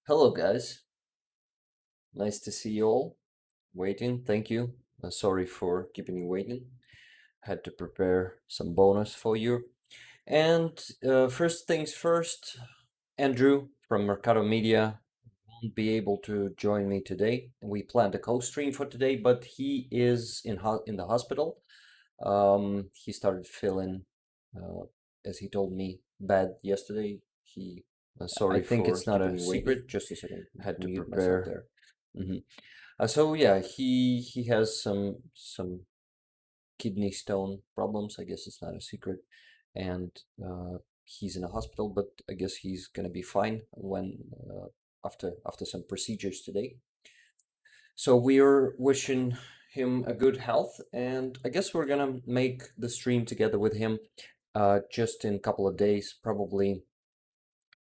Hello, guys. Nice to see you all. Waiting, thank you. Sorry for keeping you waiting. Had to prepare some bonus for you. And first things first, Andrew from Mercado Media won't be able to join me today. We planned a co-stream for today, but he is in the hospital. He started feeling, uh, as he told me, bad yesterday. He Sorry I think for it's not keeping a you waiting. secret. Just a second. Had to Mute myself prepare. there. Mhm. So yeah, he has some kidney stone problems. I guess it's not a secret, and he's in a hospital. But I guess he's gonna be fine when after some procedures today. So we're wishing him a good health, and I guess we're gonna make the stream together with him, just in a couple of days, probably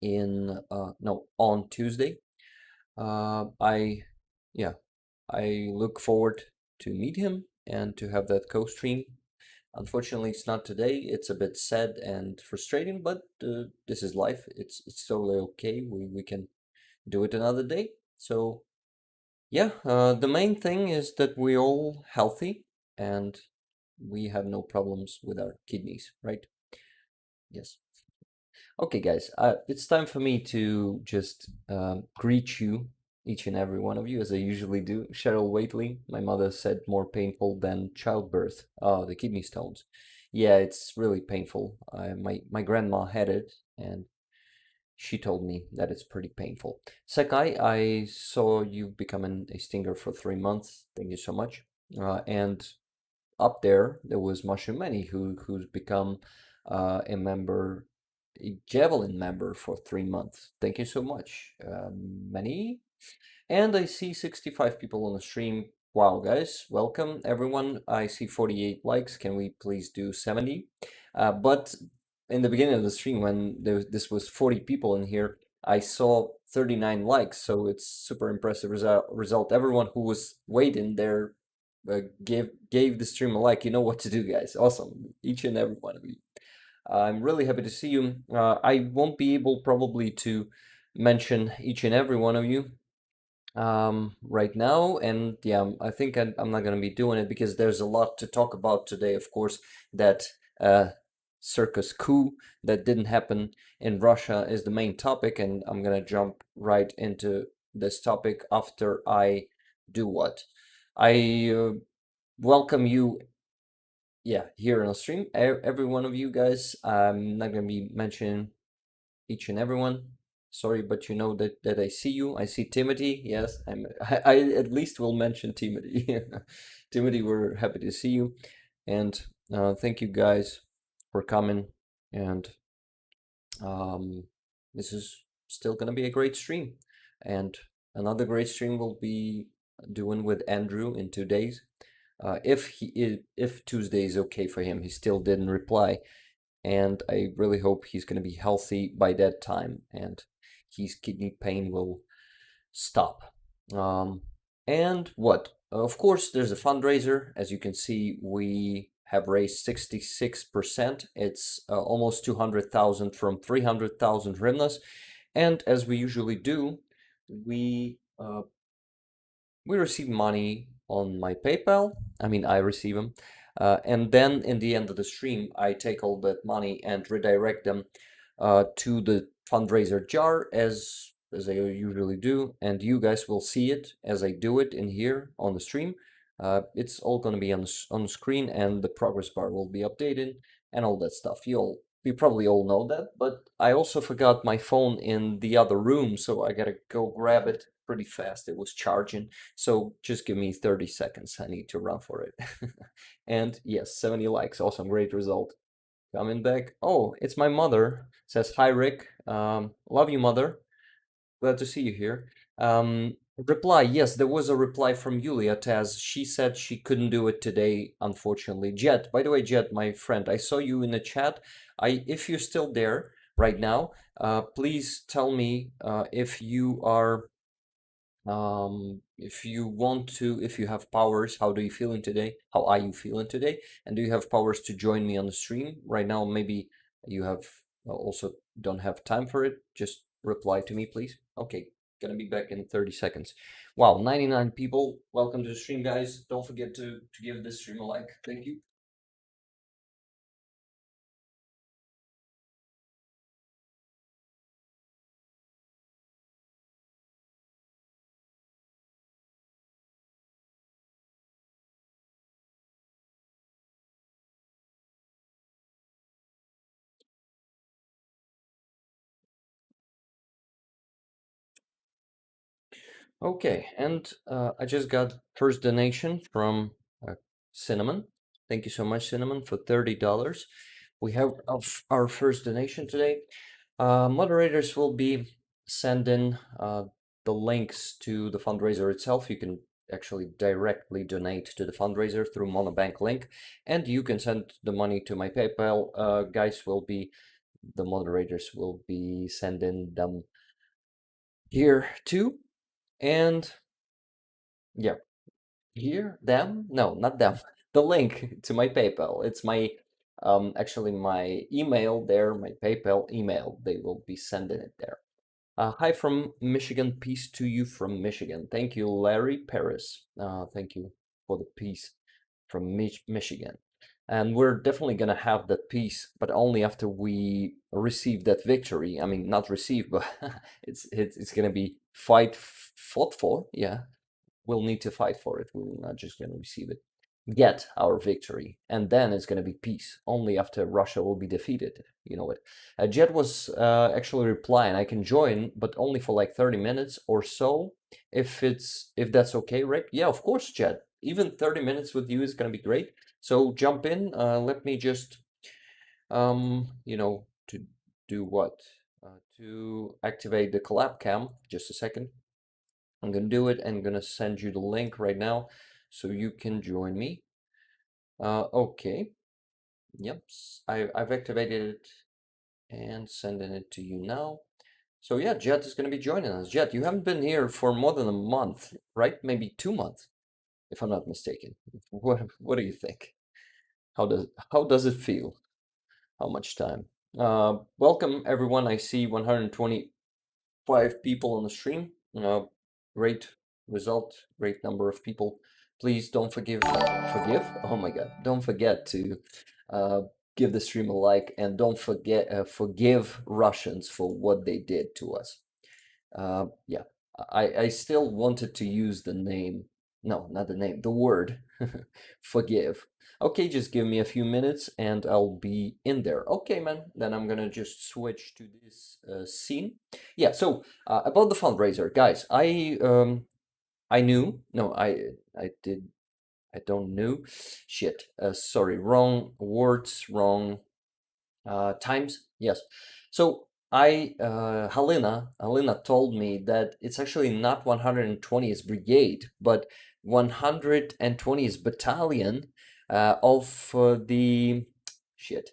in no on Tuesday. I yeah, I look forward to meet him and to have that co-stream. Unfortunately, it's not today. It's a bit sad and frustrating, but this is life. It's totally okay. We can do it another day. So yeah, the main thing is that we're all healthy and we have no problems with our kidneys, right? Yes. Okay, guys, it's time for me to just greet you, each and every one of you, as I usually do. Cheryl Waitley, my mother said more painful than childbirth. Oh, the kidney stones. Yeah, it's really painful. My grandma had it, and she told me that it's pretty painful. Sakai, I saw you becoming a stinger for 3 months. Thank you so much. And up there was Mushroom Manny, who's become a member, a Javelin member for 3 months. Thank you so much, Manny. And I see 65 people on the stream. Wow, guys, welcome everyone. I see 48 likes. Can we please do 70? But in the beginning of the stream, when this was 40 people in here, I saw 39 likes. So it's super impressive result. Everyone who was waiting there gave the stream a like. You know what to do, guys. Awesome, each and every one of you. I'm really happy to see you. I won't be able probably to mention each and every one of you right now, and yeah, I think I'm not going to be doing it because there's a lot to talk about today. Of course, that uh, circus coup that didn't happen in Russia is the main topic, and I'm going to jump right into this topic after I do what I welcome you, yeah, here on the stream, every one of you guys. I'm not going to be mentioning each and everyone. Sorry, but you know that I see you. I see Timothy. Yes, I at least will mention Timothy. Timothy, we're happy to see you, and thank you guys for coming. And um, this is still gonna be a great stream, and another great stream will be doing with Andrew in 2 days. If Tuesday is okay for him, he still didn't reply, and I really hope he's going to be healthy by that time and his kidney pain will stop. Um, and what? Of course, there's a fundraiser. As you can see, we have raised 66%. It's almost 200,000 from 300,000 hryvnias. And as we usually do, we uh, we receive money on my PayPal. I mean, I receive them. And then in the end of the stream, I take all that money and redirect them to the fundraiser jar as I usually do. And you guys will see it as I do it in here on the stream. It's all going to be on the screen, and the progress bar will be updated and all that stuff. You probably all know that, but I also forgot my phone in the other room, so I gotta go grab it pretty fast. It was charging. So just give me 30 seconds. I need to run for it. And yes, 70 likes. Awesome. Great result. Coming back. Oh, it's my mother. Says, hi, Rick. Love you, mother. Glad to see you here. Reply. Yes, there was a reply from Yulia Taz. She said she couldn't do it today, unfortunately. Jet, by the way, Jet, my friend, I saw you in the chat. If you're still there right now, please tell me if you are if you want to, if you have powers, how do you feeling today? How are you feeling today? And do you have powers to join me on the stream right now? Maybe you have also don't have time for it. Just reply to me, please. Okay. gonna be back in 30 seconds. Wow, 99 people. Welcome to the stream, guys. Don't forget to give this stream a like. Thank you. Okay, and I just got first donation from Cinnamon. Thank you so much, Cinnamon, for $30. We have our first donation today. Moderators will be sending the links to the fundraiser itself. You can actually directly donate to the fundraiser through Monobank link, and you can send the money to my PayPal. Guys will be the moderators will be sending them here too, and yeah, here them no, not them. The link to my PayPal. It's my actually my email there, my PayPal email. They will be sending it there. Hi from Michigan. Peace to you from Michigan. Thank you, Larry Paris. Thank you for the peace from Michigan. And we're definitely gonna have that peace, but only after we receive that victory. I mean, not receive, but it's gonna be fought for. Yeah, we'll need to fight for it. We're not just gonna receive it. Get our victory, and then it's gonna be peace. Only after Russia will be defeated. You know what? Jet was actually replying. I can join, but only for like 30 minutes or so. If that's okay, Rick. Yeah, of course, Jet. Even 30 minutes with you is gonna be great. So jump in. Let me just to do what? To activate the collab cam. Just a second. I'm gonna do it and I'm gonna send you the link right now so you can join me. Okay. Yep. I've activated it and sending it to you now. So yeah, Jet is gonna be joining us. Jet, you haven't been here for more than a month, right? Maybe 2 months, if I'm not mistaken. What do you think? How does it feel? How much time? Welcome everyone. I see 125 people on the stream. Great result, great number of people. Please don't forgive. Oh my God! Don't forget to uh, give the stream a like, and don't forgive Russians for what they did to us. Yeah, I still wanted to use the name. No, not the name. The word forgive. Okay, just give me a few minutes and I'll be in there. Okay, man. Then I'm gonna just switch to this scene. Yeah. So about the fundraiser, guys. I knew. No, I did. I don't know. Shit. Sorry. Wrong words. Wrong times. Yes. So Halina told me that it's actually not 120th Brigade, but 120th Battalion of the shit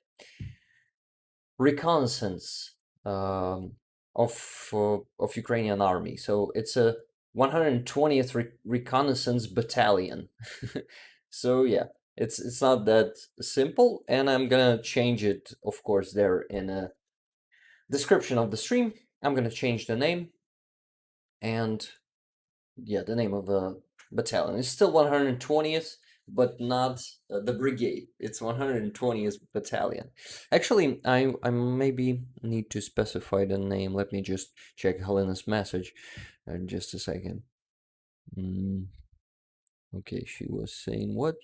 reconnaissance of Ukrainian army. So it's a 120th reconnaissance battalion. So yeah, it's not that simple, and I'm gonna change it, of course, there in a description of the stream. I'm gonna change the name, and yeah, the name of the battalion. It's still 120th, but not the brigade. It's 120th battalion. Actually, I maybe need to specify the name. Let me just check Helena's message in just a second. Okay, she was saying what?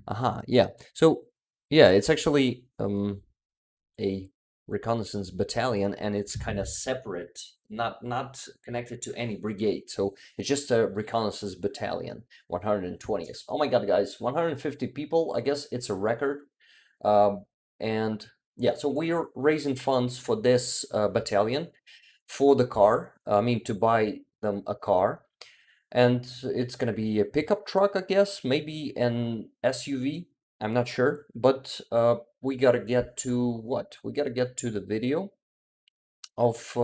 Aha, yeah. So yeah, it's actually a reconnaissance battalion, and it's kind of separate, not connected to any brigade. So it's just a reconnaissance battalion, 120th. Oh my God, guys, 150 people. I guess it's a record. And yeah, so we are raising funds for this battalion for the car. I mean, to buy them a car. And it's gonna be a pickup truck, I guess, maybe an SUV. I'm not sure, but we gotta get to what? We gotta get to the video of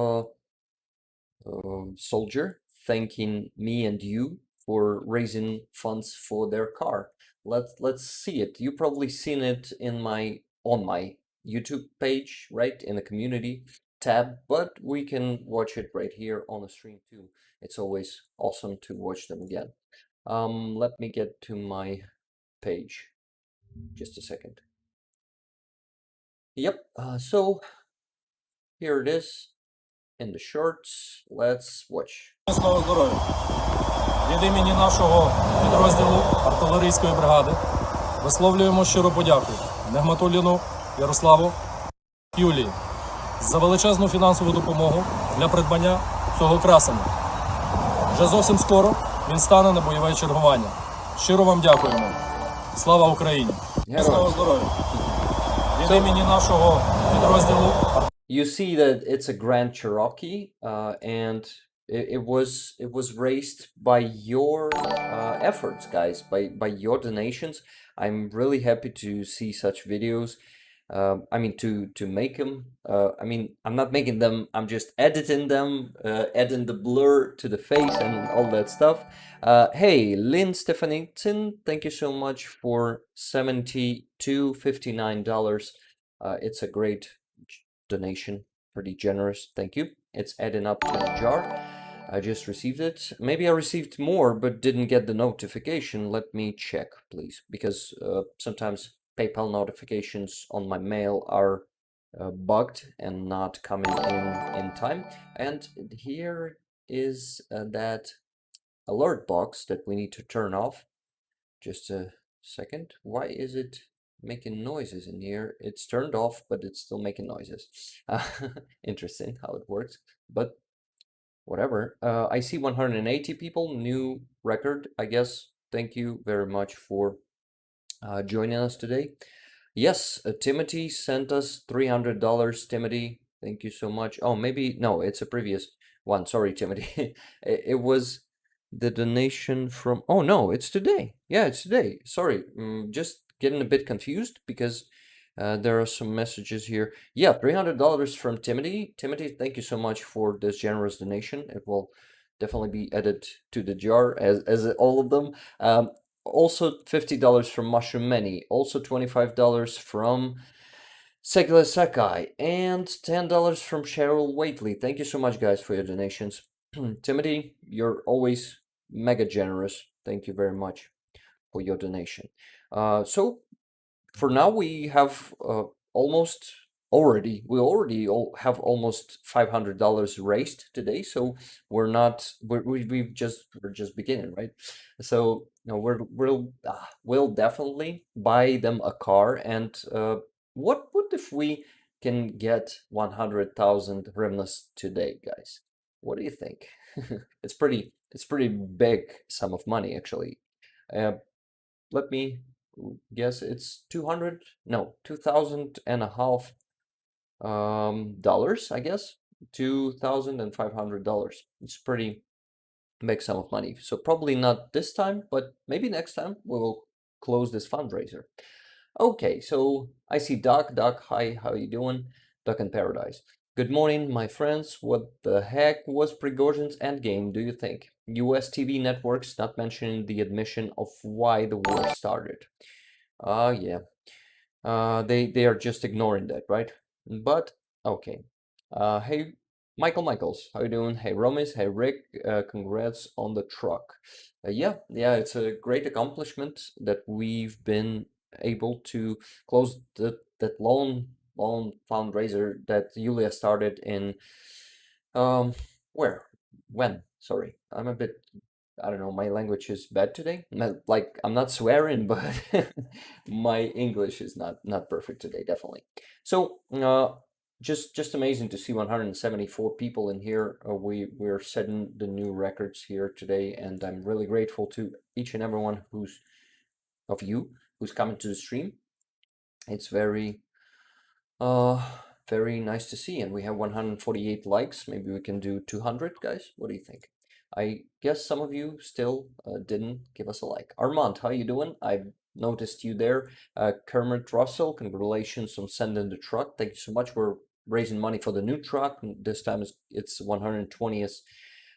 soldier thanking me and you for raising funds for their car. Let's see it. You probably seen it in my on my YouTube page, right? In the community tab, but we can watch it right here on the stream too. It's always awesome to watch them again. Let me get to my page. Just a second. Yep, so here it is in the shorts. Let's watch. Слава здоров'я! Від імені нашого підрозділу артилерійської бригади висловлюємо щиру подяку Нигматулліну Ярославу Юлії за величезну фінансову допомогу для придбання цього красення. Вже зовсім скоро він стане на бойове чергування. Щиро вам дякуємо. Слава Україні! Слава здоров'я! Від імені нашого підрозділу You see that it's a Grand Cherokee, and it was raised by your efforts, guys, by your donations. I'm really happy to see such videos. I mean, to make them. I mean, I'm not making them. I'm just editing them, adding the blur to the face and all that stuff. Hey, Lynn Stefanitsin, thank you so much for $72.59. It's a great donation, pretty generous, thank you. It's adding up to the jar. I just received it. Maybe I received more but didn't get the notification. Let me check, please, because sometimes PayPal notifications on my mail are bugged and not coming in time. And here is that alert box that we need to turn off. Just a second. Why is it making noises in here? It's turned off, but it's still making noises. Interesting how it works, but whatever. I see 180 people, new record, I guess. Thank you very much for joining us today. Yes, Timothy sent us $300. Timothy, thank you so much. Oh, maybe no, it's a previous one. Sorry, Timothy. It was the donation from, oh no, it's today. Yeah, it's today. Sorry, just getting a bit confused because there are some messages here. Yeah, $300 from Timothy. Timothy, thank you so much for this generous donation. It will definitely be added to the jar as all of them. Also $50 from Mushroom Many. Also $25 from Segula Sakai, and $10 from Cheryl Waitley. Thank you so much, guys, for your donations. Timothy, you're always mega generous. Thank you very much for your donation. So for now, we have we already have almost $500 raised today. So we're just beginning, right? So we'll definitely buy them a car. And what if we can get 100,000 hryvnias today, guys? What do you think? It's pretty big sum of money, actually. Let me guess, it's 2,000 and a half dollars, I guess. $2,500. It's pretty big sum of money. So probably not this time, but maybe next time we will close this fundraiser. Okay, so I see Doc. Doc, hi, how you doing? Doc in Paradise. Good morning, my friends. What the heck was Prigozhin's endgame, do you think? US TV networks not mentioning the admission of why the war started. Yeah. They are just ignoring that, right? But okay. Hey, Michaels, how you doing? Hey, Romis. Hey, Rick. Congrats on the truck. Yeah, it's a great accomplishment that we've been able to close that loan fundraiser that Yulia started in when? Sorry, I'm a bit, I don't know, my language is bad today. Like, I'm not swearing, but my English is not perfect today, definitely. So just amazing to see 174 people in here. We're setting the new records here today, and I'm really grateful to each and everyone who's coming to the stream. It's very nice to see, and we have 148 likes. Maybe we can do 200, guys. What do you think? I guess some of you still didn't give us a like. Armand, how you doing? I noticed you there. Kermit Russell, congratulations on sending the truck. Thank you so much. We're raising money for the new truck. This time it's 120th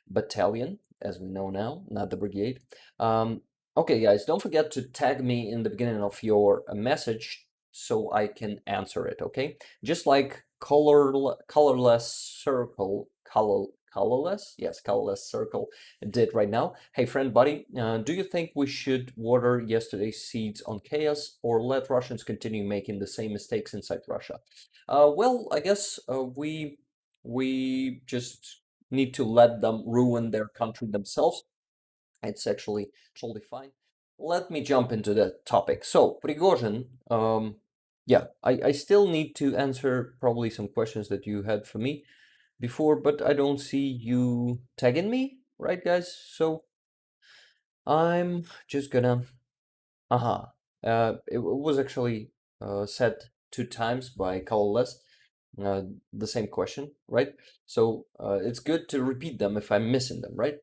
Battalion, as we know now, not the brigade. Okay, guys, don't forget to tag me in the beginning of your message so I can answer it, okay? Just like colorless circle, colorless? Yes, colorless circle did right now. Hey, friend, buddy, do you think we should water yesterday's seeds on chaos or let Russians continue making the same mistakes inside Russia? Well, I guess we just need to let them ruin their country themselves. It's actually totally fine. Let me jump into the topic. So, Prigozhin, yeah, I still need to answer probably some questions that you had for me before, but I don't see you tagging me, right, guys? So I'm just gonna uh-huh. It was actually said 2 times by Colorless, uh, the same question, right? So it's good to repeat them if I'm missing them, right?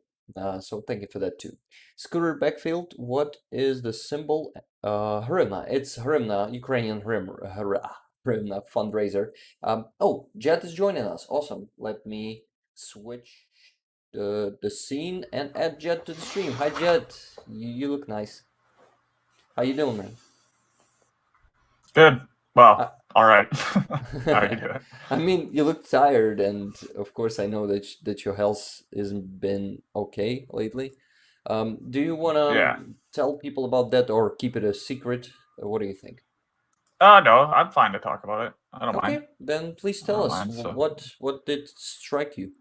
So thank you for that too. Scooter Backfield, what is the symbol? Hryvnia. It's Hryvnia, Ukrainian Hryvnia fundraiser. Oh, Jet is joining us. Awesome. Let me switch the scene and add Jet to the stream. Hi, Jet. You look nice. How you doing, man? Good. Well, Uh, all right. How are you doing? I mean, you look tired, and of course, I know that your health hasn't been okay lately. Do you want Yeah. to tell people about that or keep it a secret? What do you think? No, I'm fine to talk about it. I don't mind. Okay, then please I tell don't us mind. So, what did strike you?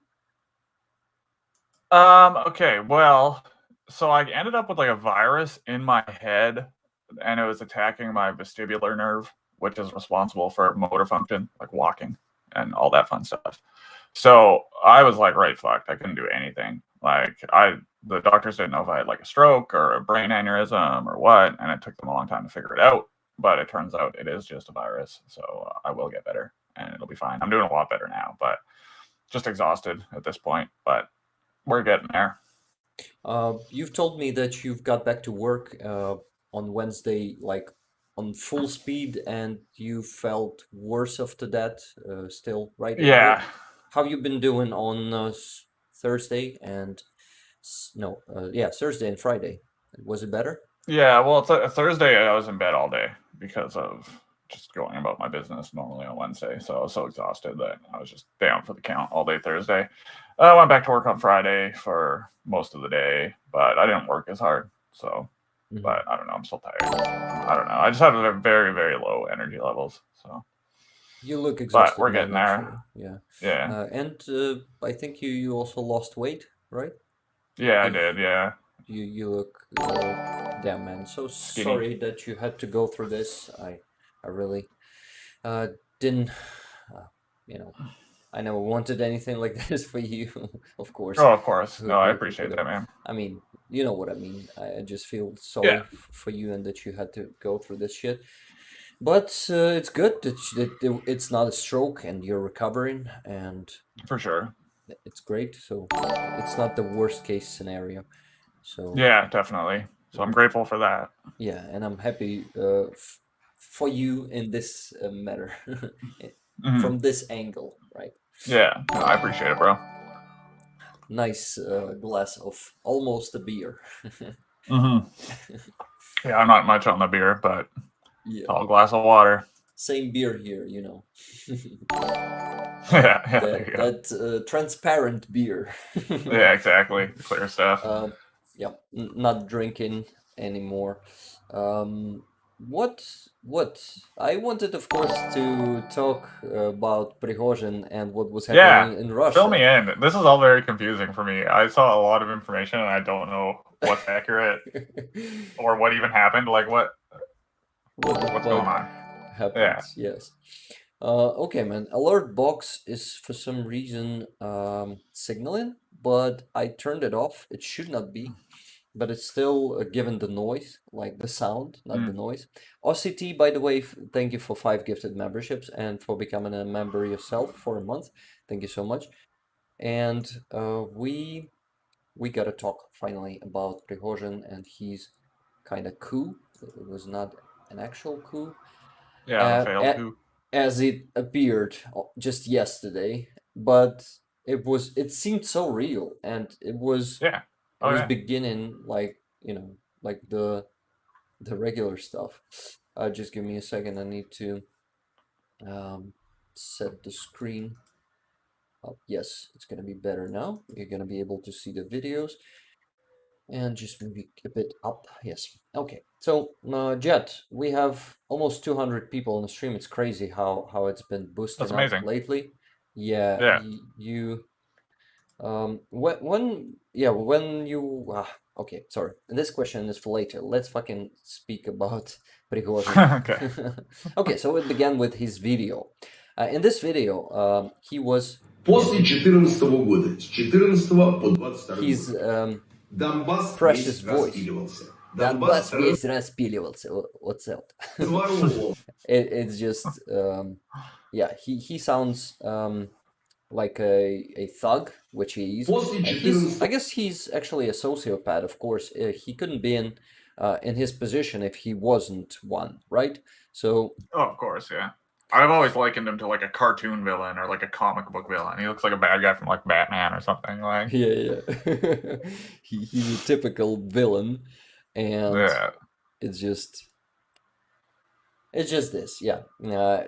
okay. Well, so I ended up with like a virus in my head, and it was attacking my vestibular nerve, which is responsible for motor function, like walking and all that fun stuff. So I was like, right, fucked. I couldn't do anything. The doctors didn't know if I had like a stroke or a brain aneurysm or what, and it took them a long time to figure it out. But it turns out it is just a virus, so I will get better and it'll be fine. I'm doing a lot better now, but just exhausted at this point. But we're getting there. You've told me that you've got back to work on Wednesday, like on full speed, and you felt worse after that, still, right? Yeah, How you been doing on Thursday and no, yeah, Thursday and Friday? Was it better? yeah. Well, it's a Thursday. I was in bed all day because of just going about my business normally on Wednesday. So I was so exhausted that I was just down for the count all day Thursday. I went back to work on Friday for most of the day, but I didn't work as hard. So, Mhm. but I don't know. I'm still tired. I don't know. I just have very, very low energy levels. So, You look but exhausted, we're man, getting there. actually. Yeah. Yeah. And I think you also lost weight, right? Yeah, I You've did. Yeah. you look damn, man. So Skinny. sorry that you had to go through this. I really uh didn't uh, you know, I never wanted anything like this for you, of course. Oh, of course. No, I Who could appreciate have? that, man. I mean, you know what I mean. I just feel sorry Yeah, for you and that you had to go through this shit. But it's good that it's not a stroke and you're recovering, and for sure. it's great. So it's not the worst case scenario. So Yeah, definitely. So I'm mm, grateful for that. yeah, and I'm happy for you in this matter Hmm. from this angle, right? Yeah, no, I appreciate it, bro. Nice glass of almost a beer. Hmm. Yeah, I'm not much on the beer, but Yeah, tall glass of water. same beer here, you know. Yeah, yeah, there you That go. transparent beer. Yeah, exactly. Clear stuff. Um, yeah, not drinking anymore. Um, what what I wanted, of course, to talk about Prigozhin and what was Yeah, happening in fill me Russia. in. This is all very confusing for me. I saw a lot of information and I don't know what's accurate or what even happened. Like What the what's going fuck on? happened? Yeah, Yes. Okay, man. Alert box is for some reason signaling, but I turned it off. It should not be, but it's still given the noise, like the sound, not the mm, noise. OCT, by the way, thank you for 5 gifted memberships and for becoming a member yourself for a month. Thank you so much. And we gotta talk finally about Prigozhin and his kind of coup. It was not an actual coup, yeah, the uh, failed a- coup. as it appeared just yesterday, but it seemed so real, and Yeah. it Oh was yeah. beginning like like the regular stuff. Just give me a second. I need to set the screen up. Yes, it's gonna be better now. You're gonna be able to see the videos. And just maybe a bit up. Yes. Okay. So, Jet, we have almost 200 people on the stream. It's crazy how it's been That's boosting up amazing. lately. Yeah, Yeah. you when you okay, sorry. This question is for later. Let's fucking speak about Prigozhin. Okay. Okay, so it began with his video. In this video, he was После 2014 года, с 14 по 22 his год, Донбасс precious весь voice. распиливался. Донбасс весь распиливался. What's that? разворовывал. It's just yeah, he sounds like a thug, which he is. После And he's, 14 I guess he's actually a sociopath, of course. He couldn't be in his position if he wasn't one, right? So Oh, of course, yeah. I've always likened him to like a cartoon villain or like a comic book villain. He looks like a bad guy from like Batman or something. Like, yeah. He's a typical villain, and yeah, it's just this, yeah.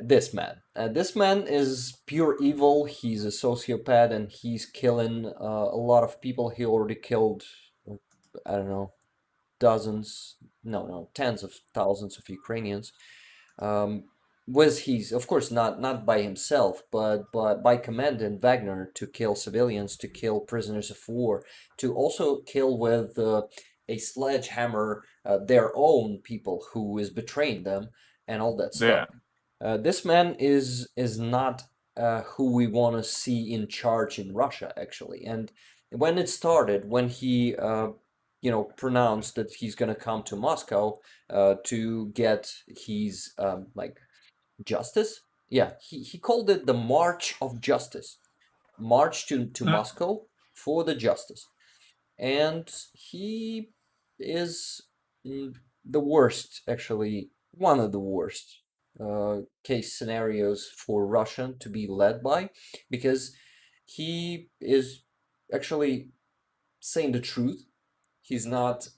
This man. This man is pure evil. He's a sociopath, and he's killing a lot of people. He already killed, I don't know, tens of thousands of Ukrainians. Was he's of course not by himself, but by command in Wagner to kill civilians, to kill prisoners of war, to also kill with a sledgehammer their own people who is betraying them and all that stuff. This man is not who we want to see in charge in Russia, actually. And when it started, when he pronounced that he's gonna come to Moscow to get his like justice. Yeah, he called it the March of Justice, march to Moscow for the justice, and he is the worst, actually, one of the worst case scenarios for Russia to be led by, because he is actually saying the truth. He's not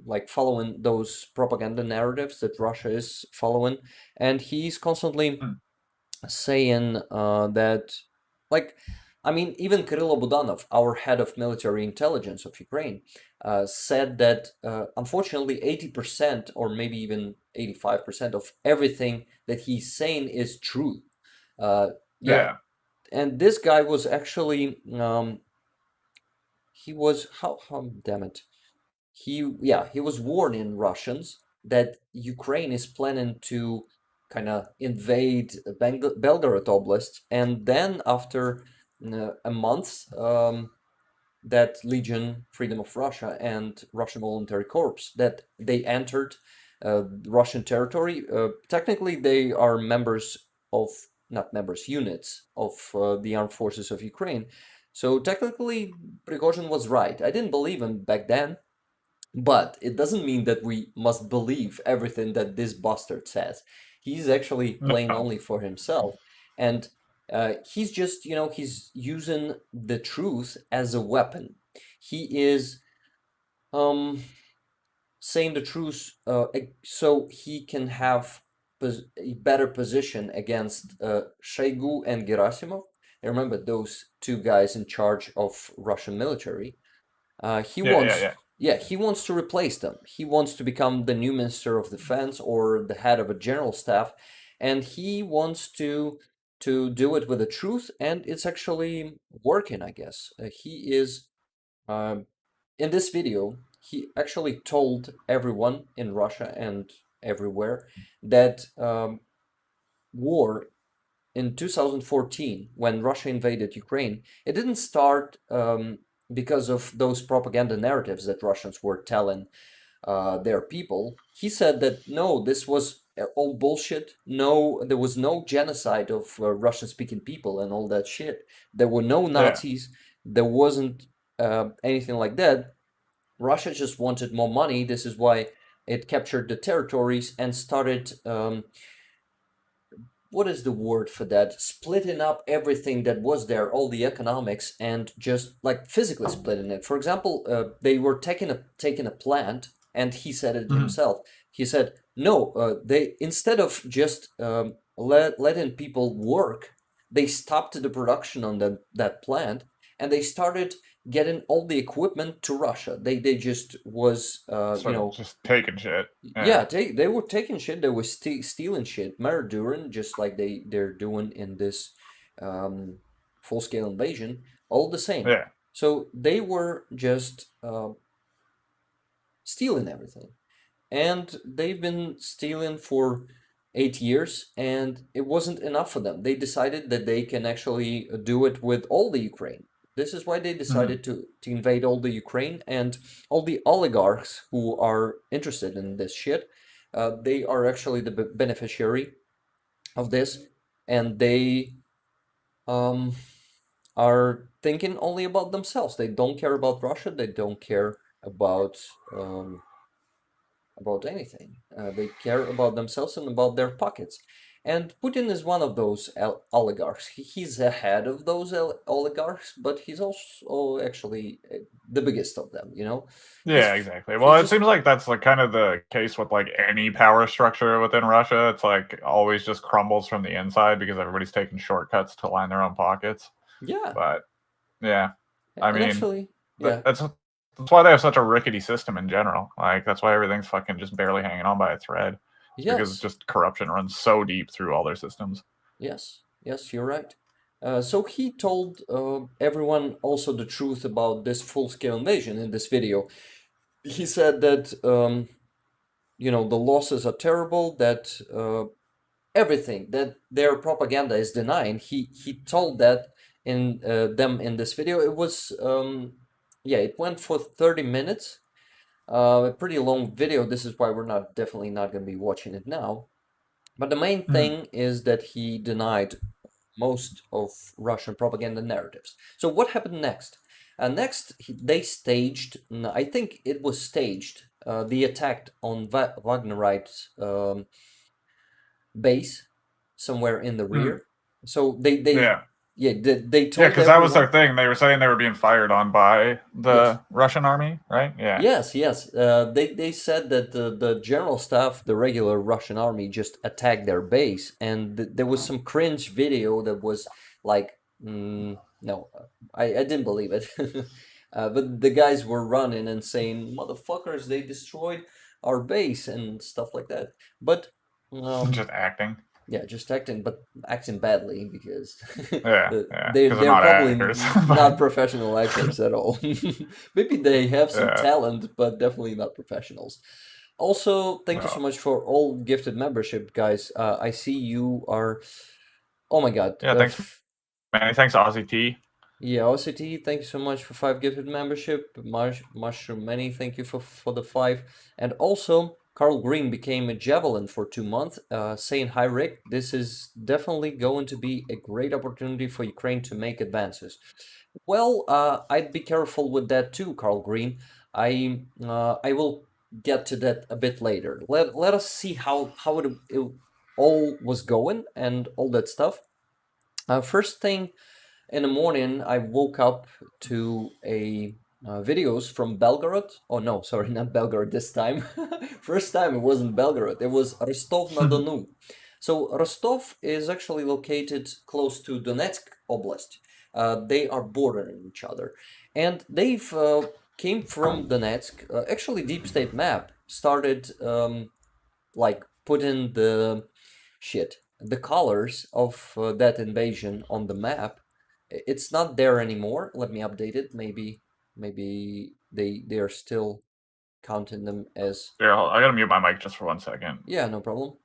like following those propaganda narratives that Russia is following, and he's constantly saying that, like, I mean, even Kirill Budanov, our head of military intelligence of Ukraine, said that unfortunately 80% or maybe even 85% of everything that he's saying is true. Yeah. And this guy was actually he was how damn it. He was warning Russians that Ukraine is planning to kind of invade Belgorod Oblast, and then after a month, that Legion, Freedom of Russia, and Russian Voluntary Corps, that they entered Russian territory. Technically, they are members of, not members, units of the armed forces of Ukraine. So technically, Prigozhin was right. I didn't believe him back then. But it doesn't mean that we must believe everything that this bastard says. He's actually playing only for himself. And he's just, he's using the truth as a weapon. He is saying the truth so he can have a better position against Shoigu and Gerasimov. I remember those two guys in charge of Russian military. He wants to replace them. He wants to become the new Minister of Defense or the head of a general staff, and he wants to do it with the truth, and it's actually working, I guess. He is in this video, he actually told everyone in Russia and everywhere that war in 2014, when Russia invaded Ukraine, it didn't start because of those propaganda narratives that Russians were telling their people. He said that no, this was all bullshit. No, there was no genocide of Russian-speaking people and all that shit. There were no Nazis. There wasn't anything like that. Russia just wanted more money. This is why it captured the territories and started what is the word for that? Splitting up everything that was there, all the economics, and just like physically splitting it. For example, they were taking a plant and he said it Mhm. himself. He said, no, they, instead of just letting people work, they stopped the production on that plant, and they started getting all the equipment to Russia. They just was So just taking shit. yeah, they were taking shit. They were stealing shit, murdering, just like they're doing in this full scale invasion. All the same. Yeah. So they were just stealing everything, and they've been stealing for 8 years, and it wasn't enough for them. They decided that they can actually do it with all the Ukraine. This is why they decided to invade all the Ukraine, and all the oligarchs who are interested in this shit, they are actually the beneficiary of this, and they um, are thinking only about themselves. They don't care about Russia. They don't care about anything. They care about themselves and about their pockets. And Putin is one of those oligarchs. He's ahead of those oligarchs, but he's also actually the biggest of them. Yeah, exactly. Well, He's it just seems like that's like kind of the case with like any power structure within Russia. It's like always just crumbles from the inside because everybody's taking shortcuts to line their own pockets. yeah, But yeah, I and mean, actually yeah, that's why they have such a rickety system in general. Like that's why everything's fucking just barely hanging on by a thread. It's because yes, just corruption runs so deep through all their systems. yes, you're right. So he told everyone also the truth about this full-scale invasion in this video. He said that the losses are terrible, that everything that their propaganda is denying. He told that in them in this video. It was yeah, it went for 30 minutes, a pretty long video. This is why we're definitely not going to be watching it now. But the main thing is that he denied most of Russian propaganda narratives. So what happened next? Next, they staged, I think it was staged, the attack on Wagnerite base somewhere in the Mm. rear. So they Yeah. yeah, they Yeah, told because that was their everyone. thing. They were saying they were being fired on by Yes, the Russian army, right? Yeah. yes. They said that the general staff, the regular Russian army, just attacked their base, and there was some cringe video that was like, no, I didn't believe it. But the guys were running and saying, "Motherfuckers, they destroyed our base," and stuff like that. But Just acting. yeah, just acting badly, because Yeah, yeah. Because they're they're not probably actors. not But professional actors at all. Maybe they have some yeah. talent, but definitely not professionals. Also, thank you so No. much for all gifted membership, guys. I see you are. Oh my God. Yeah, thanks, Manny. Thanks, Aussie T. Yeah, OCT, thank you so much for 5 gifted membership. Mushroom Many, thank you for the 5. And also, Carl Green became a Javelin for 2 months, saying, "Hi Rick, this is definitely going to be a great opportunity for Ukraine to make advances." Well, I'd be careful with that too, Carl Green. I will get to that a bit later. Let us see how it all was going and all that stuff. First thing in the morning, I woke up to a videos from Belgorod. Oh no, sorry, not Belgorod this time. First time it wasn't Belgorod. It was Rostov-na-Donu. So Rostov is actually located close to Donetsk Oblast. They are bordering each other, and they've came from Donetsk. Actually, Deep State Map started like putting the colors of that invasion on the map. It's not there anymore. Let me update it. Maybe they are still counting them as. Here, I gotta mute my mic just for 1 second. Yeah, no problem.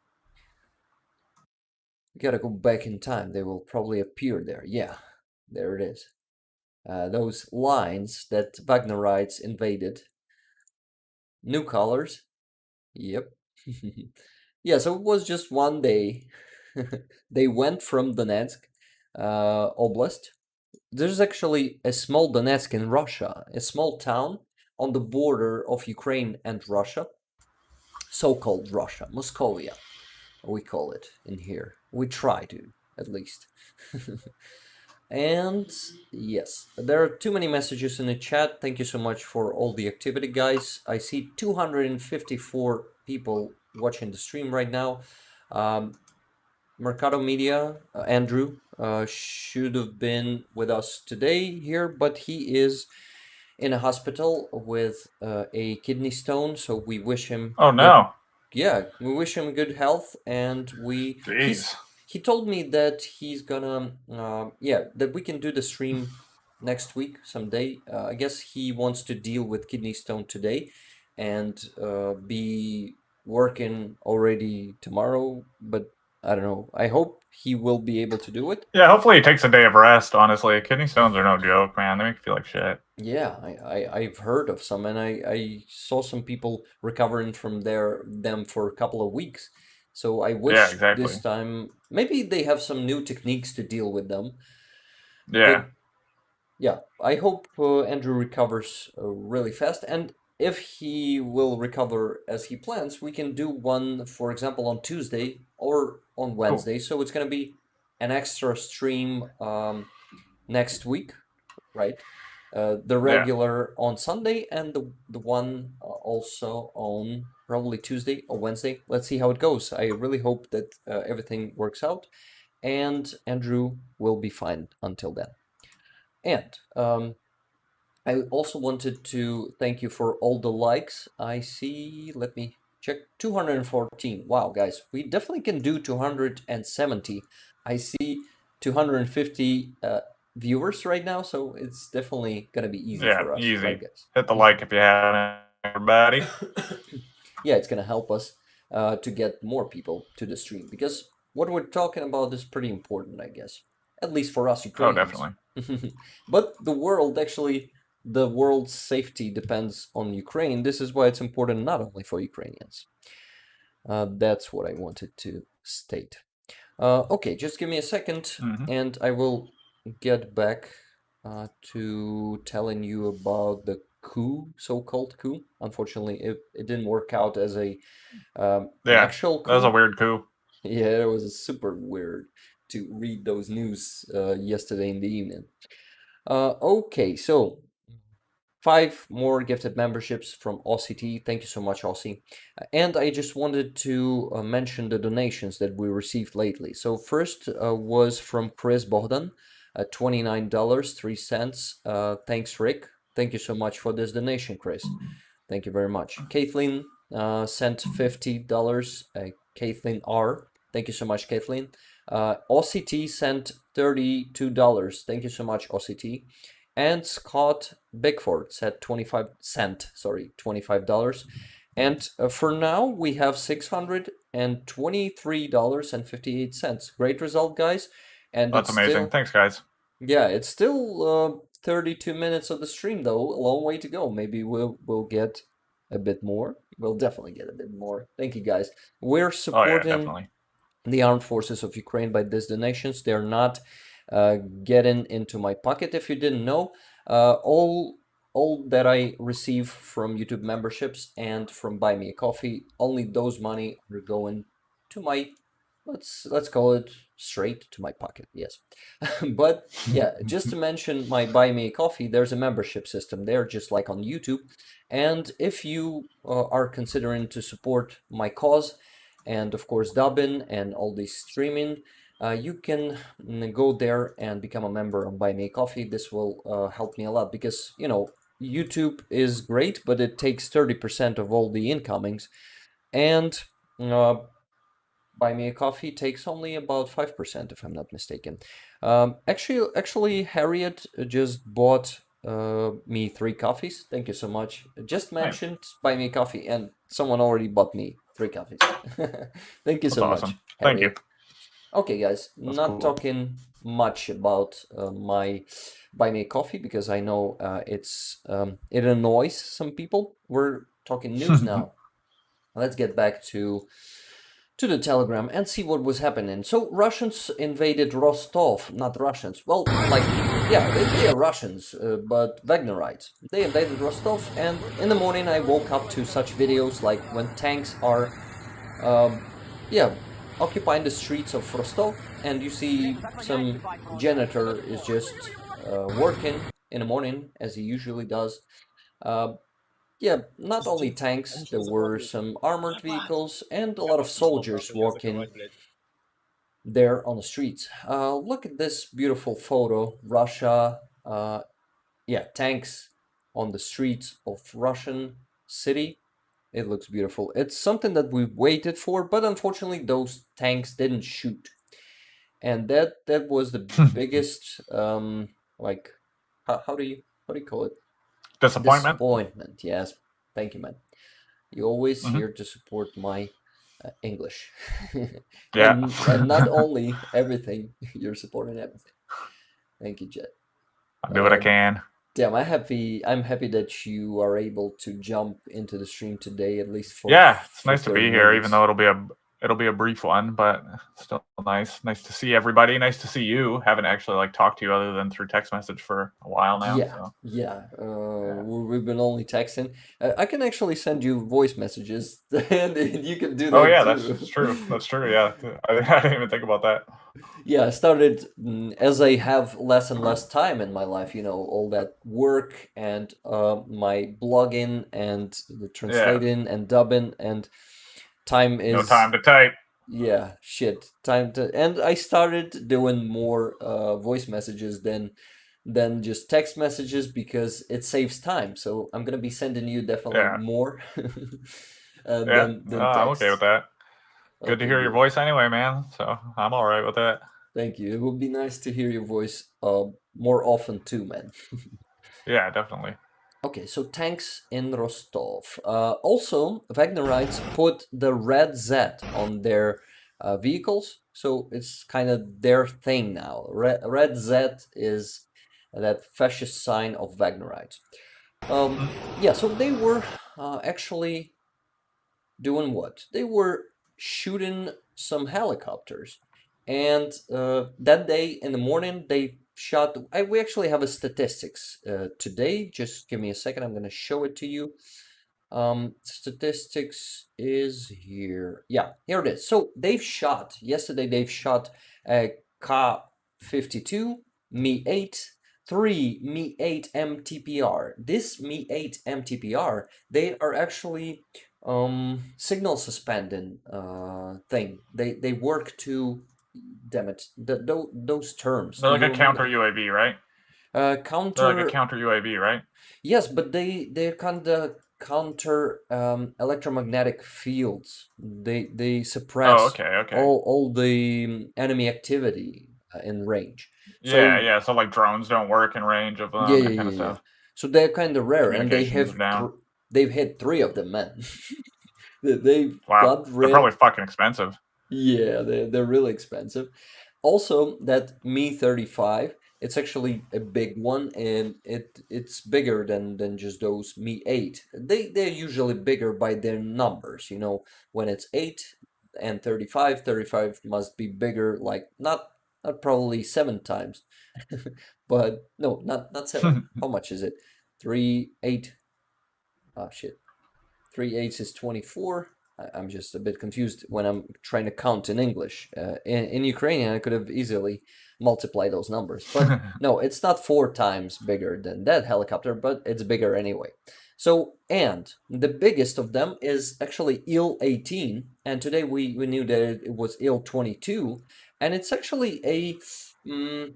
You gotta go back in time. They will probably appear there. Yeah, there it is. Those lines that Wagnerites invaded. New colors. Yep. Yeah, so it was just one day. They went from Donetsk Oblast. There's actually a small Donetsk in Russia, a small town on the border of Ukraine and Russia, so-called Russia, Moscovia, we call it in here. We try to, at least. And yes, there are too many messages in the chat. Thank you so much for all the activity, guys. I see 254 people watching the stream right now. Mercado Media, Andrew, should have been with us today here, but he is in a hospital with a kidney stone. So we wish him Oh good, no. yeah, we wish him good health, and Jeez. he told me that he's gonna yeah, that we can do the stream next week someday. I guess he wants to deal with kidney stone today and be working already tomorrow, but I don't know. I hope he will be able to do it. Yeah, hopefully he takes a day of rest, honestly. Kidney stones are no joke, man. They make you feel like shit. Yeah, I've heard of some, and I saw some people recovering from them for a couple of weeks. So I wish Yeah, exactly. this time maybe they have some new techniques to deal with them. Yeah. But yeah, I hope Andrew recovers really fast, and if he will recover as he plans, we can do one, for example, on Tuesday or on Wednesday. So it's gonna be an extra stream next week, right? The regular on Sunday and the one also on probably Tuesday or Wednesday. Let's see how it goes. I really hope that everything works out, and Andrew will be fine until then. And I also wanted to thank you for all the likes. I see, let me check, 214. Wow, guys, we definitely can do 270. I see 250 viewers right now, so it's definitely gonna be easy for us, easy. right, guys? Hit the like if you haven't, everybody. Yeah, it's gonna help us to get more people to the stream, because what we're talking about is pretty important, I guess, at least for us Ukrainians. Oh, definitely. But the world, actually, the world's safety depends on Ukraine. This is why it's important not only for Ukrainians. That's what I wanted to state. Okay, just give me a second, and I will get back to telling you about the coup, so-called coup. Unfortunately, it didn't work out as an actual coup. That was a weird coup. Yeah, it was super weird to read those news yesterday in the evening. Okay, so 5 more gifted memberships from OCT. Thank you so much, Aussie. And I just wanted to mention the donations that we received lately. So first was from Chris Bogdan, $29.03. Thanks, Rick. Thank you so much for this donation, Chris. Thank you very much. Kathleen sent $50. Kathleen R. Thank you so much, Kathleen. OCT sent $32. Thank you so much, OCT. And Scott Bickford said $25. And for now, we have $623.58. Great result, guys. And that's amazing. Still, thanks, guys. Yeah, it's still 32 minutes of the stream, though. A long way to go. Maybe we'll get a bit more. We'll definitely get a bit more. Thank you, guys. We're supporting the armed forces of Ukraine by these donations. They're not getting into my pocket, if you didn't know. All that I receive from YouTube memberships and from Buy Me a Coffee, only those money are going to my, let's call it straight to my pocket, yes. But yeah, just to mention my Buy Me a Coffee, there's a membership system there, just like on YouTube. And if you are considering to support my cause, and of course Dubbin and all this streaming, you can go there and become a member on Buy Me a Coffee. This will help me a lot, because, you know, YouTube is great, but it takes 30% of all the incomings, and Buy Me a Coffee takes only about 5%, if I'm not mistaken. Actually, Harriet just bought me 3 coffees. Thank you so much. Just mentioned Buy Me a Coffee, and someone already bought me 3 coffees. Thank you so much. Thank you. Okay, guys, not talking much about my Buy Me a Coffee, because I know it annoys some people. We're talking news now. Let's get back to the Telegram and see what was happening. So Russians invaded Rostov, not Russians. Well, like, yeah, they are Russians, but Wagnerites. They invaded Rostov, and in the morning I woke up to such videos like when tanks are, occupying the streets of Rostov, and you see some janitor is just working in the morning as he usually does. Uh, yeah, not only tanks, there were some armored vehicles and a lot of soldiers walking there on the streets. Look at this beautiful photo. Russia, yeah, tanks on the streets of Russian city. It looks beautiful. It's something that we waited for, but unfortunately those tanks didn't shoot. And that was the biggest like how do you call it? Disappointment. Disappointment. Yes. Thank you, man. You always Mhm. here to support my English. Yeah. and not only everything, you're supporting everything. Thank you, Jet. I'll do what I can. Damn, I'm happy that you are able to jump into the stream today, at least for Yeah, it's for nice to 30 be here, even minutes. though it'll be a brief one, but still nice. Nice to see everybody. Nice to see you. Haven't actually like talked to you other than through text message for a while now. Yeah, So. yeah. Yeah. We've been only texting. I can actually send you voice messages, and you can do Oh that yeah, too. that's true. That's true. Yeah, I didn't even think about that. Yeah, I started as I have less and less time in my life, all that work and my blogging and the translating and dubbing and time No is time to type. yeah, shit. Time to and I started doing more voice messages than just text messages because it saves time. So I'm gonna be sending you definitely Yeah. more Yeah. than I'm text. okay with that. Good to Okay, hear your good. voice anyway, man. So I'm all right with that. Thank you. It would be nice to hear your voice more often too, man. Yeah, definitely. Okay, so tanks in Rostov. Also, Wagnerites put the red Z on their vehicles, so it's kind of their thing now. Red Z is that fascist sign of Wagnerites. Yeah, so they were actually doing what? They were shooting some helicopters. And that day in the morning, they shot. We actually have a statistics today. Just give me a second. I'm going to show it to you. Statistics is here. Yeah, here it is. So yesterday they've shot a Ka-52, Mi-8, 3 Mi-8 MTPR. This Mi-8 MTPR, they are actually signal suspending thing. They work to, damn it, those terms. They're Do like you a counter remember? UAV, right? They're like a Counter. counter UAV, right? Yes, but they're kind of counter electromagnetic fields. They Oh, suppress okay, okay. all the enemy activity in range. Yeah, So yeah. So like drones don't work in range of yeah, them, yeah, that kind of yeah, yeah. stuff. So they're kind of rare, and Communications are down. they've hit three of them, man. They've Wow, got they're rid. probably fucking expensive. Yeah, they're really expensive. Also, that Mi 35, it's actually a big one, and it's bigger than just those Mi 8. They're usually bigger by their numbers. When it's 8 and 35, 35 must be bigger, like not probably 7 times, but no, not 7. How much is it? 3, 8. Oh shit. 3 8 is 24. I'm just a bit confused when I'm trying to count in English. In Ukrainian, I could have easily multiplied those numbers. But no, it's not 4 times bigger than that helicopter, but it's bigger anyway. So, and the biggest of them is actually Il-18. And today we knew that it was Il-22. And it's actually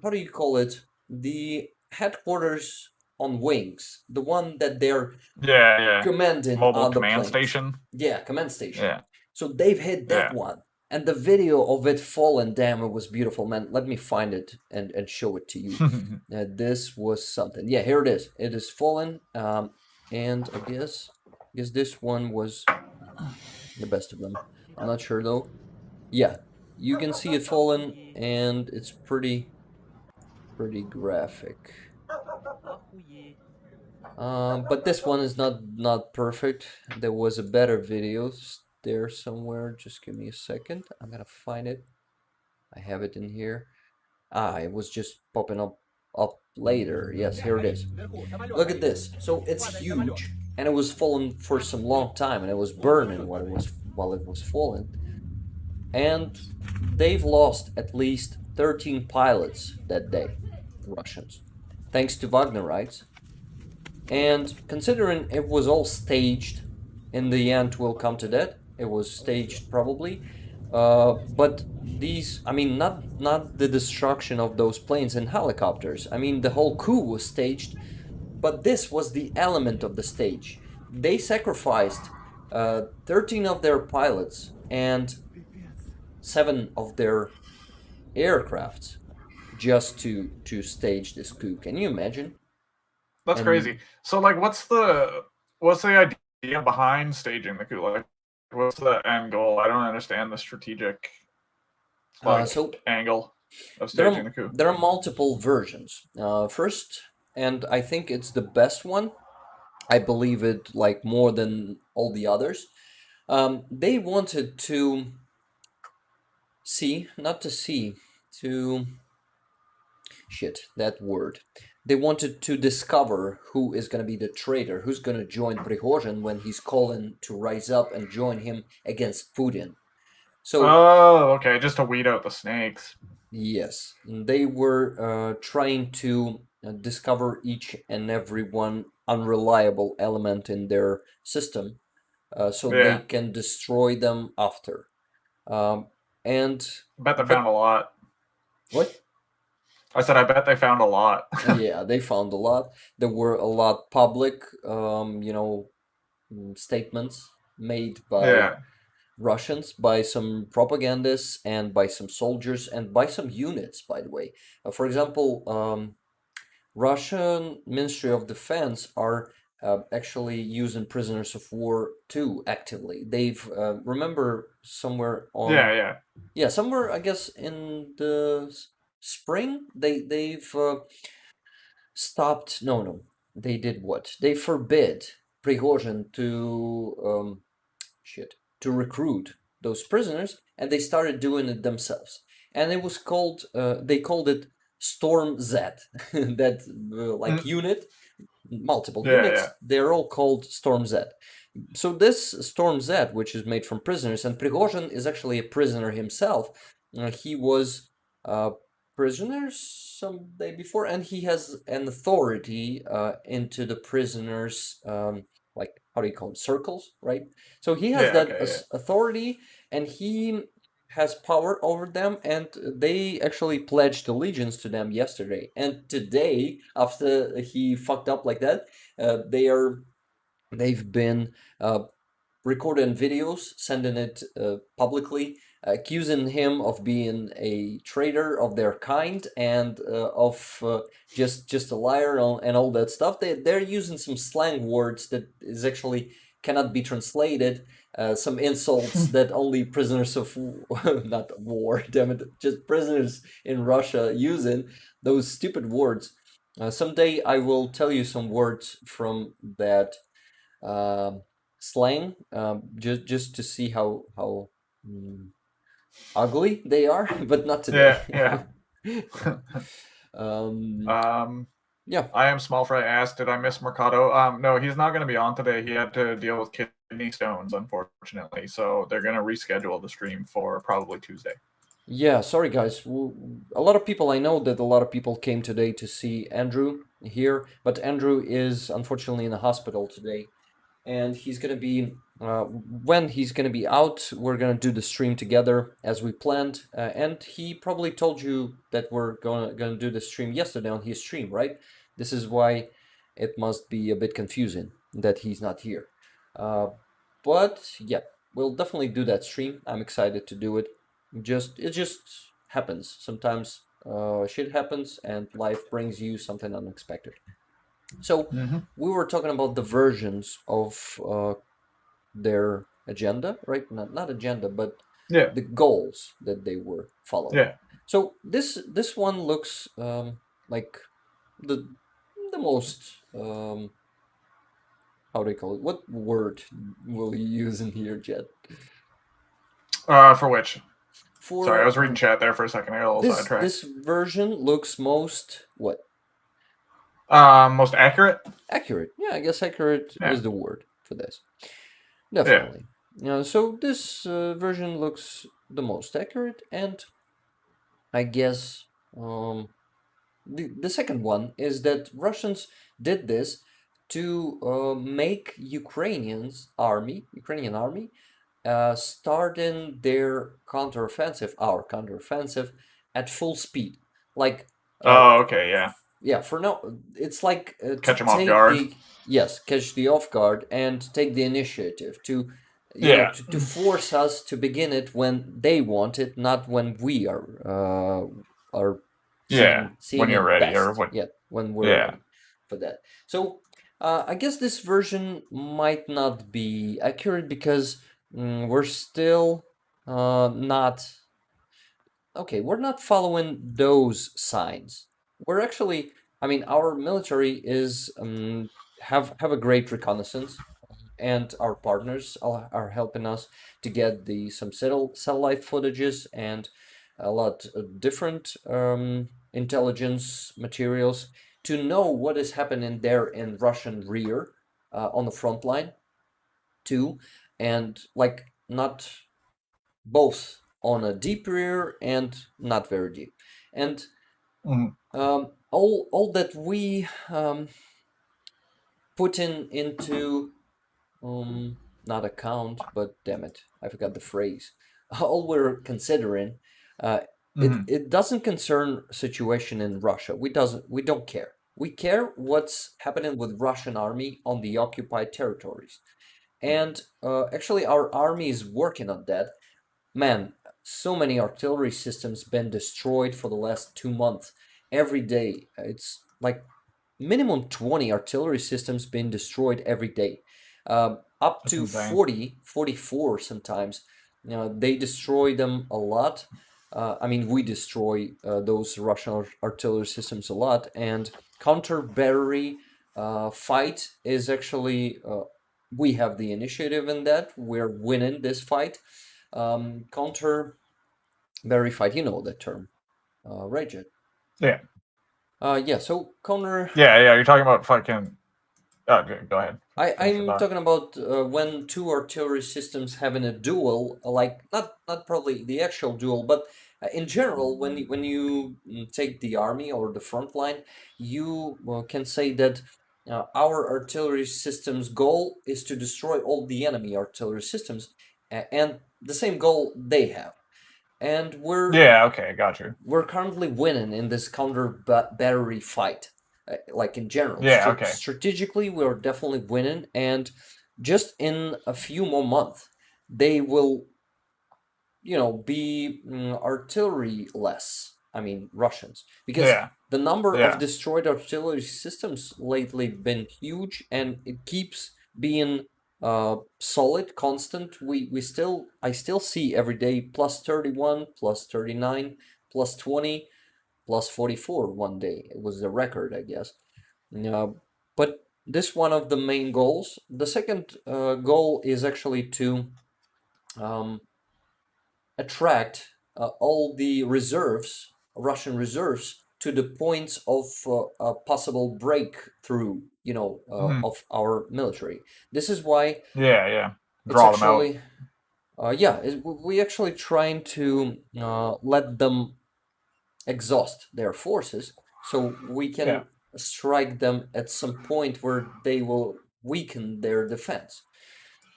how do you call it? The headquarters on wings. The one that they're Yeah, yeah. commanding Mobile other command planes. station. Yeah, command station. Yeah. So they've hit that Yeah. one. And the video of it falling, damn, it was beautiful, man. Let me find it and show it to you. This was something. Yeah, here it is. It is fallen. And I guess this one was the best of them. I'm not sure though. Yeah, you can see it fallen, and it's pretty graphic. But this one is not perfect. There was a better video there somewhere. Just give me a second. I'm gonna find it. I have it in here. It was just popping up later. Yes, here it is. Look at this. So it's huge, and it was falling for some long time, and it was burning while it was falling. and they've lost at least 13 pilots that day, Russians, thanks to Wagnerites. And considering it was all staged, in the end we'll come to that. It was staged probably, but these, I mean, not the destruction of those planes and helicopters. I mean, the whole coup was staged, but this was the element of the stage. They sacrificed 13 of their pilots and 7 of their aircrafts just to stage this coup. Can you imagine? That's And crazy. So like, what's the idea behind staging the coup? Like, what's the end goal? I don't understand the strategic so angle of there staging are the coup. there are multiple versions. First, and I think it's the best one. I believe it like more than all the others. They wanted to see, not to see, to shit, that word. They wanted to discover who is going to be the traitor, who's going to join Prigozhin when he's calling to rise up and join him against Putin. So, Oh, okay, just to weed out the snakes. yes, they were trying to discover each and every one unreliable element in their system so they Yeah, can destroy them after. Um, and, bet they but found a lot. what? I said, I bet they found a lot. Yeah, they found a lot. There were a lot public, statements made by Yeah, Russians, by some propagandists, and by some soldiers, and by some units, by the way. For example, Russian Ministry of Defense are actually using prisoners of war too actively. They've remember somewhere on yeah. somewhere I guess in the spring they've stopped. No, they did what? They forbid Prigozhin to to recruit those prisoners, and they started doing it themselves. And it was called they called it Storm Z, that like unit, multiple Yeah. units. They're all called Storm Z. So this Storm Z, which is made from prisoners, and Prigozhin is actually a prisoner himself. He was a prisoner some day before, and he has an authority into the prisoners, like how do you call them, circles, right? So he has Yeah, that okay, yeah. authority, and he has power over them, and they actually pledged allegiance to them yesterday. And today, after he fucked up like that, they've been recording videos, sending it publicly, accusing him of being a traitor of their kind and of just a liar and all that stuff. They're using some slang words that is actually cannot be translated. Some insults that only prisoners of not war, damn it, just prisoners in Russia using those stupid words. Someday I will tell you some words from that um, slang, just to see how ugly they are, but not today. Yeah. um, yeah, I am small fry asked, did I miss Mercado? No, he's not going to be on today. He had to deal with kidney stones, unfortunately. So they're going to reschedule the stream for probably Tuesday. yeah. Sorry, guys. A lot of people, I know that a lot of people came today to see Andrew here, but Andrew is unfortunately in the hospital today, and he's gonna be when he's gonna be out, we're gonna do the stream together as we planned. And he probably told you that we're gonna do the stream yesterday on his stream, right? This is why it must be a bit confusing that he's not here. But yeah, we'll definitely do that stream. I'm excited to do it. It just happens sometimes. Shit happens, and life brings you something unexpected. So we were talking about the versions of their agenda, right? Not agenda, but Yeah. the goals that they were following. Yeah. So this one looks like the most how do you call it? What word will you use in here, Jed? For which? For Sorry, I was reading chat there for a second. I got a little sidetracked. this version looks most what? Most accurate? Accurate. Yeah, I guess accurate is the word for this. Yeah. Definitely. So this version looks the most accurate, and I guess the second one is that Russians did this to make Ukrainian army, starting their counteroffensive, our counteroffensive, at full speed. Like, Oh, okay, yeah. yeah, for now, it's like to Catch 'em off take guard. catch the off guard and take the initiative to, Yeah. to force us to begin it when they want it, not when we are Yeah, seeing when you're it ready or best. when. Yeah, when we're Yeah. ready for that. So I guess this version might not be accurate because we're still not okay. We're not following those signs. We're actually, I mean, our military is have a great reconnaissance, and our partners are helping us to get some satellite footages and a lot of different intelligence materials to know what is happening there in Russian rear on the front line too, and like not both on a deep rear and not very deep, and Mhm. all that we put into not account, but damn it, I forgot the phrase. All we're considering, Mhm. it doesn't concern situation in Russia. We don't care. We care what's happening with Russian army on the occupied territories, and actually our army is working on that. Man, so many artillery systems been destroyed for the last 2 months. Every day, it's like minimum 20 artillery systems being destroyed every day. Up That's to insane. 40, 44 sometimes. They destroy them a lot. I mean, we destroy those Russian artillery systems a lot. And counter battery fight is actually, we have the initiative in that. We're winning this fight. Counter battery fight, you know that term, right, Jet? Yeah. Yeah, so counter. Yeah, yeah. You're talking about fucking. Oh, go ahead. Finish your I'm thought. talking about when two artillery systems having a duel, like not probably the actual duel, but in general, when you take the army or the front line, you can say that our artillery system's goal is to destroy all the enemy artillery systems, and the same goal they have, and Yeah. Okay. Got you. we're currently winning in this counter battery fight. Like in general, Yeah. Okay. strategically, we're definitely winning, and just in a few more months, they will, be artillery less. I mean, Russians, because Yeah. the number of Yeah. destroyed artillery systems lately been huge, and it keeps being solid, constant. I still see every day plus 31, plus 39, plus 20, plus 44 one day. It was the record, I guess. But this one of the main goals. The second goal is actually to attract all the reserves, Russian reserves, to the points of a possible breakthrough, Mhm. of our military. This is why Yeah. Yeah. it's Draw them out. actually, we actually trying to let them exhaust their forces so we can Yeah. strike them at some point where they will weaken their defense.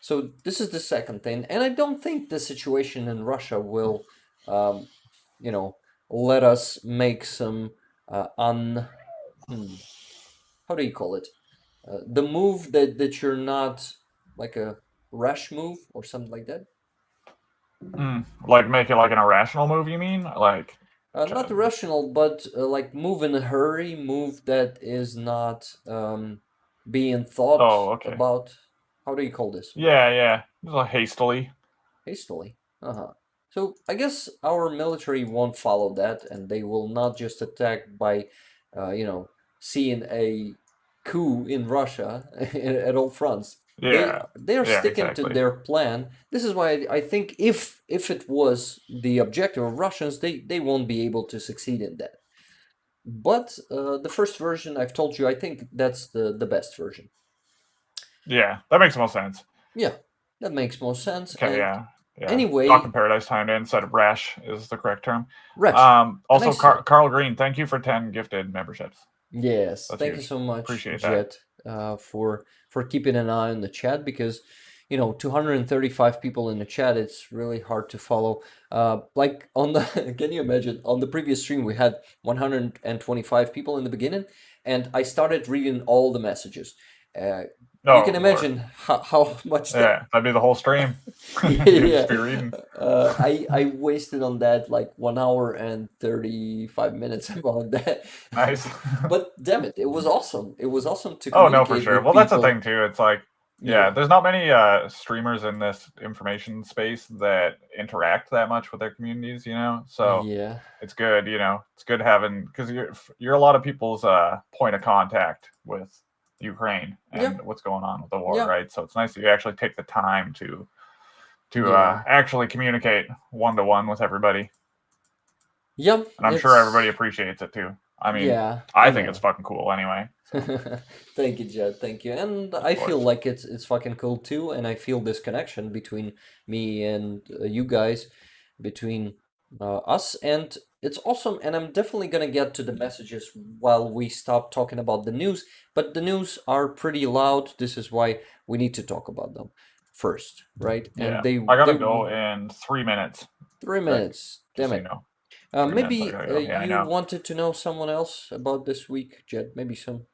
So this is the second thing, and I don't think the situation in Russia will, um, let us make some how do you call it? The move that you're not like a rash move or something like that. Like make it like an irrational move. You mean like? Not irrational, but like move in a hurry, move that is not being thought Oh, okay. about. How do you call this? Yeah. Yeah. Just like hastily. Hastily. Uh-huh. So I guess our military won't follow that, and they will not just attack by, seeing a coup in Russia at all fronts. Yeah. They are Yeah. sticking to Exactly. their plan. This is why I think if it was the objective of Russians, they won't be able to succeed in that. But the first version I've told you, I think that's the best version. Yeah. That makes most sense. Yeah, that makes more sense. Okay. And Yeah. Yeah. Anyway, Talking Paradise timed in said Resh is the correct term. Resh. Also, Nice sir. Carl Green, thank you for 10 gifted memberships. Yes, That's thank you huge. so much, Appreciate Jet, for keeping an eye on the chat, because 235 people in the chat, it's really hard to follow. Like on the can you imagine, on the previous stream we had 125 people in the beginning, and I started reading all the messages. You can imagine how much that. Yeah, that'd be the whole stream. You'd Yeah, just be reading. I wasted on that like 1 hour and 35 minutes about that. Nice. But damn it, it was awesome. It was awesome to Oh no, communicate for sure. with Well, that's the people. thing too. It's like, yeah, Yeah. there's not many streamers in this information space that interact that much with their communities, So Yeah. it's good, it's good having, because you're a lot of people's point of contact with Ukraine and Yeah. what's going on with the war, Yeah. right? So it's nice that you actually take the time to Yeah. actually communicate one-to-one with everybody. Yeah. And I'm sure everybody appreciates it too. I mean, Yeah, I think it's fucking cool anyway. Thank you, Jed. Thank you. And I feel course. like it's fucking cool too, and I feel this connection between me and you guys, between us, and it's awesome. And I'm definitely gonna get to the messages while we stop talking about the news. But the news are pretty loud. This is why we need to talk about them first, right? Yeah, And I gotta go in 3 minutes. 3 minutes. Damn So it. 3 Maybe minutes, I gotta go. Yeah, I you know. wanted to know someone else about this week, Jed. Maybe some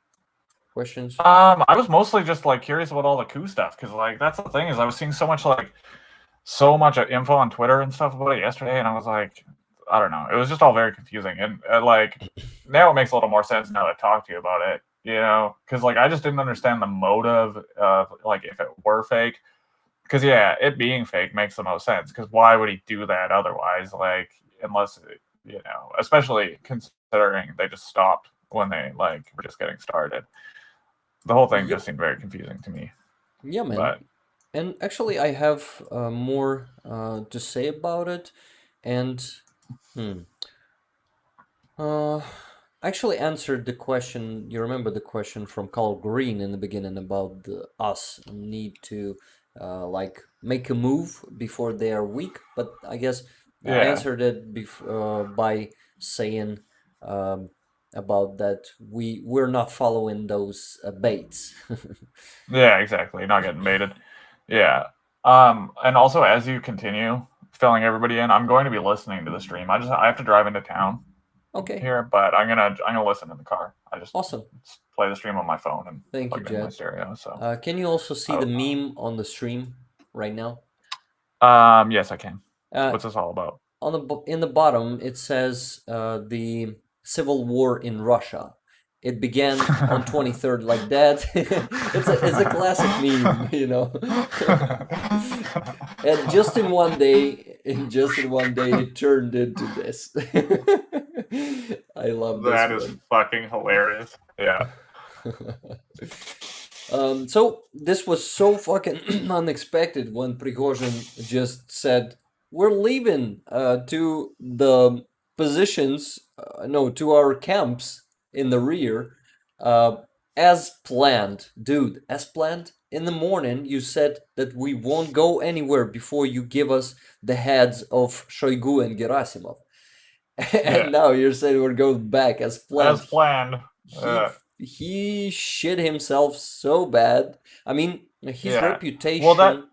questions. I was mostly just like curious about all the coup stuff, because like that's the thing, is I was seeing so much info on Twitter and stuff about it yesterday, and I was like, I don't know, it was just all very confusing, and like now it makes a little more sense now that I talk to you about it, because like I just didn't understand the motive of like if it were fake, because yeah, it being fake makes the most sense, because why would he do that otherwise, like unless especially considering they just stopped when they like were just getting started. The whole thing just seemed very confusing to me. Yeah, man. But And actually, I have more to say about it. And I actually answered the question. You remember the question from Carl Green in the beginning about us need to like make a move before they are weak. But I guess I answered it by saying about that we're not following those baits. yeah, exactly. Not getting baited. Yeah. And also as you continue filling everybody in, I'm going to be listening to the stream. I have to drive into town. Okay. Here, but I'm gonna listen in the car. I just awesome. Play the stream on my phone and thank you, plug it in my Jed. stereo. So can you also see the meme on the stream right now? Yes, I can. What's this all about? In the bottom, it says the civil war in Russia. It began on 23rd, like that. it's a classic meme, And just in one day, it turned into this. I love this. That is fucking hilarious. Yeah. So this was so fucking unexpected when Prigozhin just said, "We're leaving to the positions, to our camps in the rear, as planned." Dude, as planned? In the morning, you said that we won't go anywhere before you give us the heads of Shoigu and Gerasimov. And now you're saying we're going back as planned. As planned. He shit himself so bad. I mean, his reputation. Well,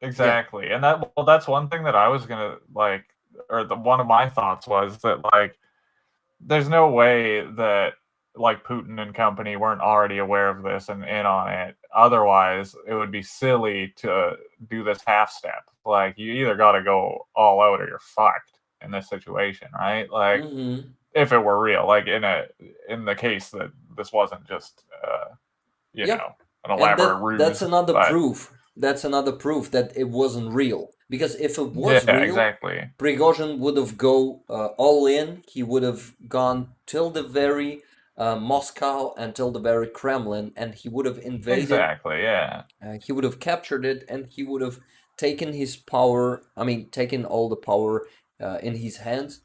exactly, and that's one thing that I was gonna like, or one of my thoughts was that like, there's no way that like Putin and company weren't already aware of this and in on it. Otherwise, it would be silly to do this half step. Like, you either got to go all out or you're fucked in this situation, right? Like, if it were real, like in the case that this wasn't just an elaborate ruse. That's another proof. That's another proof that it wasn't real. Because if it was real, exactly. Prigozhin would have go all in. He would have gone till the very Moscow and till the very Kremlin, and he would have invaded. Exactly. Yeah. He would have captured it, and he would have taken his power. I mean, taken all the power in his hands,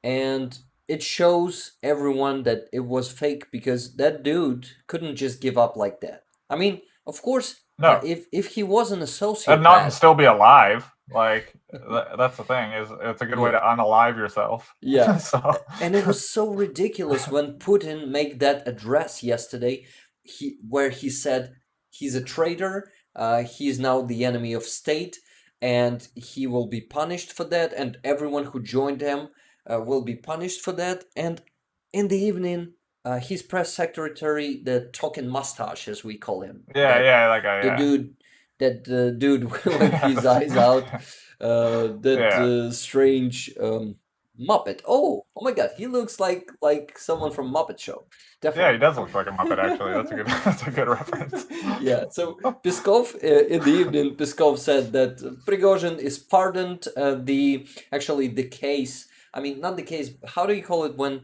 and it shows everyone that it was fake, because that dude couldn't just give up like that. I mean, of course, no. If he wasn't a sociopath, and not still be alive. Like that's the thing, is it's a good way to unalive yourself. Yeah. So And it was so ridiculous when Putin made that address yesterday, where he said he's a traitor, he's now the enemy of state, and he will be punished for that, and everyone who joined him will be punished for that. And in the evening, his press secretary, the talking mustache, as we call him, yeah, that guy, the yeah. dude, that dude with his eyes out, that strange Muppet. Oh my God, he looks like someone from Muppet Show. Yeah, Definitely. he does look like a Muppet, actually. That's a good reference. Yeah. So Peskov, in the evening, Peskov said that Prigozhin is pardoned. The case. I mean, not the case. How do you call it when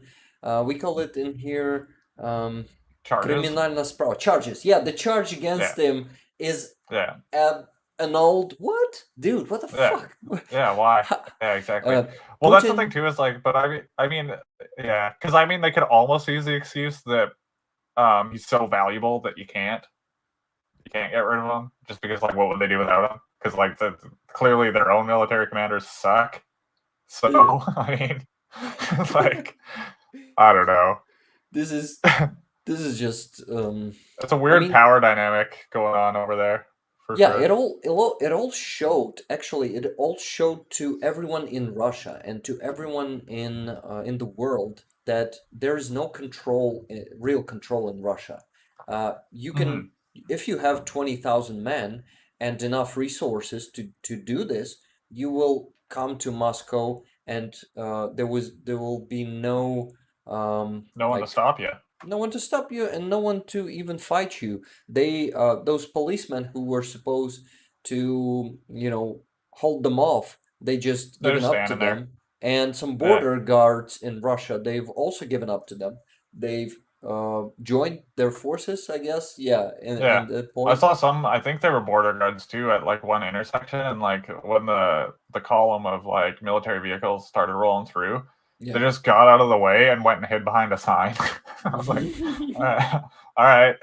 we call it in here? Charges? Криминальная справа. Charges. Yeah, the charge against him is Yeah. an old what? Dude, what the fuck? Yeah, why? Yeah, exactly. Well, that's the thing too, is like, but I mean, yeah, because I mean, they could almost use the excuse that he's so valuable that you can't get rid of him, just because, like, what would they do without him? Because, like, clearly their own military commanders suck. So I mean, like, I don't know. This is just it's a weird power dynamic going on over there. Yeah, sure. it all showed, actually, it all showed to everyone in Russia and to everyone in the world that there is no control, real control in Russia. You can, if you have 20,000 men and enough resources to do this, you will come to Moscow, and there will be no one to stop you. No one to stop you, and no one to even fight you. They, those policemen who were supposed to, hold them off, they just given up to them. And some border guards in Russia, they've also given up to them. They've joined their forces, I guess. Yeah. In that point, I saw some. I think there were border guards too at like one intersection, and like when the column of like military vehicles started rolling through. They just got out of the way and went and hid behind a sign. I was like, all right.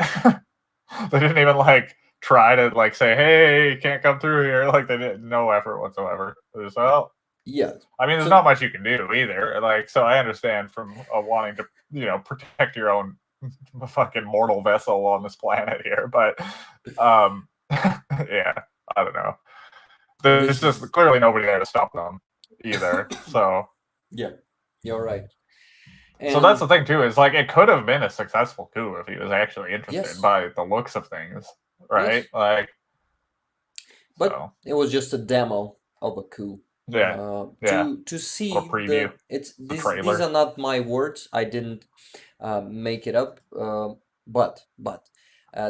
They didn't even like try to like say, hey, you can't come through here. Like, they did no effort whatsoever. It was, well, yeah. I mean, there's not much you can do either. Like, so I understand from wanting to, protect your own fucking mortal vessel on this planet here. But yeah, I don't know. There's just clearly nobody there to stop them either. So yeah. You're right. And so that's the thing too, is like, it could have been a successful coup if he was actually interested by the looks of things, right? Like, but it was just a demo of a coup. To see or preview. These are not my words. I didn't make it up. But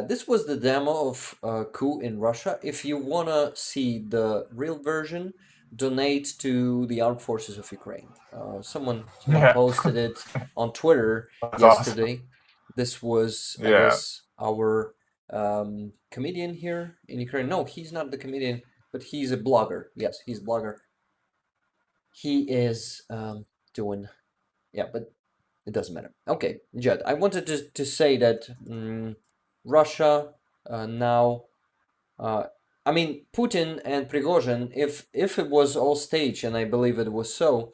this was the demo of coup in Russia. If you wanna see the real version, donate to the armed forces of Ukraine. Someone posted it on Twitter yesterday. Awesome. This was, I guess, our comedian here in Ukraine. No, he's not the comedian, but he's a blogger. Yes, he's a blogger. He is doing, but it doesn't matter. Okay, Jed, I wanted to say that Russia now. I mean, Putin and Prigozhin, if it was all staged, and I believe it was so,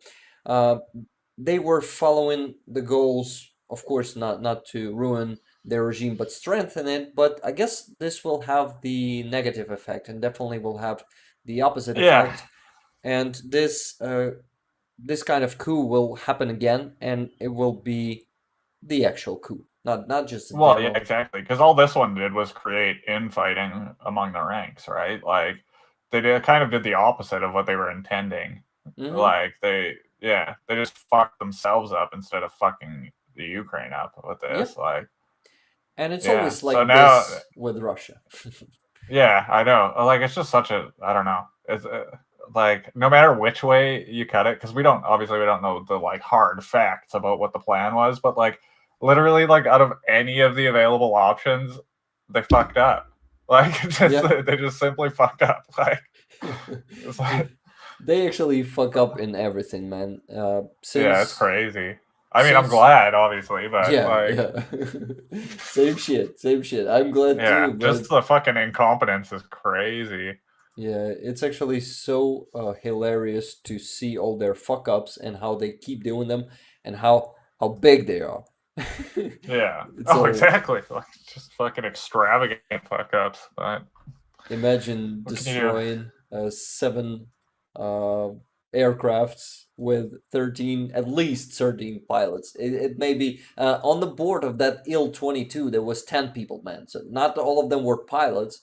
they were following the goals, of course, not to ruin their regime, but strengthen it. But I guess this will have the negative effect, and definitely will have the opposite effect. And this kind of coup will happen again, and it will be the actual coup. Not just demo. Yeah, exactly. Because all this one did was create infighting among the ranks, right? Like, they kind of did the opposite of what they were intending. Like, they just fucked themselves up instead of fucking the Ukraine up with this. Like, and it's always like this with Russia. Yeah, I know. Like, it's just such a, I don't know. It's like, no matter which way you cut it, because we don't know the like hard facts about what the plan was, but like, literally, like, out of any of the available options, they fucked up. Like, they just simply fucked up. Like, it's like, they actually fuck up in everything, man. It's crazy. I mean, I'm glad, obviously, but same shit. I'm glad too. Just the fucking incompetence is crazy. Yeah, it's actually so hilarious to see all their fuck ups and how they keep doing them and how big they are. Yeah. It's Oh, all exactly. Like just fucking extravagant fuck ups. But imagine what can you do? destroying seven uh, aircrafts with 13, at least 13 pilots. It may be on the board of that Il-22, there was 10 people, man. So not all of them were pilots.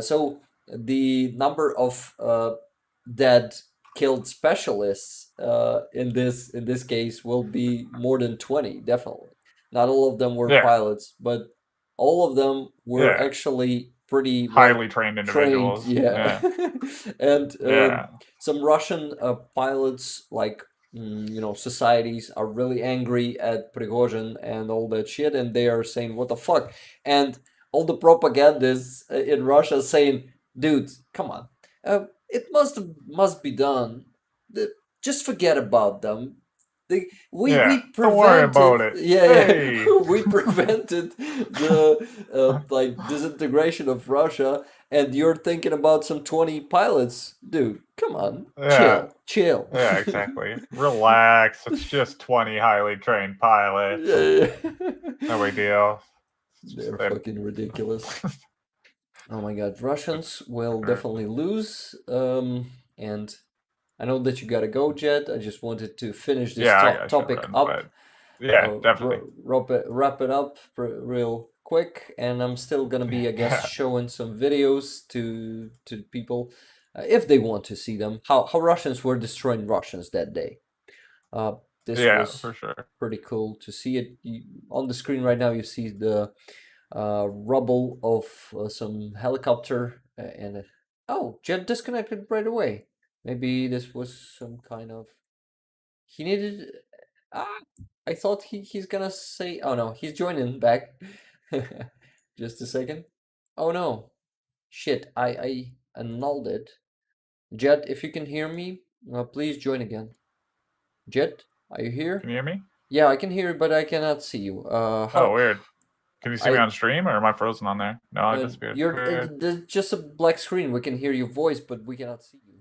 So the number of dead, killed specialists in this case will be more than 20, definitely. Not all of them were Yeah. pilots, but all of them were Yeah. actually pretty well Highly trained trained, individuals. yeah. Yeah. And Yeah. some Russian pilots, like societies, are really angry at Prigozhin and all that shit, and they are saying, "What the fuck?" And all the propagandists in Russia saying, "Dude, come on, it must be done. Just forget about them. We Yeah. Don't worry prevented, about it. yeah, Hey. we prevented the like disintegration of Russia, and you're thinking about some 20 pilots, dude. Come on, Yeah. chill." Yeah, exactly. Relax. It's just 20 highly trained pilots. Yeah, yeah. No big deal. It's just They're that. fucking ridiculous. Oh my god, Russians will Sure. definitely lose. And I know that you gotta go, Jet. I just wanted to finish this Yeah, I should topic run, up, but yeah, definitely. wrap it up real quick, and I'm still gonna be, I guess, Yeah. showing some videos to people if they want to see them. How Russians were destroying Russians that day. Uh, this Yeah, for was sure. pretty cool to see it. On the screen right now. You see the rubble of some helicopter and oh, Jet disconnected right away. Maybe this was some kind of he needed. Ah, I thought he's gonna say. Oh no, he's joining back. Just a second. Oh no, shit! I annulled it. Jet, if you can hear me, please join again. Jet, are you Can here? you hear me? Yeah, I can hear you, but I cannot see you. Oh, How weird. Can you see me I on stream or am I frozen on there? No, I disappeared. you're Weird. there's just a black screen. We can hear your voice, but we cannot see you.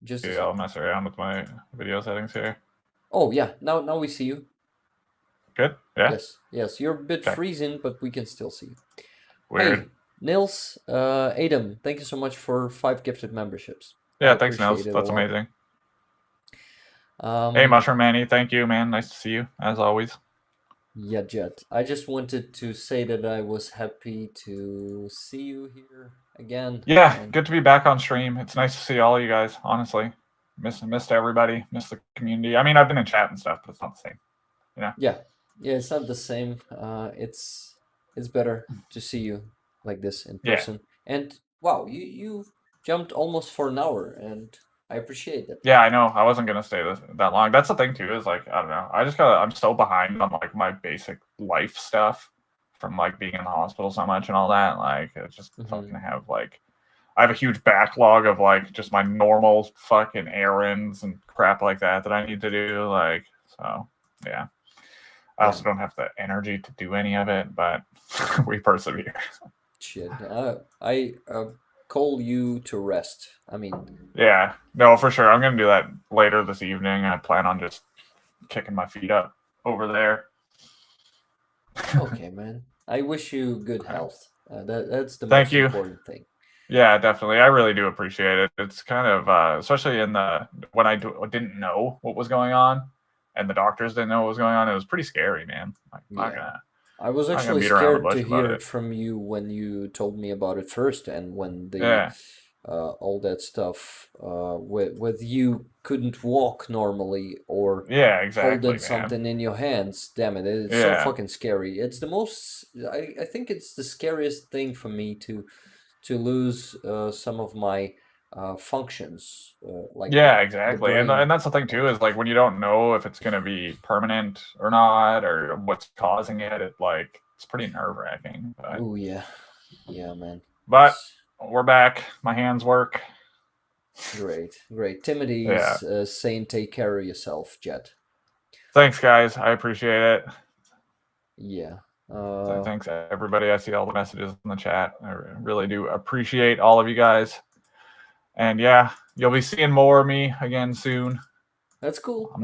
Just a Yeah, I'll second. mess around with my video settings here. Oh yeah, now we see you. Good? Yeah? Yes, you're a bit Okay. freezing, but we can still see you. Weird. Hey, Nils, Adam, thank you so much for 5 gifted memberships. I Yeah, thanks, appreciate Nels. it a That's lot. amazing. Hey, Mushroom Manny, thank you, man. Nice to see you, as always. Yeah, Jet. I just wanted to say that I was happy to see you here again. Yeah, And good to be back on stream. It's nice to see all you guys, honestly. Missed everybody, missed the community. I mean, I've been in chat and stuff, but it's not the same. You know? yeah, it's not the same. It's better to see you like this in Yeah. person. And wow, you jumped almost for an hour, and I appreciate that. Yeah, I know. I wasn't gonna stay that long. That's the thing too, is like, I don't know. I'm so behind on like my basic life stuff from like being in the hospital so much and all that. Like it's just fucking have like I have a huge backlog of like just my normal fucking errands and crap like that I need to do. Like, so yeah. I also don't have the energy to do any of it, but we persevere. Shit, I call you to rest. I mean, Yeah, no, for sure. I'm gonna do that later this evening. I plan on just kicking my feet up over there. okay, man. I wish you good health. That's the Thank most you. important thing. Yeah, definitely. I really do appreciate it. It's kind of, especially in when I didn't know what was going on, and the doctors didn't know what was going on. It was pretty scary, man. Like, I was not gonna actually beat around the scared bush to about hear it. it from you when you told me about it first, and when the Yeah. all that stuff with you couldn't walk normally or Yeah, exactly, holding man. something in your hands. Damn it, it's so fucking scary. It's the most. I think it's the scariest thing for me to lose some of my functions, like Yeah, the exactly. brain. And that's the thing too, is like when you don't know if it's gonna be permanent or not, or what's causing it, it's pretty nerve-wracking. Oh yeah, man. But we're back. My hands work. Great. Timothy's saying take care of yourself, Jet. Thanks, guys. I appreciate it. Yeah. So thanks everybody. I see all the messages in the chat. I really do appreciate all of you guys. And yeah, you'll be seeing more of me again soon. That's cool. I'm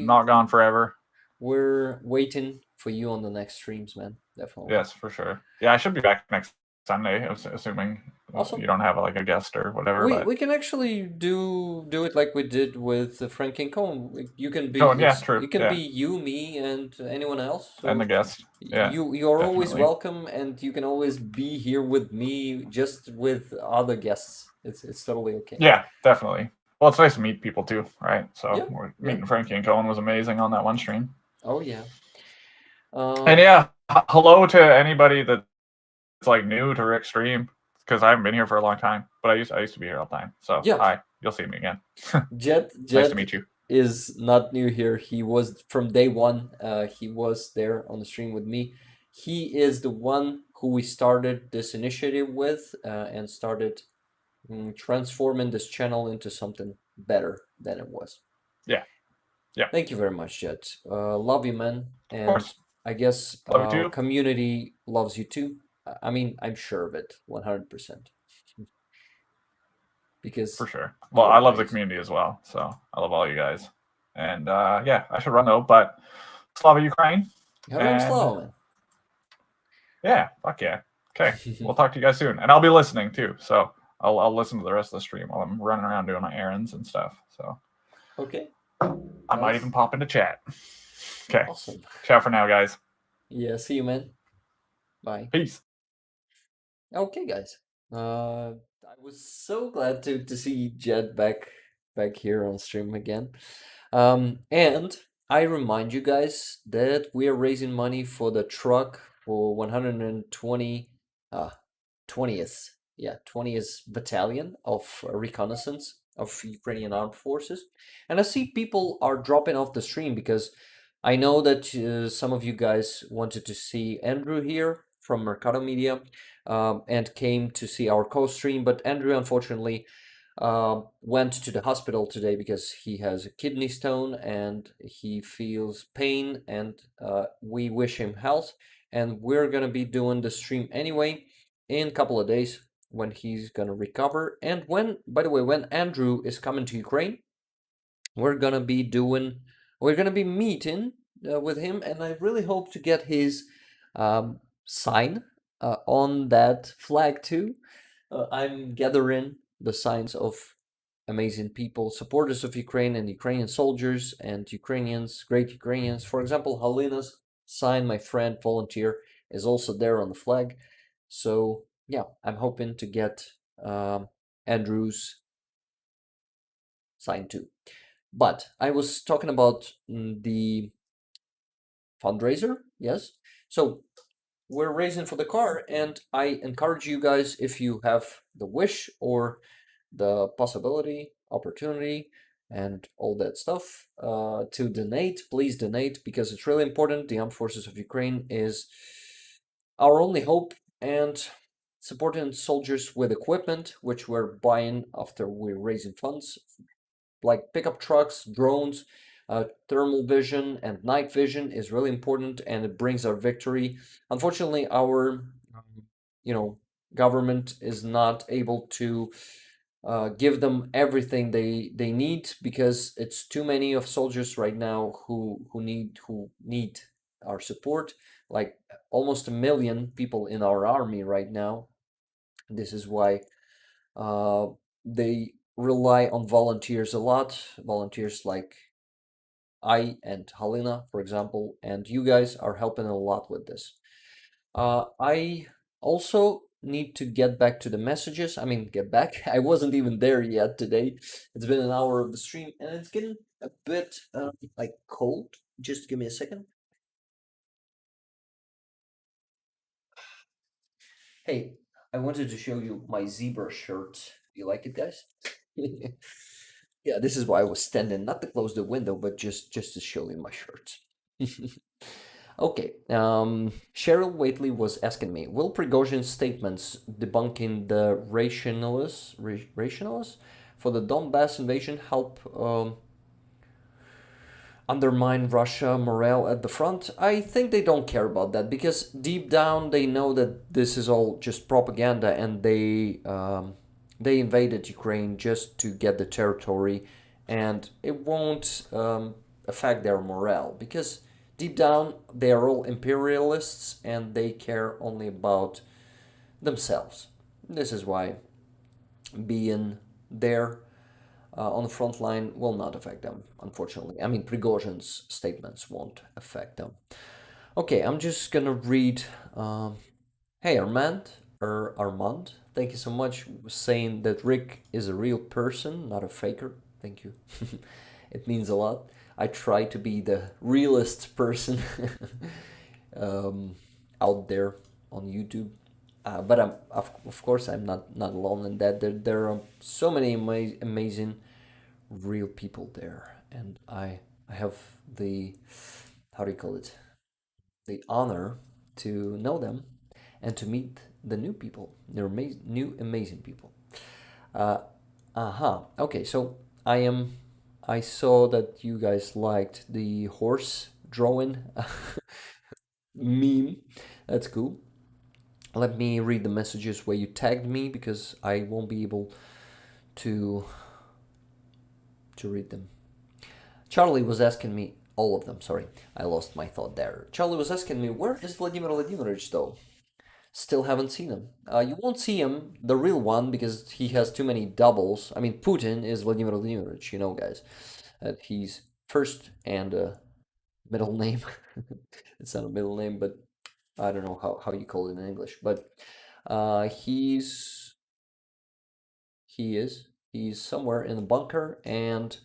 not gone forever. We're waiting for you on the next streams, man. Definitely. Yes, for sure. Yeah, I should be back next Sunday, assuming Awesome. you don't have like a guest or whatever. We can actually do it like we did with Frank and Cone. You can be true. It can Yeah. be you, me, and anyone else. So And the guest. Yeah. You are always definitely. welcome, and you can always be here with me, just with other guests. It's totally okay. Yeah, definitely. Well, it's nice to meet people too, right? So Yeah, meeting Frankie and Cohen was amazing on that one stream. Oh yeah. And yeah, hello to anybody that's like new to Rick's stream, because I haven't been here for a long time, but I used to be here all the time. So Yeah. hi, you'll see me again. Jet Nice to meet you. is not new here. He was from day one. He was there on the stream with me. He is the one who we started this initiative with, and started transforming this channel into something better than it was. Yeah. Yeah. Thank you very much, Jet. Love you, man. Of And course. I guess Love you too. community loves you too. I mean, I'm sure of it, 100%. Because For sure. Well, I love the community as well, so I love all you guys. And yeah, I should run though, but Slava Ukraine. Hello, Slava, man. Yeah, fuck yeah. Okay, we'll talk to you guys soon, and I'll be listening too. So I'll listen to the rest of the stream while I'm running around doing my errands and stuff. So okay, I might even pop into chat. Okay, awesome. Ciao for now, guys. Yeah, see you, man. Bye. Peace. Okay, guys. I was so glad to see Jed back here on stream again. And I remind you guys that we are raising money for the truck for 120 20th battalion of reconnaissance of Ukrainian armed forces. And I see people are dropping off the stream because I know that some of you guys wanted to see Andrew here from Mercado Media, and came to see our co-stream, but Andrew unfortunately went to the hospital today because he has a kidney stone and he feels pain, and we wish him health, and we're gonna be doing the stream anyway in a couple of days when he's gonna recover. And when, by the way, when Andrew is coming to Ukraine, we're gonna be meeting with him, and I really hope to get his sign on that flag too. I'm gathering the signs of amazing people, supporters of Ukraine and Ukrainian soldiers and Ukrainians, great Ukrainians. For example, Halina's sign, my friend, volunteer, is also there on the flag. So yeah, I'm hoping to get Andrew's sign too. But I was talking about the fundraiser, yes. So we're raising for the car, and I encourage you guys, if you have the wish or the possibility, opportunity, and all that stuff, to donate. Please donate, because it's really important. The armed forces of Ukraine is our only hope, and supporting soldiers with equipment, which we're buying after we're raising funds, like pickup trucks, drones, thermal vision, and night vision is really important, and it brings our victory. Unfortunately, our government is not able to give them everything they need, because it's too many of soldiers right now who need our support, like almost 1 million people in our army right now. This is why they rely on volunteers a lot, volunteers like I and Halina, for example, and you guys are helping a lot with this. I also need to get back to the messages. I mean, get back. I wasn't even there yet today. It's been an hour of the stream, and it's getting a bit like cold. Just give me a second. Hey, I wanted to show you my zebra shirt. You like it, guys? Yeah, this is why I was standing, not to close the window, but just to show you my shirt. Okay, Cheryl Waitley was asking me, will Prigozhin's statements debunking the rationalists for the Donbass invasion help undermine Russia morale at the front. I think they don't care about that because deep down they know that this is all just propaganda, and they invaded Ukraine just to get the territory, and it won't affect their morale because deep down they are all imperialists and they care only about themselves. This is why being there on the front line will not affect them, unfortunately. I mean, Prigozhin's statements won't affect them. Okay, I'm just gonna read. Hey, Armand, thank you so much saying that Rick is a real person, not a faker. Thank you. It means a lot. I try to be the realest person out there on YouTube. But of course, I'm not alone in that. There are so many amazing real people there, and I have the, how do you call it, the honor to know them and to meet the new people. They're new amazing people. Uh, Okay, so I saw that you guys liked the horse drawing meme. That's cool. Let me read the messages where you tagged me because I won't be able to read them. Charlie was asking me, all of them, sorry, I lost my thought there. Charlie was asking me, where is Vladimir Vladimirovich though? Still haven't seen him. You won't see him, the real one, because he has too many doubles. I mean, Putin is Vladimir Vladimirovich, you know, guys. He's first and middle name. It's not a middle name, but I don't know how you call it in English. But he's he's somewhere in the bunker, and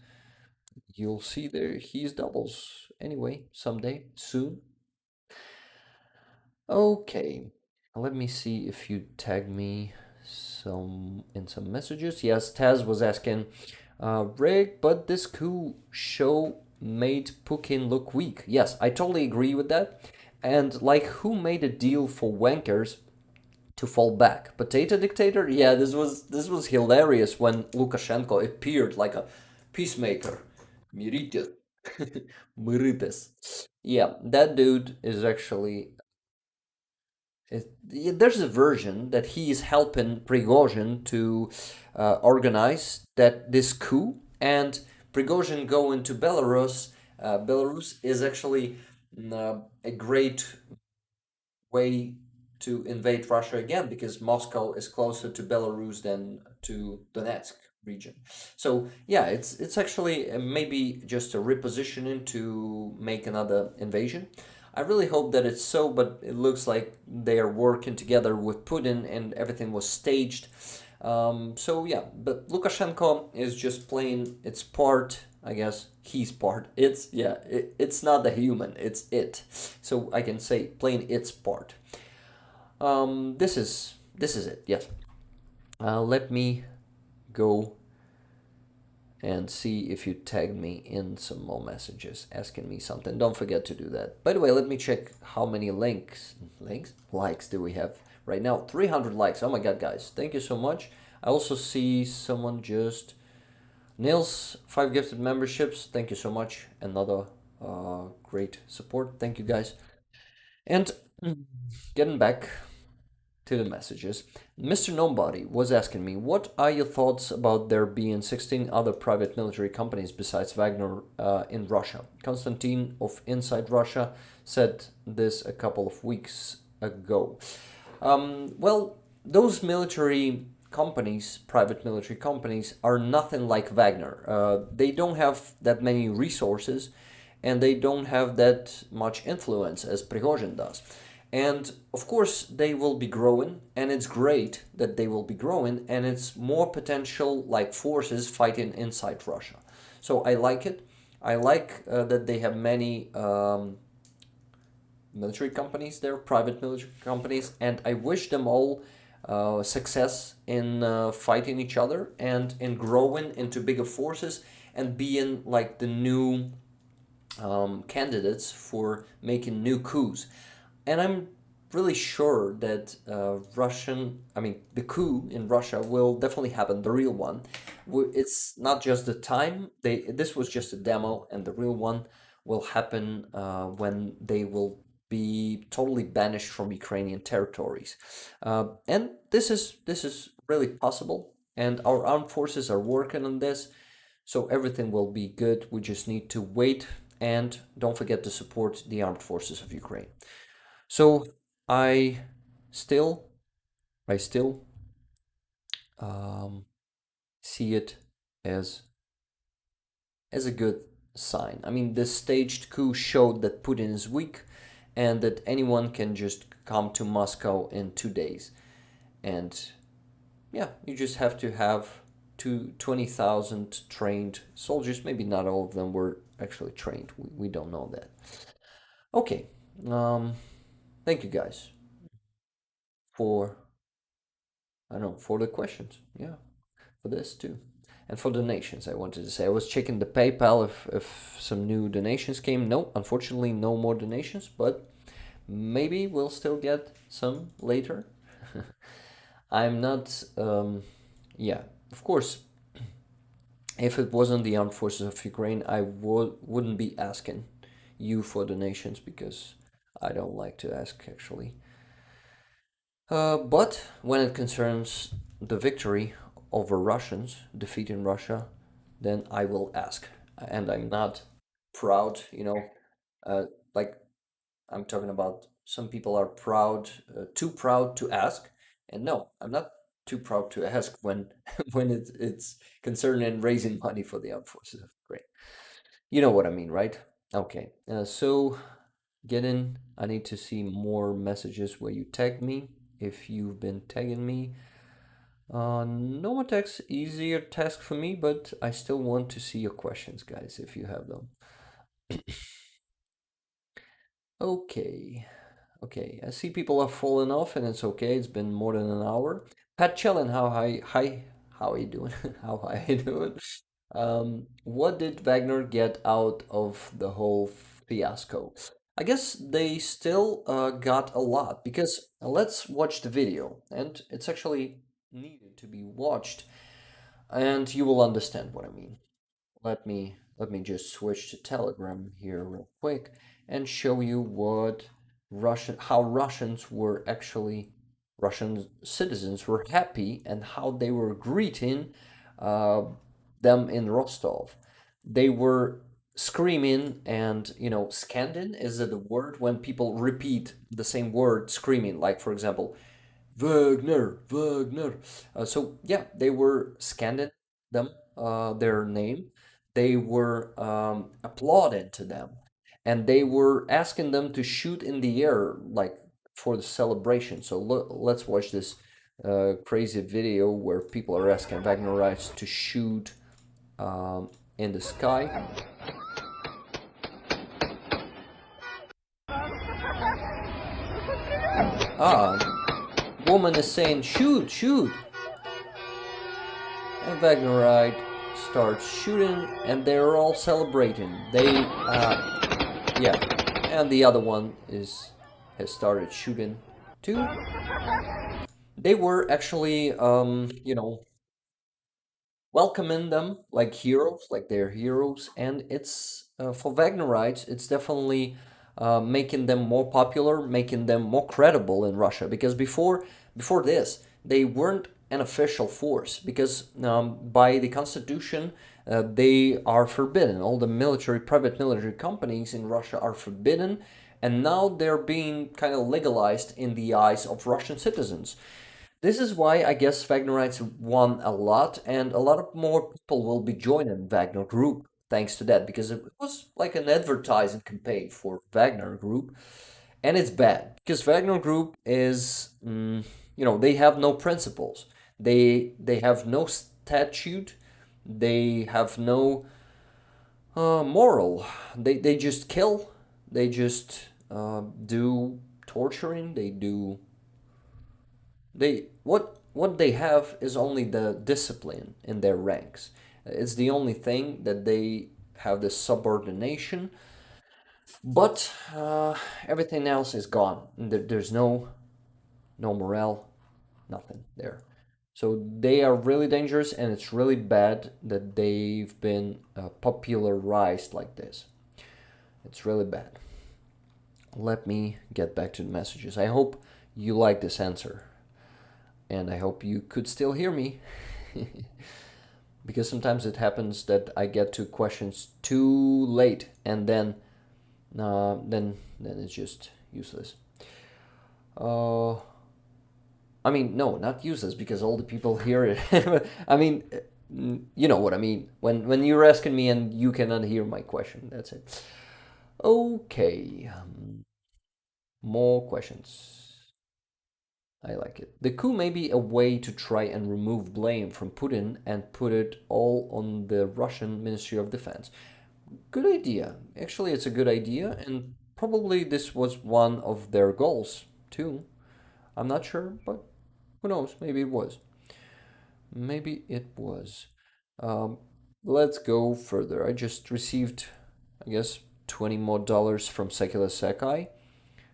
you'll see there he's doubles anyway someday soon. Okay, let me see if you tag me some messages. Yes, Taz was asking, Rick, but this coup show made Putin look weak. Yes, I totally agree with that. And like, who made a deal for wankers to fall back? Potato dictator? Yeah, this was hilarious when Lukashenko appeared like a peacemaker. Mirites. Mirites. Yeah, that dude is actually yeah, there's a version that he is helping Prigozhin to organize that this coup, and Prigozhin going to Belarus. Belarus is actually a great way to invade Russia again because Moscow is closer to Belarus than to Donetsk region. So yeah, it's actually maybe just a repositioning to make another invasion. I really hope that it's so, but it looks like they are working together with Putin and everything was staged. So yeah, but Lukashenko is just playing its part, I guess. His part. It's not the human, it's it. So I can say playing its part. This is it. Yes. Let me go and see if you tag me in some more messages asking me something. Don't forget to do that. By the way, let me check how many likes do we have right now. 300 likes. Oh my god, guys, thank you so much. I also see someone just Nils, 5 gifted memberships. Thank you so much. Another great support. Thank you, guys. And getting back to the messages, Mr. Nobody was asking me, what are your thoughts about there being 16 other private military companies besides Wagner in Russia? Konstantin of Inside Russia said this a couple of weeks ago. Well, those military companies, private military companies, are nothing like Wagner. They don't have that many resources and they don't have that much influence as Prigozhin does. And of course, they will be growing, and it's great that they will be growing, and it's more potential like forces fighting inside Russia. So I like it. I like that they have many military companies there, private military companies, and I wish them all success in fighting each other and in growing into bigger forces and being like the new candidates for making new coups. And I'm really sure that the coup in Russia will definitely happen, the real one. It's not just the time. This was just a demo, and the real one will happen when they will be totally banished from Ukrainian territories. And this is really possible, and our armed forces are working on this, so everything will be good. We just need to wait, and don't forget to support the armed forces of Ukraine. So I still, I still see it as a good sign. I mean, this staged coup showed that Putin is weak and that anyone can just come to Moscow in 2 days. And yeah, you just have to have 20,000 trained soldiers. Maybe not all of them were actually trained. We don't know that. Okay. Thank you guys for, I don't know, for the questions. Yeah, for this too. And for donations, I wanted to say, I was checking the PayPal if some new donations came. No, unfortunately, no more donations, but maybe we'll still get some later. I'm not, yeah, of course, if it wasn't the armed forces of Ukraine, I wouldn't be asking you for donations because I don't like to ask actually. But when it concerns the victory over Russians, defeating Russia, then I will ask. And I'm not proud, like I'm talking about some people are proud, too proud to ask. And no, I'm not too proud to ask when when it's concerning raising money for the armed forces of Ukraine. You know what I mean, right? Okay, so get in. I need to see more messages where you tag me if you've been tagging me. No more text, easier task for me, but I still want to see your questions, guys, if you have them. Okay, okay. I see people are falling off, and it's okay. It's been more than an hour. Pat Chellen, how are you doing? How are you doing? What did Wagner get out of the whole fiasco? I guess they still got a lot because let's watch the video, and it's actually needed to be watched, and you will understand what I mean. Let me just switch to Telegram here real quick and show you what how Russian citizens were happy and how they were greeting uh, them in Rostov. They were screaming and scanding is it a word when people repeat the same word screaming, like for example Wagner, Wagner. So yeah, they were scanning them, their name. They were applauding to them, and they were asking them to shoot in the air, like for the celebration. So let's watch this crazy video where people are asking Wagnerites to shoot in the sky. Ah, woman is saying, shoot, shoot. And Wagnerite starts shooting, and they're all celebrating. Yeah, and the other one has started shooting too. They were actually, welcoming them like heroes, like they're heroes, and it's for Wagnerites, it's definitely making them more popular, making them more credible in Russia. Because before this, they weren't an official force because by the constitution they are forbidden. All the private military companies in Russia are forbidden, and now they're being kind of legalized in the eyes of Russian citizens. This is why I guess Wagnerites won a lot, and a lot of more people will be joining Wagner Group thanks to that, because it was like an advertising campaign for Wagner Group, and it's bad because Wagner Group is, they have no principles, they have no statute, they have no moral. They just kill, they just do torturing, what they have is only the discipline in their ranks. It's the only thing that they have, this subordination, but everything else is gone. There's no morale, nothing there. So they are really dangerous, and it's really bad that they've been popularized like this. It's really bad. Let me get back to the messages. I hope you like this answer. And I hope you could still hear me. Because sometimes it happens that I get to questions too late and then it's just useless. I mean, no, not useless because all the people hear it. I mean, you know what I mean. When you're asking me and you cannot hear my question, that's it. Okay, more questions. I like it. The coup may be a way to try and remove blame from Putin and put it all on the Russian Ministry of Defense. Good idea. Actually, it's a good idea, and probably this was one of their goals too. I'm not sure, but who knows? Maybe it was. Maybe it was. Um, let's go further. I just received, I guess, $20 more from Secular Sekai.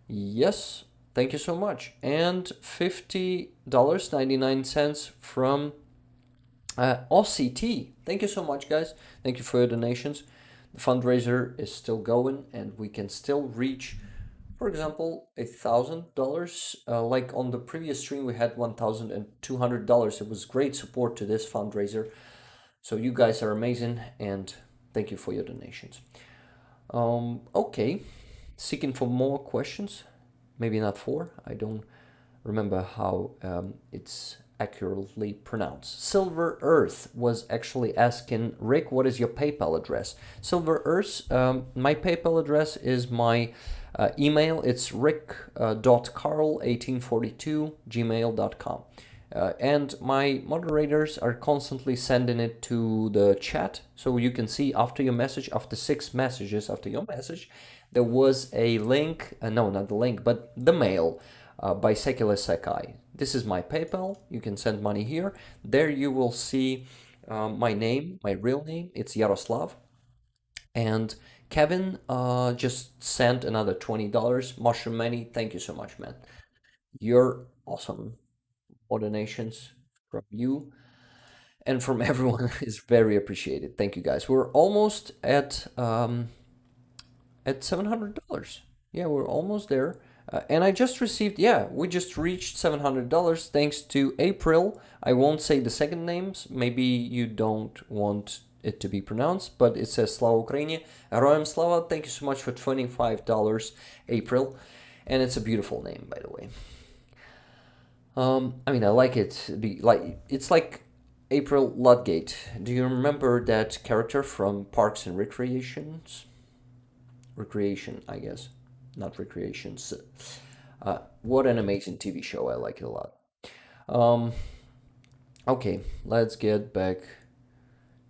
Yes, thank you so much. And $50.99 from OCT. Thank you so much, guys. Thank you for your donations. The fundraiser is still going, and we can still reach, for example, $1,000. Like on the previous stream, we had $1,200. It was great support to this fundraiser. So you guys are amazing, and thank you for your donations. Okay, seeking for more questions. Maybe not four. I don't remember how it's accurately pronounced. Silver Earth was actually asking, Rick, what is your PayPal address? Silver Earth, my PayPal address is my email. It's rick.carl1842gmail.com. And my moderators are constantly sending it to the chat. So you can see after your message, after 6 messages after your message, there was a link, no, not the link, but the mail by Secular Sekai. This is my PayPal. You can send money here. There you will see my name, my real name. It's Yaroslav. And Kevin just sent another $20. Mushroom Money, thank you so much, man. You're awesome. All donations from you and from everyone is very appreciated. Thank you, guys. We're almost at $700. Yeah, we're almost there. And I just received, yeah, we just reached $700 thanks to April. I won't say the second names. Maybe you don't want it to be pronounced, but it says Slava Ukraini. Heroям Slava, thank you so much for $25, April. And it's a beautiful name, by the way. I mean, I like it. It's like April Ludgate. Do you remember that character from Parks and Recreations? Recreation, I guess, not Recreations. What an amazing TV show! I like it a lot. Okay, let's get back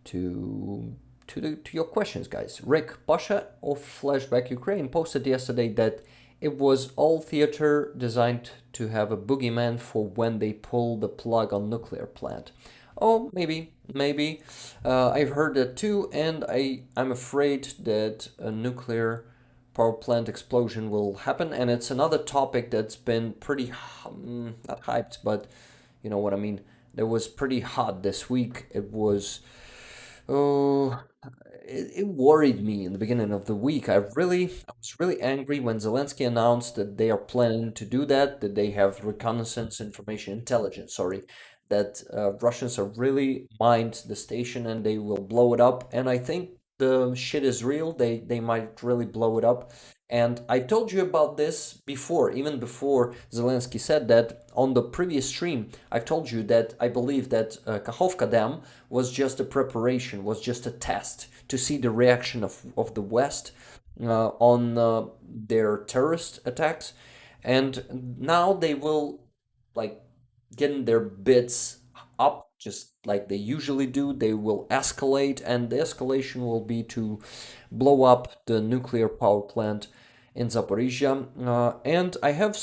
to your questions, guys. Rick Pasha of Flashback Ukraine posted yesterday that it was all theater designed to have a boogeyman for when they pull the plug on nuclear plant. Oh, maybe. I've heard that too, and I'm afraid that a nuclear power plant explosion will happen, and it's another topic that's been pretty, not hyped, but you know what I mean. That was pretty hot this week. It was, oh, it worried me in the beginning of the week. I was really angry when Zelensky announced that they are planning to do that they have reconnaissance information, intelligence, sorry, that Russians are really mined the station and they will blow it up. And I think the shit is real. They might really blow it up. And I told you about this before, even before Zelensky said that on the previous stream. I've told you that I believe that Kakhovka Dam was just a preparation, was just a test to see the reaction of the West on their terrorist attacks. And now they will, like, getting their bits up just like they usually do. They will escalate, and the escalation will be to blow up the nuclear power plant in Zaporizhia. And I have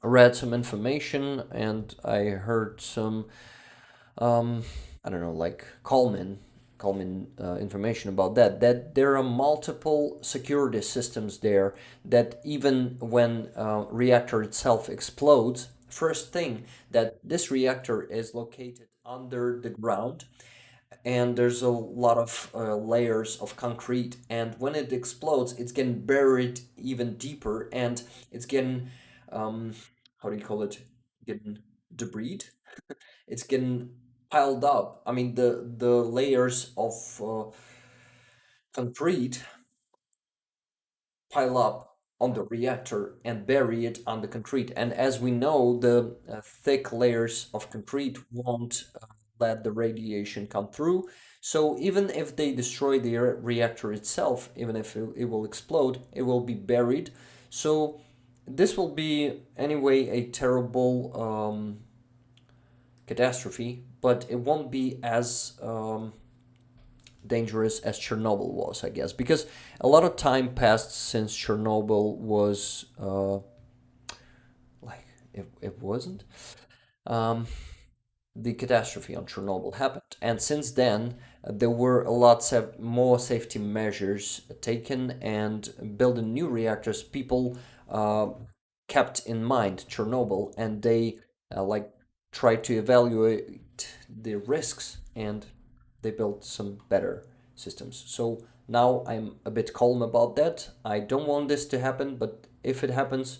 read some information, and I heard some, I don't know, like Coleman information about that there are multiple security systems there, that even when reactor itself explodes, first thing, that this reactor is located under the ground, and there's a lot of layers of concrete, and when it explodes it's getting buried even deeper, and it's getting how do you call it, getting debris, it's getting piled up. I mean, the layers of concrete pile up on the reactor and bury it on the concrete. And as we know, the thick layers of concrete won't let the radiation come through. So even if they destroy the reactor itself, even if it will explode, it will be buried. So this will be anyway a terrible catastrophe, but it won't be as dangerous as Chernobyl was, I guess, because a lot of time passed since Chernobyl was like it wasn't. Um, the catastrophe on Chernobyl happened, and since then there were a lot more safety measures taken, and building new reactors, people kept in mind Chernobyl, and they like tried to evaluate the risks, and they built some better systems. So now I'm a bit calm about that. I don't want this to happen, but if it happens,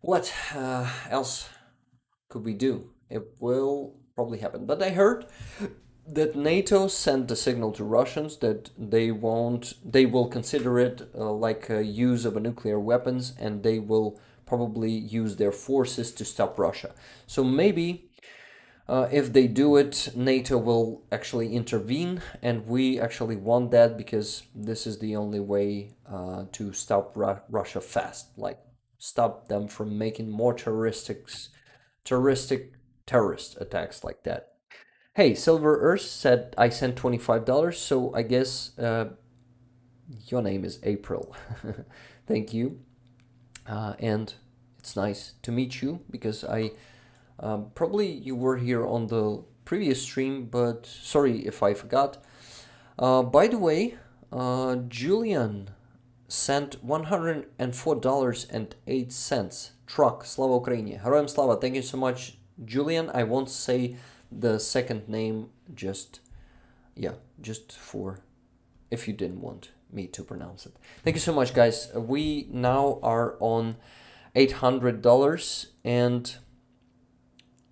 what else could we do? It will probably happen. But I heard that NATO sent the signal to Russians that they will consider it like a use of a nuclear weapons, and they will probably use their forces to stop Russia. So maybe if they do it, NATO will actually intervene, and we actually want that because this is the only way to stop Russia fast, like stop them from making more terrorist attacks like that. Hey, Silver Earth said I sent $25, so I guess your name is April. Thank you, and it's nice to meet you because I probably you were here on the previous stream, but sorry if I forgot. By the way, Julian sent $104.08. Truck, Slava Ukraini. Героям слава. Thank you so much, Julian. I won't say the second name, just for if you didn't want me to pronounce it. Thank you so much, guys. We now are on $800 and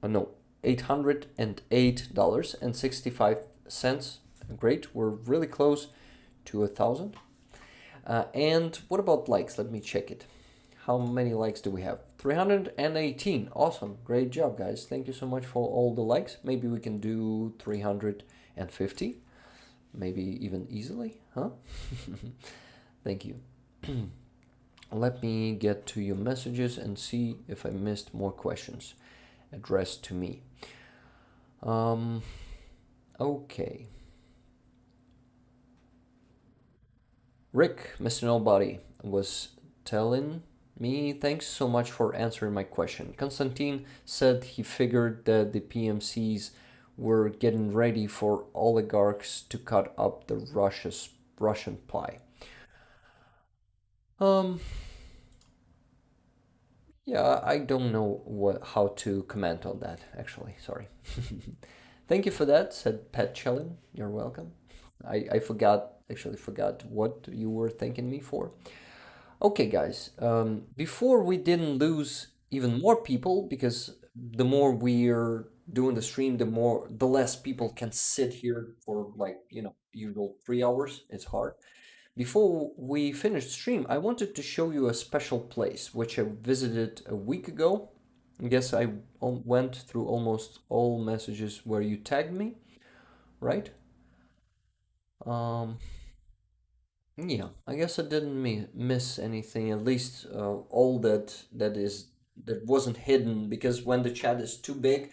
no, $808.65. Great, we're really close to 1,000. And what about likes? Let me check it. How many likes do we have? 318. Awesome. Great job, guys. Thank you so much for all the likes. Maybe we can do 350. Maybe even easily, huh? Thank you. Let me get to your messages and see if I missed more questions addressed to me. Okay. Rick, Mr. Nobody, was telling me, thanks so much for answering my question. Konstantin said he figured that the PMCs were getting ready for oligarchs to cut up the Russian pie. Yeah, I don't know how to comment on that, actually. Sorry. Thank you for that, said Pat Chellin. You're welcome. I actually forgot what you were thanking me for. Okay, guys, before we didn't lose even more people, because the more we're doing the stream, the less people can sit here for like, usual 3 hours. It's hard. Before we finish the stream, I wanted to show you a special place which I visited a week ago. I guess I went through almost all messages where you tagged me, right? Yeah, I guess I didn't miss anything. At least all that wasn't hidden, because when the chat is too big,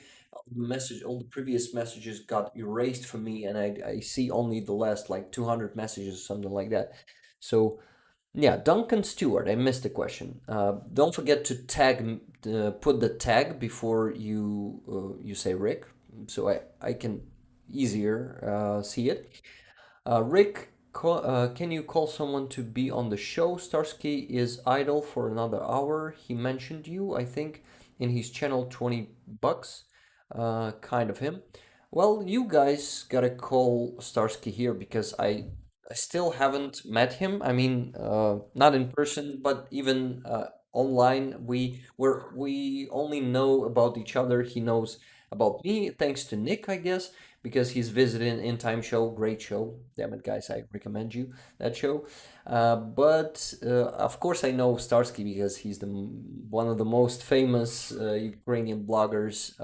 all the previous messages got erased for me, and I see only the last like 200 messages, something like that. So yeah, Duncan Stewart, I missed the question. Don't forget to put the tag before you say Rick, so I can easier see it. Rick, can you call someone to be on the show? Starsky is idle for another hour. He mentioned you, I think, in his channel. $20, kind of him. Well, you guys gotta call Starsky here because I still haven't met him. I mean, not in person, but even online. We only know about each other. He knows about me thanks to Nick, I guess, because he's visiting In Time Show. Great show. Damn it, guys, I recommend you that show. But of course, I know Starsky because he's one of the most famous Ukrainian bloggers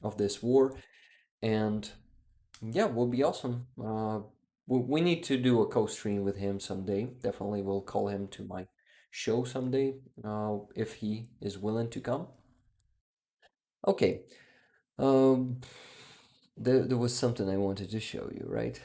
of this war, and yeah, will be awesome. We need to do a co-stream with him someday. Definitely will call him to my show someday, if he is willing to come. Okay. Um, there was something I wanted to show you, right?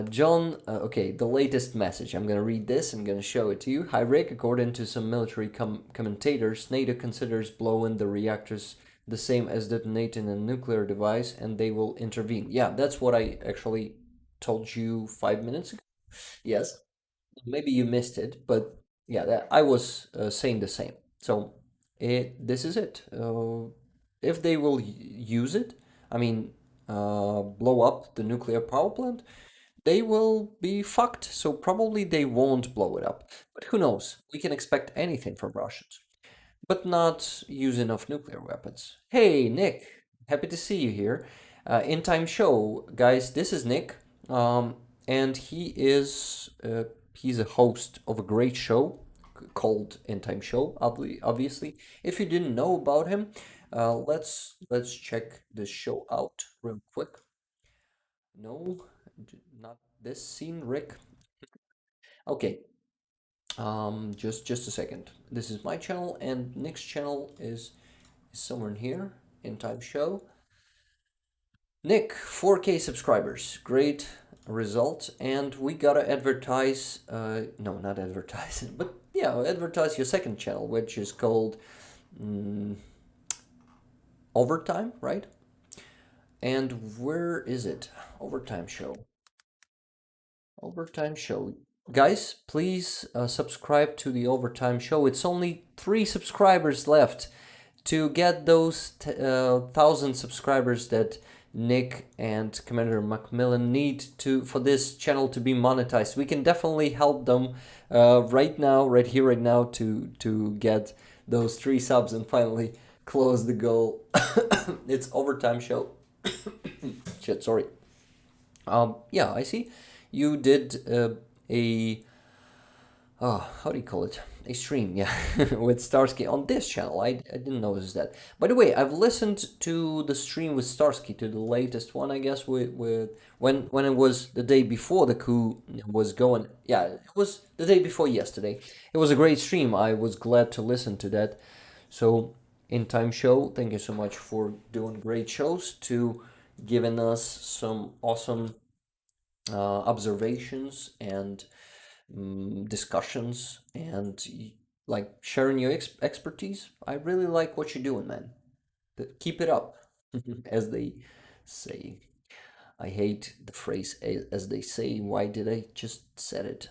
John, okay, the latest message. I'm gonna read this. I'm gonna show it to you. Hi, Rick. According to some military commentators, NATO considers blowing the reactors the same as detonating a nuclear device, and they will intervene. Yeah, that's what I actually told you 5 minutes ago. Yes, maybe you missed it, but yeah, I was saying the same. So this is it. If they will use it, I mean, blow up the nuclear power plant, they will be fucked. So probably they won't blow it up. But who knows? We can expect anything from Russians, but not use enough nuclear weapons. Hey, Nick, happy to see you here. In time show, guys. This is Nick, and he's a host of a great show called In Time Show. Obviously, if you didn't know about him, let's check this show out real quick. No, not this scene, Rick. Okay, just a second. This is my channel, and Nick's channel is somewhere in here. In Time Show. Nick, 4K subscribers, great result, and we gotta advertise. No, not advertise, but yeah, advertise your second channel, which is called Overtime, right? And where is it? Overtime Show. Overtime Show. Guys, please subscribe to the Overtime Show. It's only 3 subscribers left to get those 1,000 subscribers that Nick and Commander Macmillan need to for this channel to be monetized. We can definitely help them right now, right here, right now, to get those 3 subs and finally close the goal. It's Overtime Show. Shit, sorry. Yeah, I see. You did how do you call it? A stream, yeah, with Starsky on this channel. I didn't notice that. By the way, I've listened to the stream with Starsky, to the latest one, I guess, with when it was the day before the coup was going. Yeah, it was the day before yesterday. It was a great stream. I was glad to listen to that. So, In Time Show, thank you so much for doing great shows, to giving us some awesome observations and discussions, and like sharing your expertise. I really like what you're doing, man. Keep it up, as they say. I hate the phrase as they say. Why did I just said it?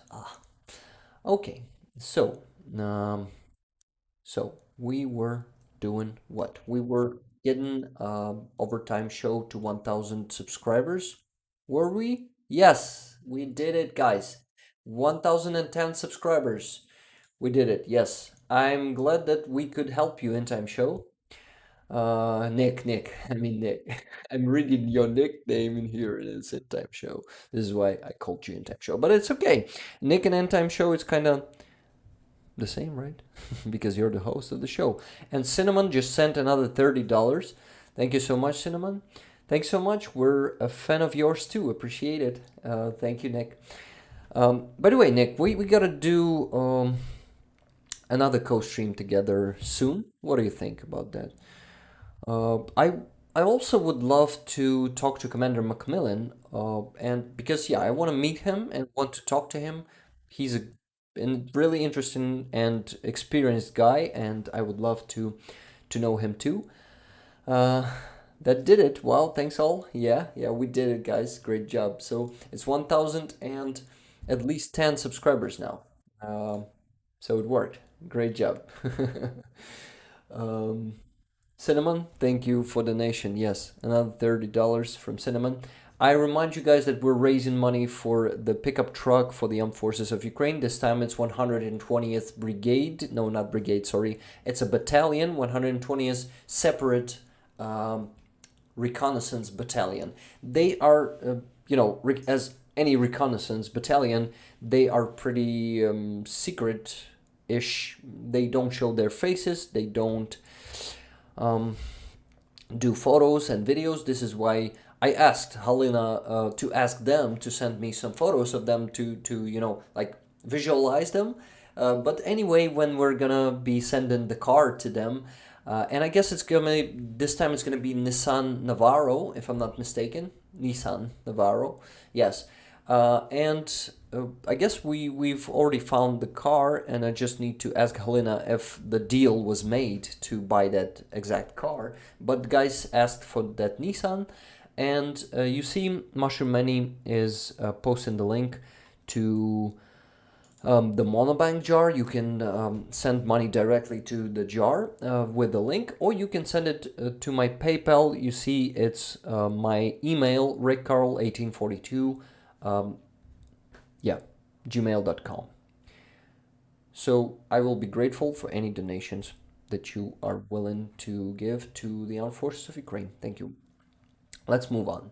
Okay. So, we were doing what? We were getting Overtime Show to 1,000 subscribers. Were we? Yes, we did it, guys. 1,010 subscribers. We did it, yes. I'm glad that we could help you, In Time Show. Nick, I mean Nick. I'm reading your nickname in here, and it's In Time Show. This is why I called you In Time Show, but it's okay. Nick and In Time Show, it's kind of the same, right? Because you're the host of the show. And Cinnamon just sent another $30. Thank you so much, Cinnamon. Thanks so much. We're a fan of yours too. Appreciate it. Thank you, Nick. By the way, Nick, we gotta do another co-stream together soon. What do you think about that? I also would love to talk to Commander Macmillan, and because yeah, I want to meet him and want to talk to him. He's a really interesting and experienced guy, and I would love to know him too. That did it. Wow, thanks all. Yeah, we did it, guys. Great job. So it's 1,000 and at least 10 subscribers now. So it worked. Great job. Cinnamon, thank you for the donation. Yes, another $30 from Cinnamon. I remind you guys that we're raising money for the pickup truck for the Armed Forces of Ukraine. This time it's 120th Brigade. No, not brigade, sorry. It's a battalion, 120th separate reconnaissance battalion. They are, as any reconnaissance battalion, they are pretty secret-ish. They don't show their faces. They don't do photos and videos. This is why I asked Halina to ask them to send me some photos of them to like visualize them. But anyway, when we're gonna be sending the car to them, and I guess this time it's gonna be Nissan Navaro, if I'm not mistaken. Nissan Navaro, yes. And I guess we've already found the car, and I just need to ask Helena if the deal was made to buy that exact car. But guys asked for that Nissan, and you see Mushroom Many is posting the link to the monobank jar. You can send money directly to the jar with the link, or you can send it to my PayPal. You see, it's my email, rickcarl1842, gmail.com. So I will be grateful for any donations that you are willing to give to the Armed Forces of Ukraine. Thank you. Let's move on.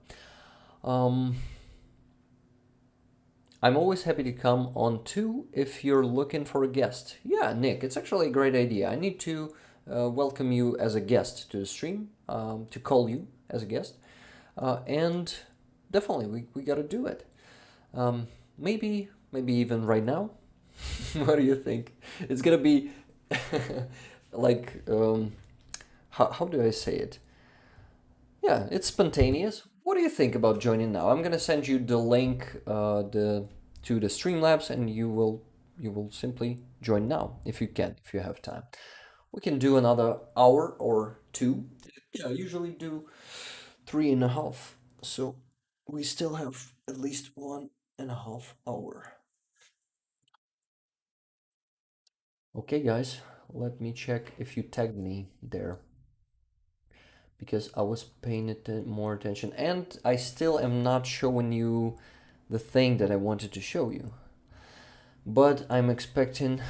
I'm always happy to come on too if you're looking for a guest. Yeah, Nick, it's actually a great idea. I need to welcome you as a guest to the stream, to call you as a guest. And definitely, we got to do it. Maybe even right now. What do you think? It's gonna be like, how do I say it? Yeah, it's spontaneous. What do you think about joining now? I'm gonna send you the link to the Streamlabs, and you will simply join now if you can, if you have time. We can do another hour or two. Yeah, I usually do 3.5. So we still have at least 1.5 hour. Okay, guys, let me check if you tagged me there, because I was paying more attention, and I still am not showing you the thing that I wanted to show you. But I'm expecting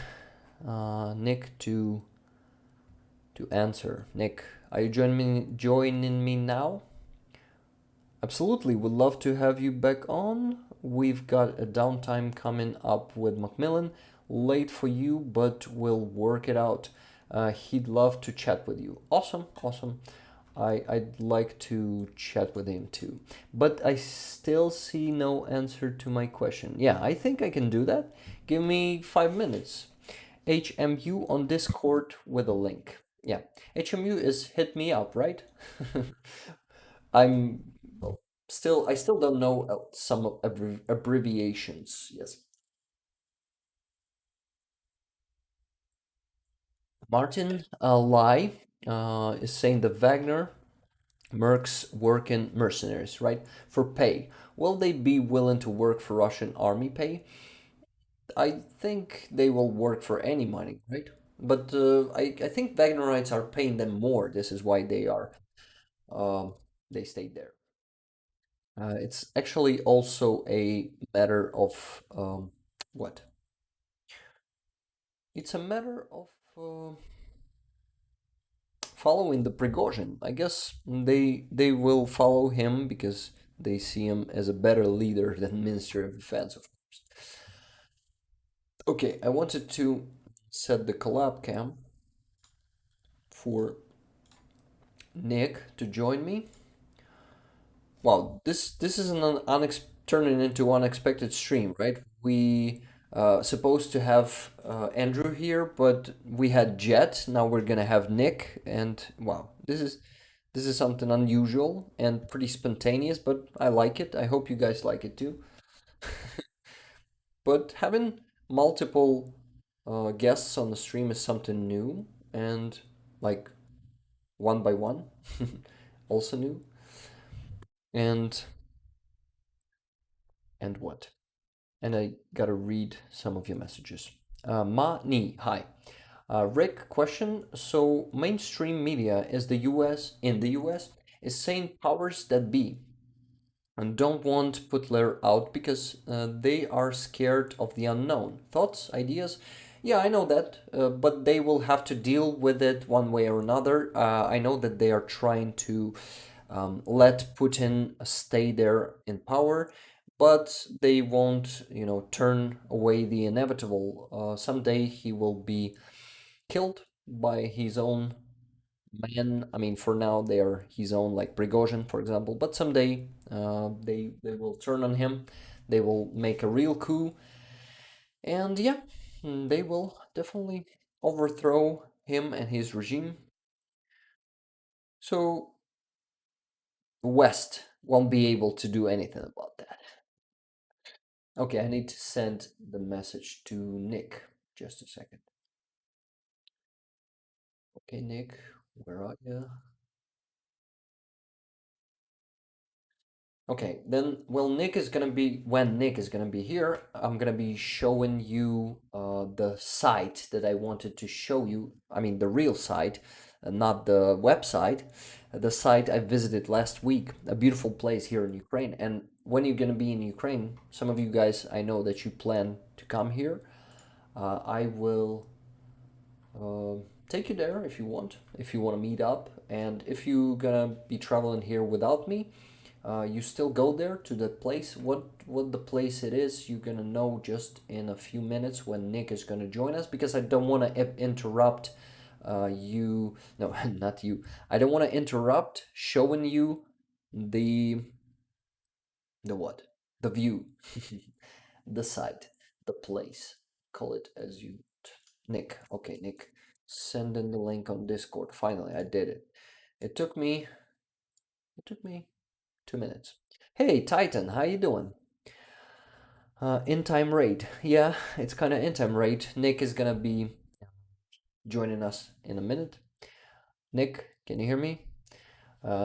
Nick to answer. Nick, are you joining me now? Absolutely, would love to have you back on. We've got a downtime coming up with Macmillan. Late for you, but we'll work it out. He'd love to chat with you. Awesome. I'd like to chat with him too. But I still see no answer to my question. Yeah, I think I can do that. Give me 5 minutes. HMU on Discord with a link. Yeah, HMU is hit me up, right? I still don't know some abbreviations. Yes. Martin Lai is saying the Wagner mercs working mercenaries, right? For pay. Will they be willing to work for Russian army pay? I think they will work for any money, right? But I think Wagnerites are paying them more. This is why um, they stayed there. It's actually also a matter of what? It's a matter of following the Prigozhin. I guess they will follow him because they see him as a better leader than Minister of Defense, of course. Okay, I wanted to set the collab cam for Nick to join me. Wow, this is turning into unexpected stream, right? We supposed to have Andrew here, but we had Jet. Now we're gonna have Nick, and wow, this is something unusual and pretty spontaneous, but I like it. I hope you guys like it too. But having multiple guests on the stream is something new, and like one by one, also new. And what? And I gotta read some of your messages. Ma Ni, hi. Rick, question. So mainstream media is the U.S. in the U.S. is saying powers that be and don't want Putler out because they are scared of the unknown. Thoughts, ideas? Yeah, I know that, but they will have to deal with it one way or another. I know that they are trying to let Putin stay there in power, but they won't, turn away the inevitable. Someday he will be killed by his own man. I mean, for now they are his own, like Prigozhin, for example. But someday they will turn on him. They will make a real coup, and yeah, they will definitely overthrow him and his regime. So West won't be able to do anything about that. Okay, I need to send the message to Nick. Just a second. Okay, Nick, where are you? Okay, then, well, when Nick is gonna be here, I'm gonna be showing you the site that I wanted to show you. I mean, the real site, not the website. The site I visited last week, a beautiful place here in Ukraine. And when you're gonna be in Ukraine, some of you guys, I know that you plan to come here. I will take you there if you want to meet up. And if you're gonna be traveling here without me, you still go there to the place. What the place it is, you're gonna know just in a few minutes when Nick is gonna join us, because I don't want to interrupt you. No, not you. I don't want to interrupt showing you the what? The view, the site, the place. Call it as you. Nick. Okay, Nick. Send in the link on Discord. Finally, I did it. It took me. It took me 2 minutes. Hey, Titan, how you doing? In-time raid. Yeah, it's kind of in-time raid. Nick is gonna be joining us in a minute. Nick, can you hear me?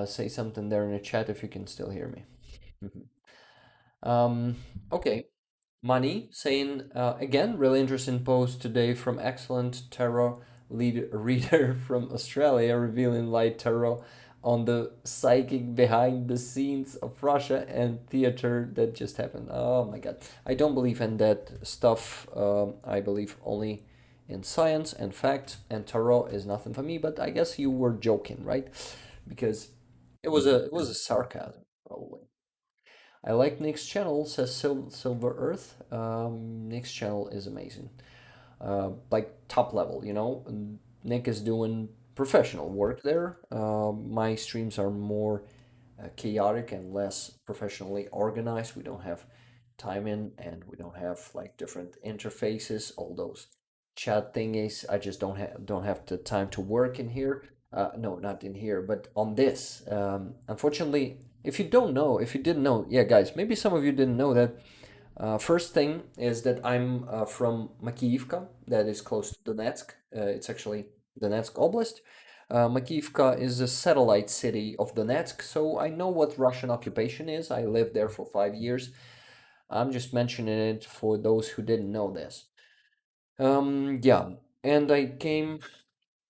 Say something there in the chat if you can still hear me. Okay. Money saying again, really interesting post today from excellent tarot reader from Australia, revealing light tarot on the psychic behind the scenes of Russia and theater that just happened. Oh my god. I don't believe in that stuff. I believe only in science and fact, and tarot is nothing for me, but I guess you were joking, right? Because it was a sarcasm, probably. I like Nick's channel, says Silver Earth. Nick's channel is amazing. Like top level, Nick is doing professional work there. My streams are more chaotic and less professionally organized. We don't have time in, and we don't have like different interfaces, all those chat thingies. I just don't have the time to work in here. No, not in here, but on this. Unfortunately, if you didn't know, yeah, guys, maybe some of you didn't know that. First thing is that I'm from Makiyivka, that is close to Donetsk. It's actually Donetsk Oblast. Makiyivka is a satellite city of Donetsk, so I know what Russian occupation is. I lived there for 5 years. I'm just mentioning it for those who didn't know this. Yeah, and I came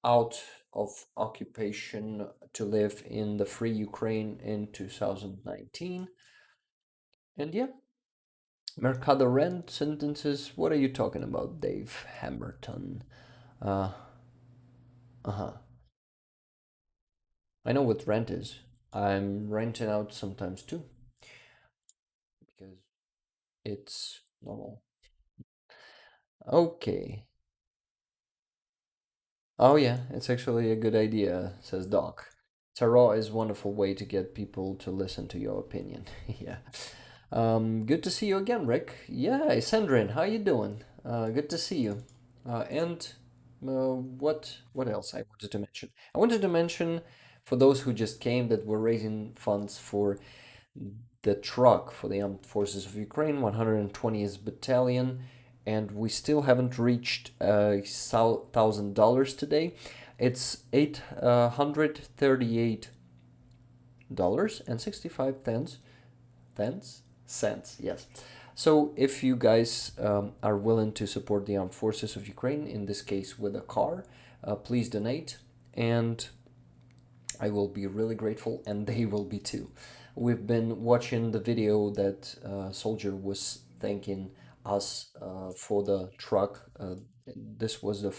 out of occupation to live in the free Ukraine in 2019. And yeah, Mercado rent sentences. What are you talking about, Dave Hammerton? Uh, uh-huh. I know what rent is. I'm renting out sometimes too, because it's normal. Okay. Oh yeah, it's actually a good idea, says Doc. Tarot is a wonderful way to get people to listen to your opinion. Yeah. Good to see you again, Rick. Yeah, Sandrine, how you doing? Good to see you. And what else I wanted to mention? I wanted to mention for those who just came that we're raising funds for the truck for the Armed Forces of Ukraine, 120th Battalion, and we still haven't reached $1,000 today. It's $838.65 cents. Yes. So if you guys are willing to support the armed forces of Ukraine, in this case with a car, please donate, and I will be really grateful, and they will be too. We've been watching the video that soldier was thanking us for the truck. This was the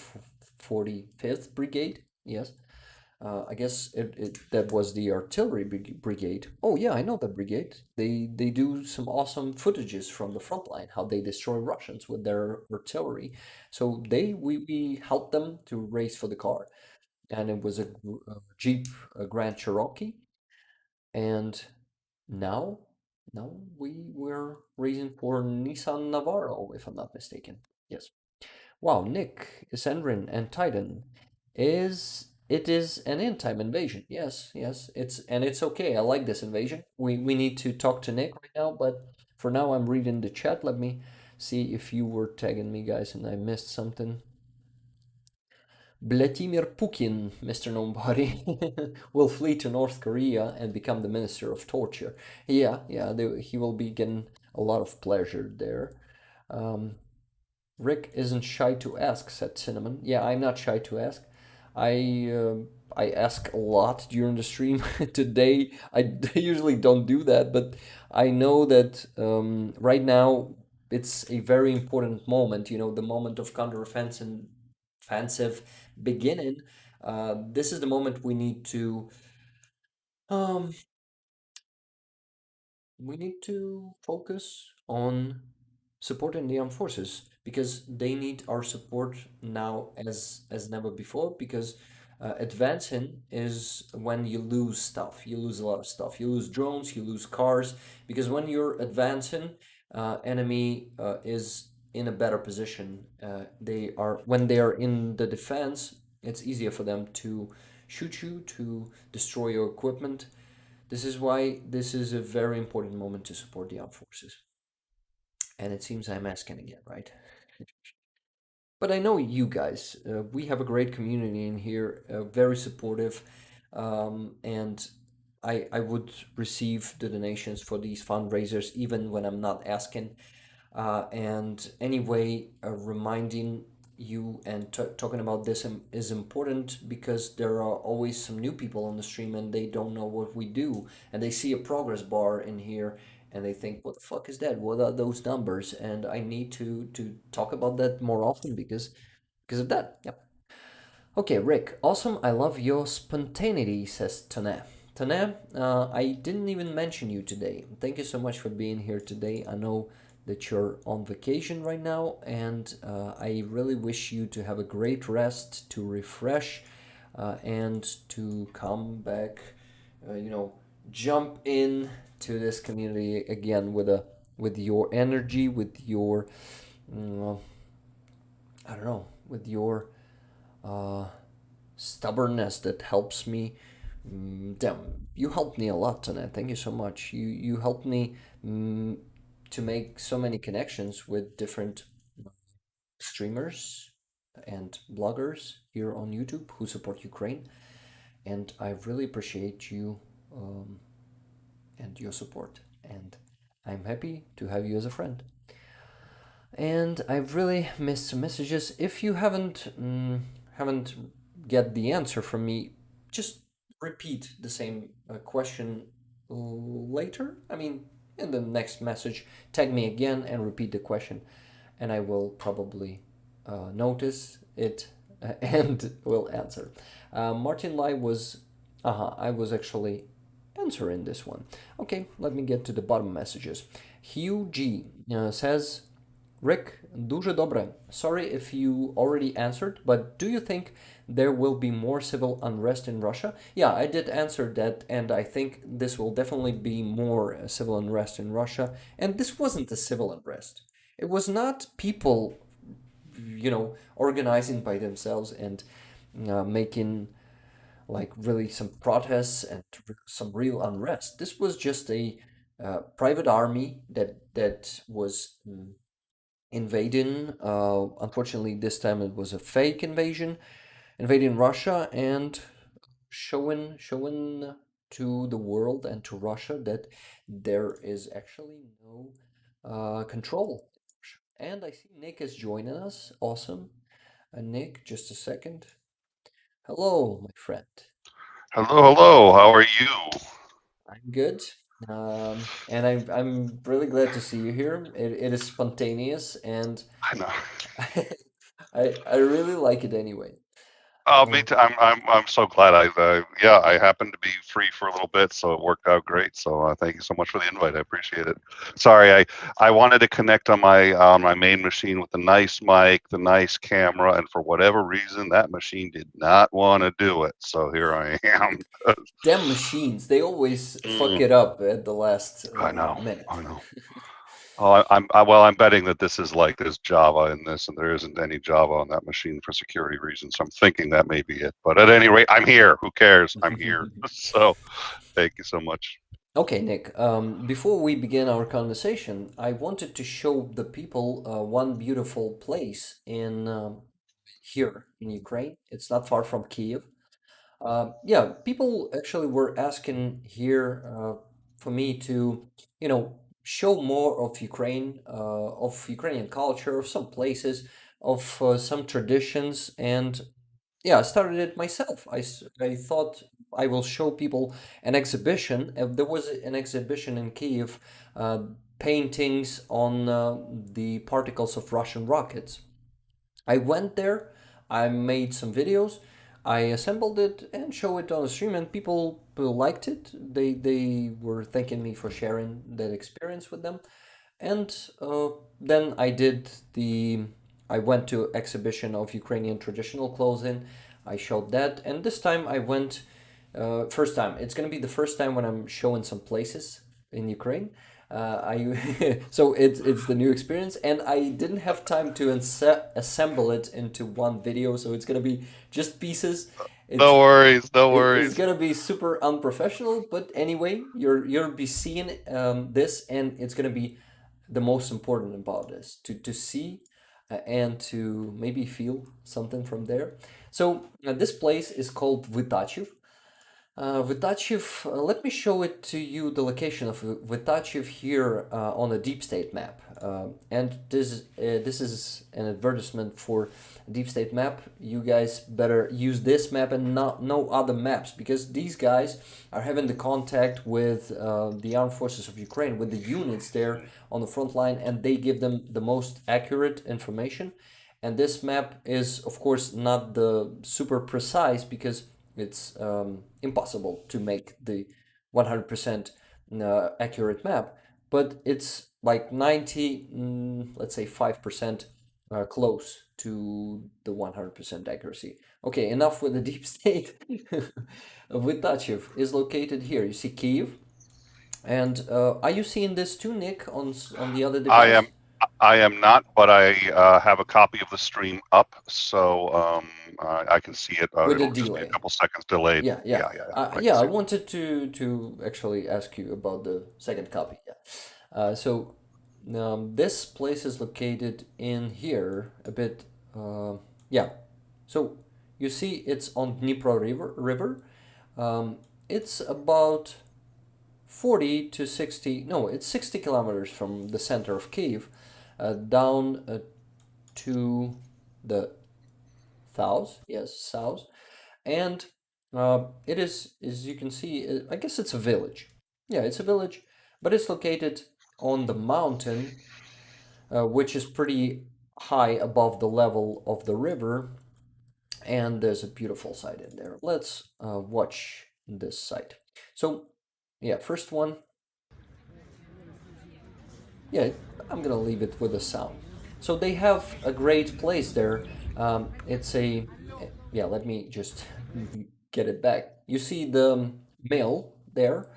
45th Brigade, yes. I guess that was the artillery brigade. Oh yeah, I know that brigade. They do some awesome footages from the front line, how they destroy Russians with their artillery. So we helped them to race for the car, and it was a Jeep, a Grand Cherokee, and now now we were racing for Nissan Navara, if I'm not mistaken. Yes. Wow, Nick, Isendrin, and Titan. It is an in-time invasion. Yes, yes. It's okay. I like this invasion. We need to talk to Nick right now, but for now I'm reading the chat. Let me see if you were tagging me, guys, and I missed something. Vladimir Putin, Mr. Nobody, will flee to North Korea and become the Minister of Torture. Yeah, yeah, he will be getting a lot of pleasure there. Um, Rick isn't shy to ask, said Cinnamon. Yeah, I'm not shy to ask. I I ask a lot during the stream. Today, I usually don't do that, but I know that right now it's a very important moment. You know, the moment of counteroffensive beginning. This is the moment um, we need to focus on supporting the armed forces because they need our support now as never before, because advancing is when you lose stuff, you lose a lot of stuff, you lose drones, you lose cars, because when you're advancing, enemy is in a better position. They are when they are in the defense, it's easier for them to shoot you, to destroy your equipment. This is why this is a very important moment to support the armed forces. And it seems I'm asking again, right? But I know you guys. We have a great community in here, very supportive, and I would receive the donations for these fundraisers even when I'm not asking. And anyway, reminding you and talking about this is important because there are always some new people on the stream and they don't know what we do, and they see a progress bar in here and they think, what the fuck is that? What are those numbers? And I need to talk about that more often because of that. Yep. Okay, Rick, awesome. I love your spontaneity, says Tane. Tane, I didn't even mention you today. Thank you so much for being here today. I know that you're on vacation right now, and I really wish you to have a great rest, to refresh, and to come back, you know, jump in to this community again with your energy, with your, mm, I don't know, with your uh, stubbornness that helps me. Damn, you helped me a lot tonight. Thank you so much. You helped me mm, to make so many connections with different streamers and bloggers here on YouTube who support Ukraine, and I really appreciate you um, and your support. And I'm happy to have you as a friend. And I've really missed some messages. If you haven't get the answer from me, just repeat the same question later. I mean, in the next message, tag me again and repeat the question, and I will probably notice it and will answer. Martin Lai was, I was actually answering this one. Okay, let me get to the bottom messages. Hugh G says, Rick, дуже добре. Sorry if you already answered, but do you think there will be more civil unrest in Russia? Yeah, I did answer that, and I think this will definitely be more civil unrest in Russia. And this wasn't a civil unrest. It was not people, organizing by themselves and making like really some protests and some real unrest. This was just a private army that was invading. Unfortunately, this time it was a fake invasion, invading Russia and showing to the world and to Russia that there is actually no control. And I see Nick is joining us. Awesome. Nick, just a second. Hello, my friend. Hello, hello. How are you? I'm good. And I'm really glad to see you here. It is spontaneous, and I know. I really like it anyway. Oh, me Uh, too. I'm so glad. Yeah, I happened to be free for a little bit, so it worked out great. So thank you so much for the invite. I appreciate it. Sorry, I wanted to connect on my main machine with the nice mic, the nice camera, and for whatever reason, that machine did not want to do it. So here I am. Damn machines, they always fuck Mm, it up at the last I know. minute. I know. Oh, well, I'm betting that this is like there's Java in this, and there isn't any Java on that machine for security reasons. So I'm thinking that may be it. But at any rate, I'm here. Who cares? I'm here. So thank you so much. Okay, Nick, before we begin our conversation, I wanted to show the people one beautiful place in here in Ukraine. It's not far from Kiev. Yeah, people actually were asking here for me to, show more of Ukraine, of Ukrainian culture, of some places, of some traditions, and yeah, I started it myself. I thought I will show people an exhibition. There was an exhibition in Kiev, uh, paintings on the particles of Russian rockets. I went there, I made some videos, I assembled it and show it on the stream, and people liked it. They were thanking me for sharing that experience with them. And then I went to exhibition of Ukrainian traditional clothing. I showed that, and this time I went. First time. It's gonna be the first time when I'm showing some places in Ukraine. I so it's the new experience, and I didn't have time to assemble it into one video, so it's gonna be just pieces. It's No worries. No it's worries. gonna be super unprofessional, but anyway, you'll be seeing this, and it's gonna be the most important about this to see and to maybe feel something from there. So this place is called Vytachiv. Vytachiv, let me show it to you the location of Vytachiv here on a deep state map. And this is an advertisement for a deep state map. You guys better use this map and not no other maps, because these guys are having the contact with the armed forces of Ukraine, with the units there on the front line, and they give them the most accurate information. And this map is, of course, not the super precise, because it's impossible to make the 100% accurate map, but it's like 90, let's say 5% close to the 100% accuracy. Okay, enough with the deep state. Vytachiv is located here. You see Kiev. And are you seeing this too, Nick, on the other I device? am. I am not, but I have a copy of the stream up, so I can see it. With a It'll just be a delay. couple seconds delayed. Yeah, yeah. I can Yeah, I see it. wanted to actually ask you about the second copy. Yeah. So this place is located in here a bit. Yeah. So you see, it's on Dnipro River. It's about 40 to 60. No, it's 60 kilometers from the center of Kiev, down to the south. Yes, south. And it is, as you can see, I guess it's a village. Yeah, it's a village, but it's located on the mountain, which is pretty high above the level of the river, and there's a beautiful site in there. Let's watch this site. So, yeah, first one. Yeah, I'm gonna leave it with the sound. So they have a great place there. It's a, yeah, let me just get it back. You see the mill there,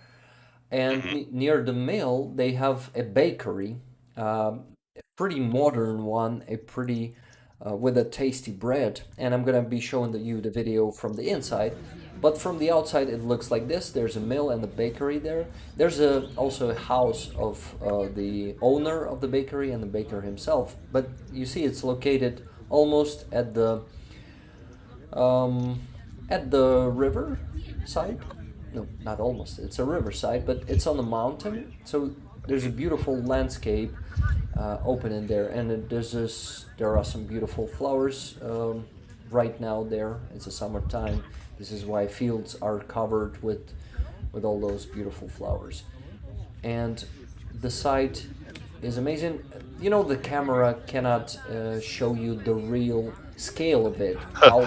and Mhm. near the mill they have a bakery, a pretty modern one, a pretty with a tasty bread. And I'm gonna be showing you the video from the inside, but from the outside it looks like this. There's a mill and a bakery there. There's also a house of the owner of the bakery and the baker himself. But you see, it's located almost um, at the river side. No, not almost. It's a riverside, but it's on the mountain. So there's a beautiful landscape open in there, and there are some beautiful flowers right now there. It's a summertime. This is why fields are covered with all those beautiful flowers. And the site is amazing. You know, the camera cannot show you the real scale of it. How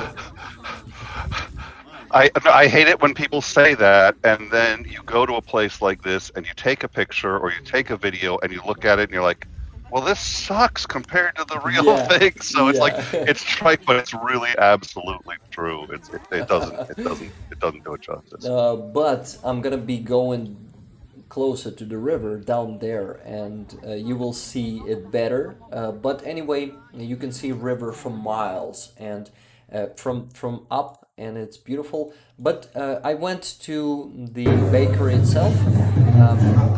I hate it when people say that, and then you go to a place like this and you take a picture or you take a video and you look at it and you're like, well, this sucks compared to the real yeah, thing. So it's like yeah. it's trite, but it's really absolutely true. It doesn't do it justice. But I'm gonna be going closer to the river down there, and you will see it better. But anyway, you can see river from miles and from up, and it's beautiful. But I went to the bakery itself.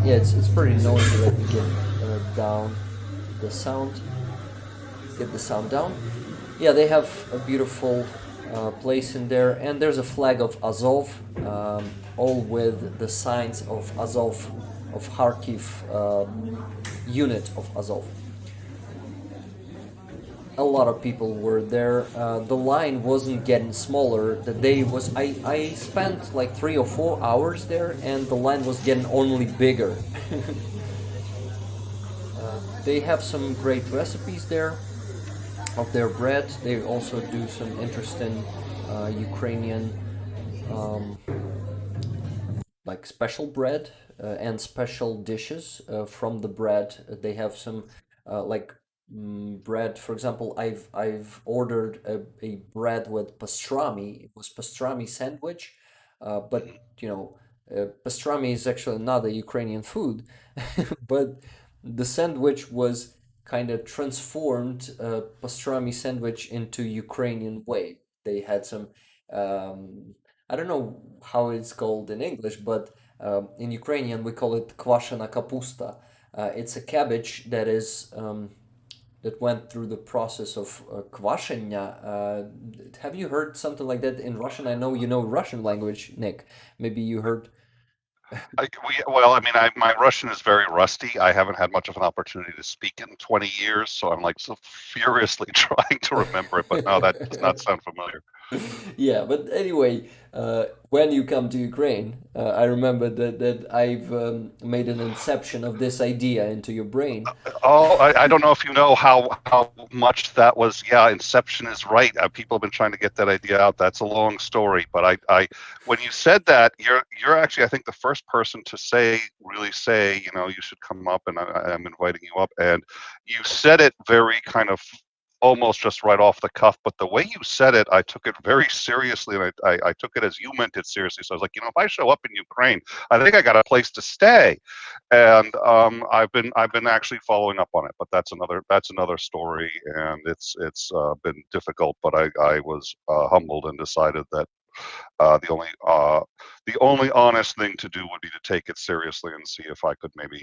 Yeah, it's pretty noisy. Let me get down the sound. Get the sound down. Yeah, they have a beautiful place in there, and there's a flag of Azov, all with the signs of Azov, of Kharkiv unit of Azov. A lot of people were there. The line wasn't getting smaller. The day was. I spent like 3 or 4 hours there, and the line was getting only bigger. They have some great recipes there of their bread. They also do some interesting Ukrainian um, like special bread and special dishes from the bread. They have some bread. For example, I've ordered a bread with pastrami. It was pastrami sandwich, but you know, pastrami is actually not a Ukrainian food, but the sandwich was kind of transformed pastrami sandwich into Ukrainian way. They had some I don't know how it's called in English, but in Ukrainian we call it kvashena kapusta. It's a cabbage that is that went through the process of kvashenya. Have you heard something like that in Russian? I know you know Russian language, Nick. Maybe you heard. Well, I mean, my Russian is very rusty. I haven't had much of an opportunity to speak in 20 years, so I'm like so furiously trying to remember it. But no, that does not sound familiar. Yeah, but anyway, when you come to Ukraine, I remember that I've made an inception of this idea into your brain. Oh, I don't know if you know how much that was. Yeah, Inception is right. People have been trying to get that idea out. That's a long story, but I when you said that, you're actually I think the first person to really say, you should come up, and I'm inviting you up, and you said it very kind of almost just right off the cuff, but the way you said it, I took it very seriously, and I took it as you meant it seriously. So I was like, if I show up in Ukraine, I think I got a place to stay, and I've been actually following up on it, but that's another story, and it's been difficult, but I was humbled and decided that the only honest thing to do would be to take it seriously and see if I could maybe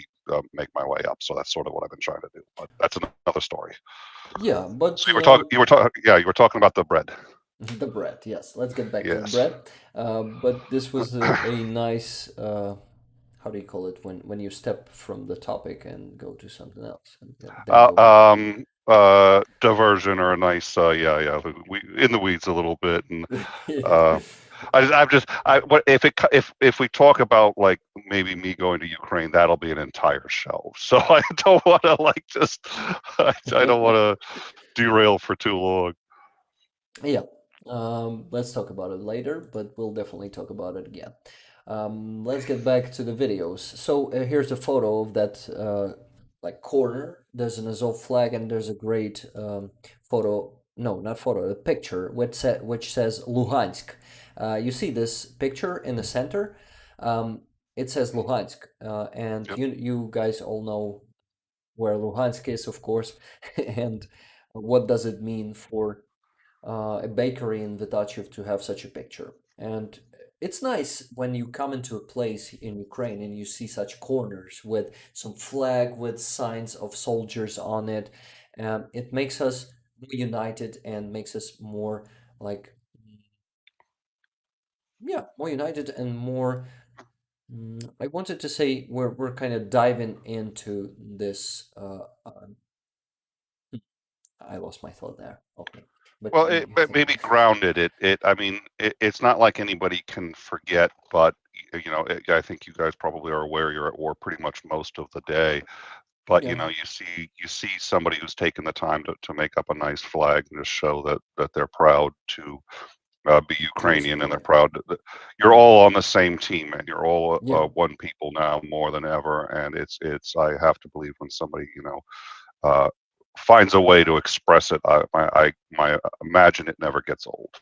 make my way up. So that's sort of what I've been trying to do, but that's another story. Yeah, but So you were talking about the bread. the bread, yes. Let's get back to the Yes. bread. But this was a nice, how do you call it, when you step from the topic and go to something else, and then go back. Diversion or a nice, yeah, we in the weeds a little bit, and Yeah. uh, what if we talk about like maybe me going to Ukraine, that'll be an entire show. So I don't want to I don't want to derail for too long. Yeah, let's talk about it later, but we'll definitely talk about it again. Let's get back to the videos. So here's a photo of that like corner. There's an Azov flag, and there's a great photo. No, not photo. A picture which says Luhansk. You see this picture in the center. It says Luhansk, and Yep. you guys all know where Luhansk is, of course, and what does it mean for a bakery in Vitachev to have such a picture. And it's nice when you come into a place in Ukraine and you see such corners with some flag with signs of soldiers on it. It makes us more united and makes us more like, yeah, more united and more I wanted to say we're kind of diving into this. I lost my thought there. Okay, but Well, you it continue. maybe grounded. I mean, it's not like anybody can forget, but I think you guys probably are aware you're at war pretty much most of the day. But Yeah, you see somebody who's taken the time to make up a nice flag and just show that they're proud to be to us. Ukrainian, and they're Yeah, proud that you're yeah, all on the same team, and you're all yeah, one people now more than ever. And it's I have to believe when somebody uh, finds a way to express it, my imagine it never gets old.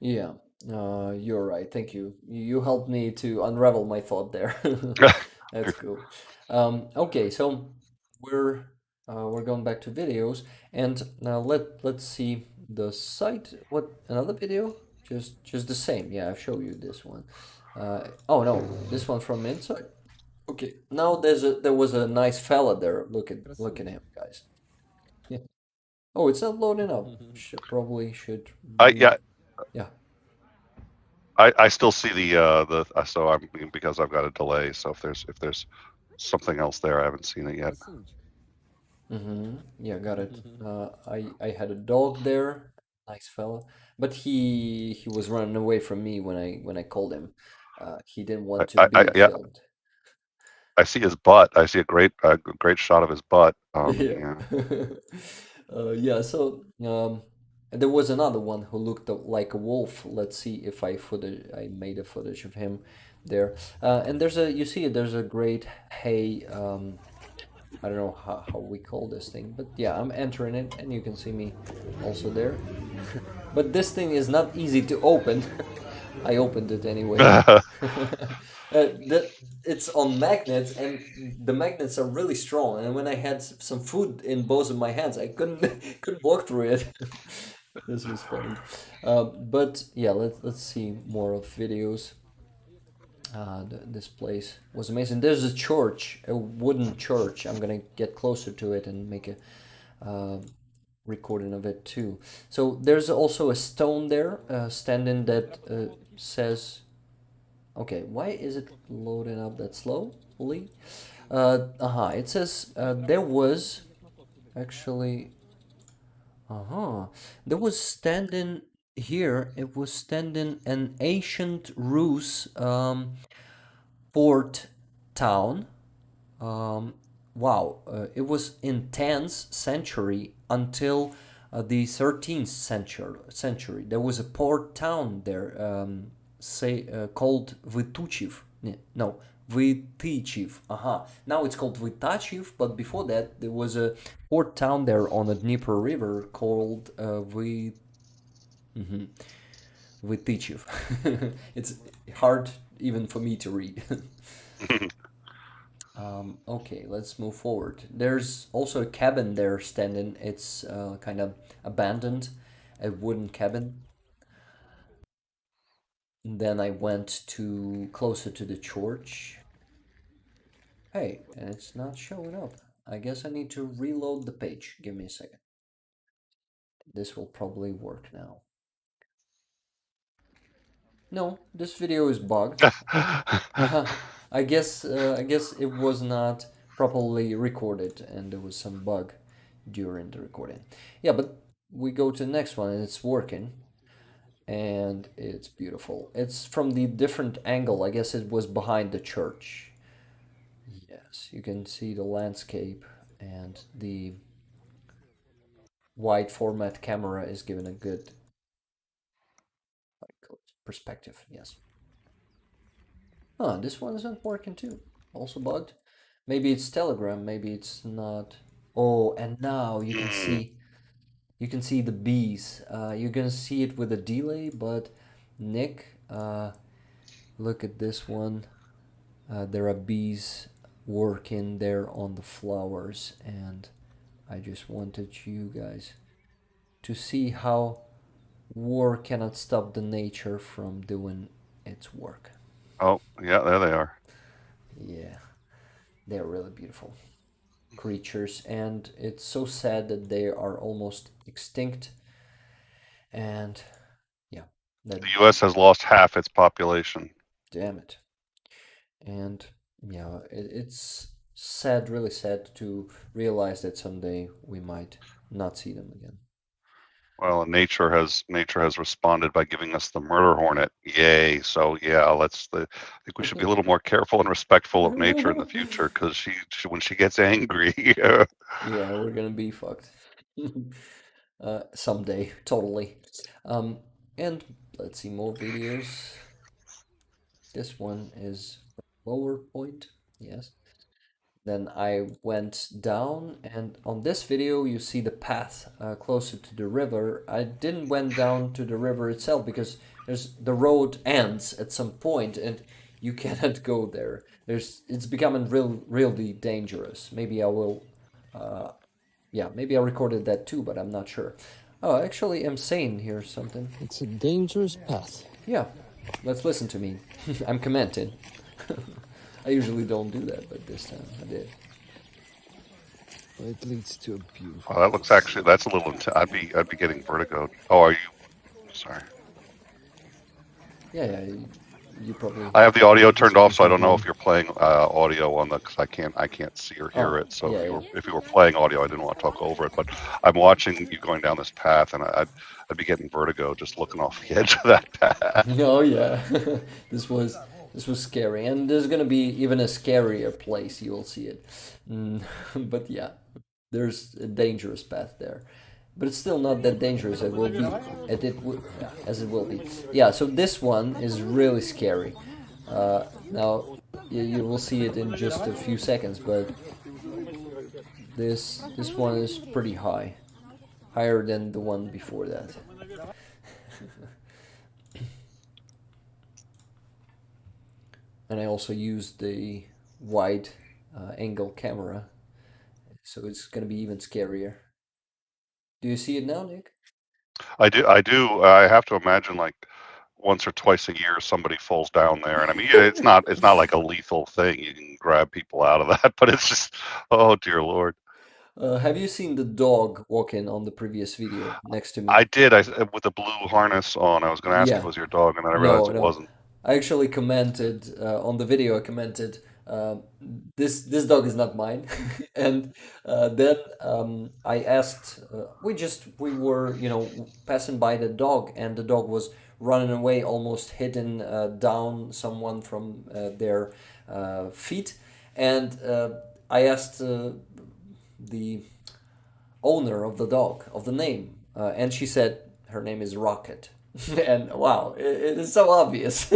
yeah. You're right. Thank you. You helped me to unravel my thought there. That's cool. Okay, so we're we're going back to videos, and now let's see the site. What, another video? Just the same. Yeah, I've showed you this one. Oh no, this one from inside. Okay, now there was a nice fella there. Look at him, guys. Yeah. Oh, it's not loading up. Probably should I yeah yeah. I still see the so I'm because I've got a delay. So if there's something else there, I haven't seen it yet. Mm-hmm. Yeah, got it. I had a dog there, nice fella, but he was running away from me when I called him. He didn't want to be Yeah, filmed. I see his butt. I see a great shot of his butt. Yeah. Yeah. Yeah, so there was another one who looked like a wolf. Let's see if I made a footage of him there. And you see there's a great hay, I don't know how we call this thing, but yeah, I'm entering it and you can see me also there. But this thing is not easy to open. I opened it anyway. That it's on magnets, and the magnets are really strong. And when I had some food in both of my hands, I couldn't couldn't walk through it. This was funny. But yeah, let's see more of videos. This place was amazing. There's a church, a wooden church. I'm gonna get closer to it and make a recording of it too. So there's also a stone there standing that says, okay, why is it loading up that slowly? It says there was actually, there was standing here, it was standing an ancient Rus port town. Um, wow, it was in 10th century until the 13th century. There was a port town there, called Vytuchiv. No, Vytychiv. Now it's called Vytachiv, but before that there was a port town there on the Dnieper River called Vytychiv. It's hard even for me to read. Okay, let's move forward. There's also a cabin there standing. It's kind of abandoned, a wooden cabin. And then I went to closer to the church. Hey, and it's not showing up. I guess I need to reload the page. Give me a second. This will probably work now. No, this video is bugged. I guess it was not properly recorded and there was some bug during the recording. Yeah, but we go to the next one and it's working and it's beautiful. It's from the different angle. I guess it was behind the church. Yes, you can see the landscape and the wide format camera is given a good perspective. Yes. This one isn't working too. Also bugged. Maybe it's Telegram, maybe it's not. Oh, and now you can see the bees. You're gonna see it with a delay, but Nick, look at this one. There are bees working there on the flowers, and I just wanted you guys to see how war cannot stop the nature from doing its work. Oh, yeah, there they are. Yeah, they're really beautiful creatures, and it's so sad that they are almost extinct. And yeah, that The U.S. has lost half its population. damn it. And yeah, it's sad, really sad to realize that someday we might not see them again. Well, and nature has responded by giving us the murder hornet. Yay! So yeah, I think we should be a little more careful and respectful of nature in the future because she when she gets angry. Yeah, we're gonna be fucked. Someday, totally. Um, and let's see more videos. This one is lower point. Yes. Then I went down, and on this video you see the path closer to the river. I didn't went down to the river itself because the road ends at some point and you cannot go there. It's becoming really dangerous. Maybe I will yeah, maybe I recorded that too, but I'm not sure. Oh, actually I'm saying here something. It's a dangerous path. Yeah, let's listen to me. I'm commenting. I usually don't do that, but this time I did. But it leads to a beautiful Well, that looks place. actually that's a little. I'd be getting vertigo. Oh, are you? Sorry. Yeah, you probably. I have the audio This turned off, so I person don't know here. if you're playing audio on the because I can't see or hear Oh, it. So yeah, if you were playing audio, I didn't want to talk over it. But I'm watching you going down this path, and I'd be getting vertigo just looking off the edge of that path. yeah. Oh, yeah. this was this was scary, and there's gonna be even a scarier place. You will see it. But yeah, there's a dangerous path there, but it's still not that dangerous. It will be, yeah, as it will be. Yeah. So this one is really scary. Now you will see it in just a few seconds, but this one is pretty high, higher than the one before that. And I also used the wide angle camera, so it's gonna be even scarier. Do you see it now, Nick? I do. I do. I have to imagine like once or twice a year somebody falls down there, and I mean it's not like a lethal thing. You can grab people out of that, but it's just oh dear lord. Have you seen the dog walking on the previous video next to I me? did. With the blue harness on. I was going to ask if it Yeah. was your dog, and then I realized No, it no. wasn't. I actually commented on the video. I commented, this dog is not mine, and then I asked. We were passing by the dog, and the dog was running away, almost hitting down someone from their feet, and I asked the owner of the dog of the name, and she said her name is Rocket. And wow, it is so obvious.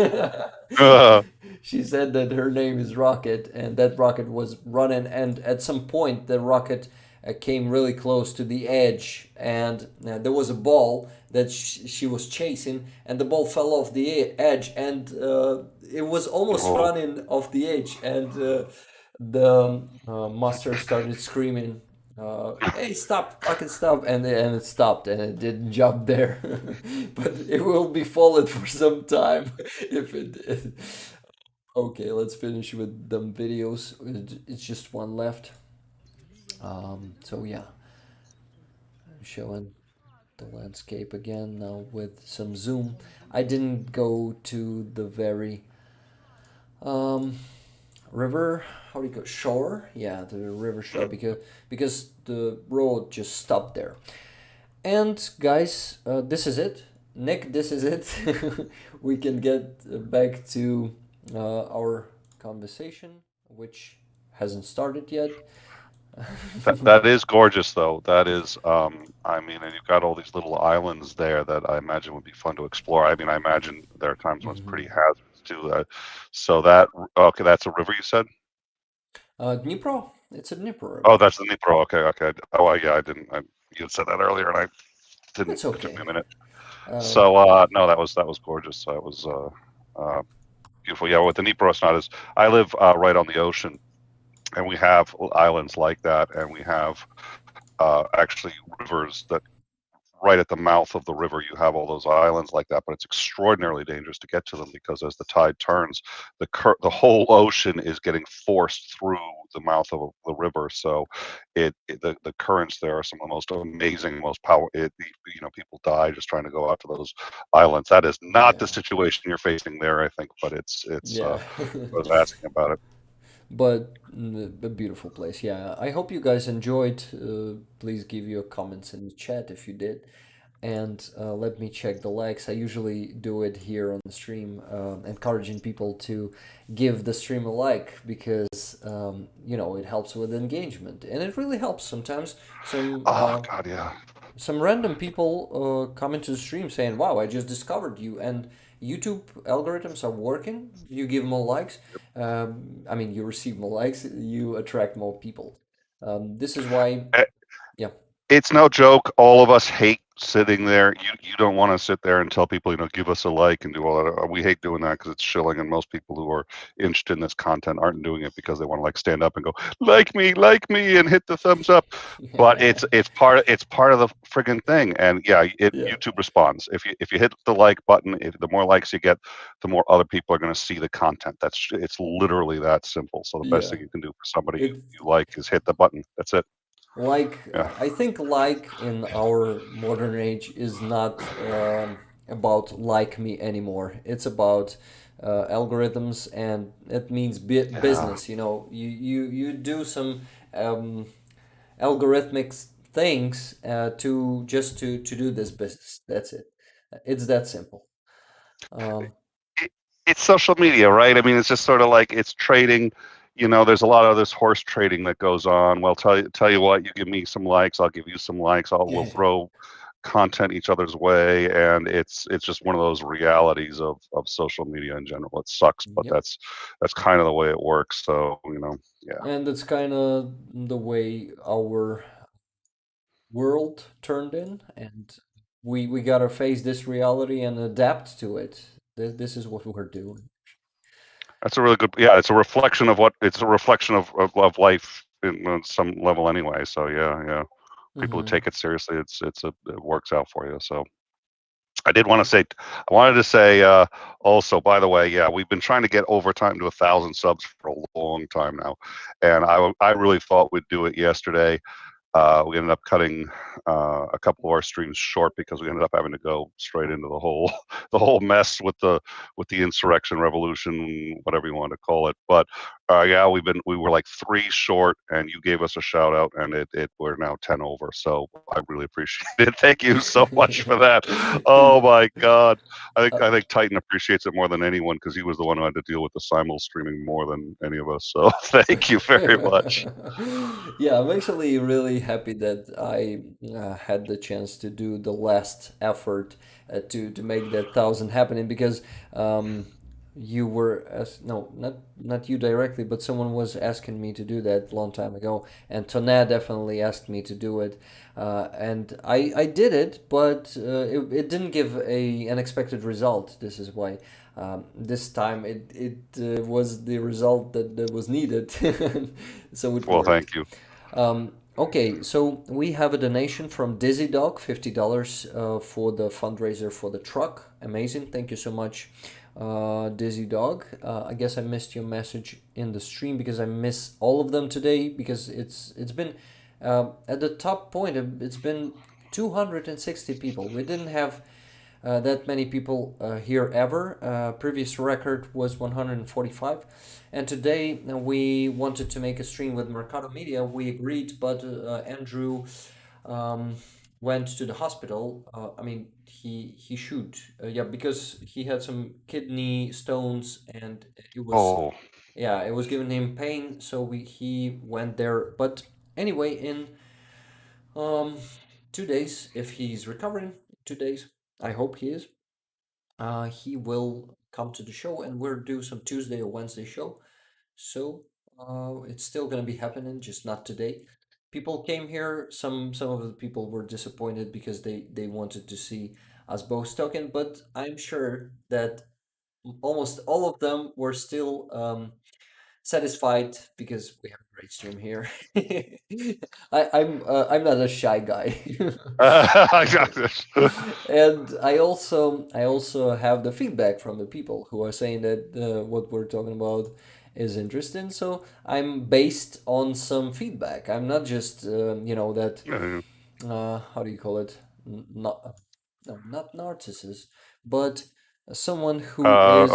She said that her name is Rocket, and that Rocket was running, and at some point, the Rocket came really close to the edge, and there was a ball that she was chasing, and the ball fell off the edge, and it was almost Oh, running off the edge, and the master started screaming, "Hey, stop! Fucking stop!" And it stopped, and it didn't jump there. But it will be followed for some time if it did. Okay, let's finish with them videos. It's just one left. So yeah, I'm showing the landscape again now with some zoom. I didn't go to the very um, river. How do you go? Shore? Yeah, the river shore because the road just stopped there. And guys, this is it. Nick, this is it. We can get back to our conversation, which hasn't started yet. that is gorgeous, though. That is, I mean, and you've got all these little islands there that I imagine would be fun to explore. I mean, I imagine there are times when it's pretty Mhm. hazardous too. So that okay, that's a river you said. Dnipro. It's a Dnipro Oh, river. that's the Dnipro. Okay, okay. Oh, yeah, I didn't. You had said that earlier, and I didn't. It's It took me a okay. minute. Uh, So no, that was gorgeous. That was beautiful. Yeah, with the Dnipro, it's not as. I live right on the ocean, and we have islands like that, and we have actually rivers that right at the mouth of the river, you have all those islands like that, but it's extraordinarily dangerous to get to them because as the tide turns, the whole ocean is getting forced through the mouth of the river. So the currents there are some of the most amazing, most power. People die just trying to go out to those islands. That is not the Yeah, situation you're facing there, I think, but it's. yeah. I was asking about it. But a beautiful place. Yeah, I hope you guys enjoyed. Please give your comments in the chat if you did, and let me check the likes. I usually do it here on the stream, encouraging people to give the stream a like because it helps with engagement, and it really helps. Sometimes Oh God, yeah. some random people come into the stream saying, "Wow, I just discovered you," and YouTube algorithms are working. You give more likes. I mean, you receive more likes. You attract more people. This is why, yeah, It's no joke. All of us hate sitting there. You don't want to sit there and tell people, give us a like and do all that. We hate doing that because it's shilling, and most people who are interested in this content aren't doing it because they want to like stand up and go like me, and hit the thumbs up. But it's part of the friggin' thing, and yeah, yeah, YouTube responds. If you hit the like button, the more likes you get, the more other people are going to see the content. It's literally that simple. So the best yeah. thing you can do for somebody It you like is hit the button. That's it. like Yeah. I think like in our modern age is not about like me anymore. It's about algorithms, and it means Yeah. business. You do some um, algorithmic things to do this business. That's it. It's that simple. Um, it, it's social media, right? I mean, it's just sort of like it's trading. There's a lot of this horse trading that goes on. Well, tell you what, you give me some likes, I'll give you some likes. We'll yeah, throw content each other's way, and it's just one of those realities of social media in general. It sucks, but yep. that's kind of the way it works. So yeah. And that's kind of the way our world turned in, and we gotta face this reality and adapt to it. This is what we're doing. That's a really good. Yeah, it's a reflection of life in some level anyway. So yeah, yeah. People who Hmm. take it seriously, it works out for you. So I wanted to say also, by the way, yeah, we've been trying to get overtime to 1,000 subs for a long time now, and I really thought we'd do it yesterday. We ended up cutting a couple of our streams short because we ended up having to go straight into the whole the whole mess with the insurrection revolution, whatever you want to call it. But yeah, we were like 3 short, and you gave us a shout out, and we're now 10 over. So I really appreciate it. Thank you so much for that. Oh my God, I think Uh, I think Titan appreciates it more than anyone because he was the one who had to deal with the simul streaming more than any of us. So thank you very much. yeah, I'm actually really happy that I had the chance to do the last effort to make that 1,000 happening because um, you were no, not you directly, but someone was asking me to do that long time ago, and Tonette definitely asked me to do it, and I did it, but it didn't give a unexpected result. This is why. This time it was the result that was needed, so it Well, worked. thank you. Okay, so we have a donation from Dizzy Dog, $50 for the fundraiser for the truck. Amazing, thank you so much, Dizzy Dog. I guess I missed your message in the stream because I miss all of them today because it's been at the top point. It's been 260 people. We didn't have that many people here ever. Previous record was 145. And today we wanted to make a stream with Mercado Media. We agreed, but Andrew um, went to the hospital. I mean, he should, yeah, because he had some kidney stones, and it was, Oh, yeah, it was giving him pain. So he went there. But anyway, in um 2 days, if he's recovering, 2 days, I hope he is. He will come to the show, and we'll do some Tuesday or Wednesday show. So it's still gonna be happening, just not today. People came here. Some of the people were disappointed because they wanted to see us both talking, but I'm sure that almost all of them were still satisfied because we have a great stream here. I'm not a shy guy. I got this. And I also have the feedback from the people who are saying that what we're talking about is interesting. So I'm based on some feedback. I'm not just that Yeah, how do you call it? Not no, not narcissist, but someone who is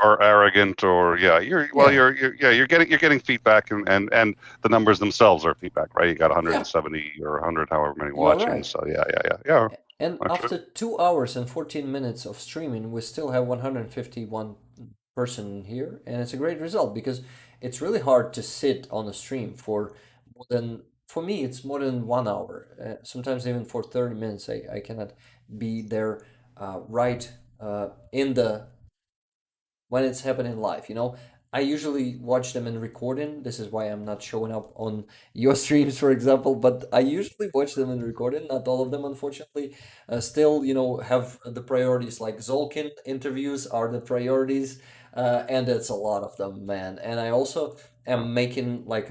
or arrogant, or yeah, you're well, yeah, you're getting feedback, and the numbers themselves are feedback, right? You got yeah, 170 or 100, however many you are watching. right. So yeah. And Actually, after 2 hours and 14 minutes of streaming, we still have 151 person here, and it's a great result because it's really hard to sit on a stream for more than, for me, it's more than 1 hour. Sometimes even for 30 minutes, I cannot be there right in the when it's happening live. I usually watch them in recording. This is why I'm not showing up on your streams, for example, but I usually watch them in recording. Not all of them, unfortunately. Still, have the priorities, like Zolkin interviews are the priorities, and it's a lot of them, man. And I also am making like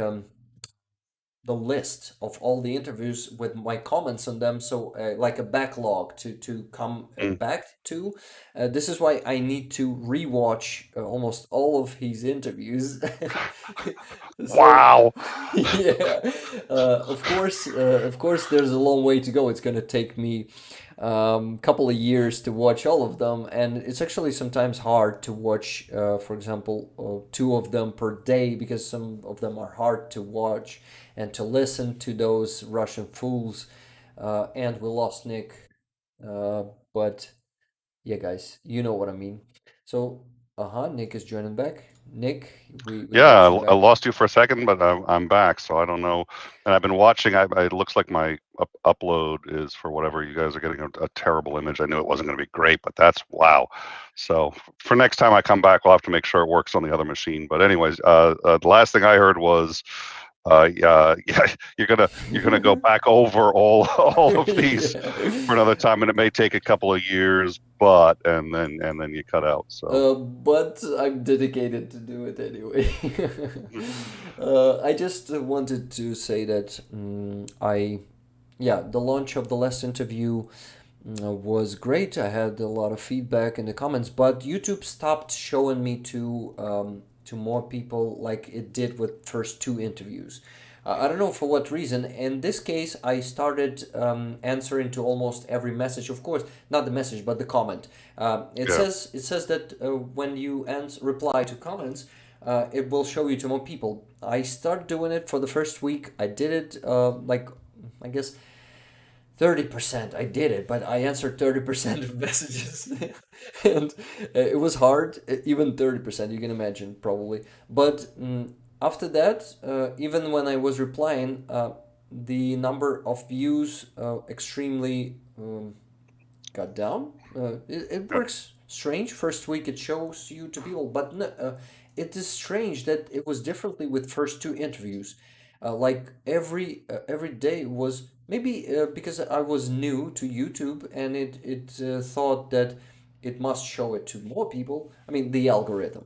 the list of all the interviews with my comments on them, so like a backlog to come mm. back to. This is why I need to rewatch almost all of his interviews. So Wow. yeah, of course there's a long way to go. It's going to take me couple of years to watch all of them, and it's actually sometimes hard to watch, for example, two of them per day, because some of them are hard to watch and to listen to those Russian fools. And we lost Nick, uh, but yeah, guys, you know what I mean. So, Nick is joining back. Nick, we Yeah, got you I back. lost you for a second, but I'm back, so I don't know. And I've been watching. It looks like my upload is, for whatever, you guys are getting a terrible image. I knew it wasn't going to be great, but that's wow. So for next time I come back, we'll have to make sure it works on the other machine. But anyways, the last thing I heard was, yeah, you're gonna go back over all of these for another time, and it may take a couple of years, but and then you cut out. So But I'm dedicated to do it anyway. I just wanted to say that yeah, the launch of the last interview was great. I had a lot of feedback in the comments, but YouTube stopped showing me to more people like it did with first two interviews. I don't know for what reason. In this case, I started answering to almost every message. Of course, not the message, but the comment. It yeah, says that when you reply to comments, it will show you to more people. I started doing it for the first week. I did it like, I guess, 30%. I did it, but I answered 30% of messages. And it was hard, even 30%, you can imagine, probably. But after that, even when I was replying, the number of views extremely got down. It yeah, works strange. First week it shows you to people, but no, it is strange that it was differently with first two interviews. Like every day was maybe because I was new to YouTube, and it thought that it must show it to more people. I mean, the algorithm.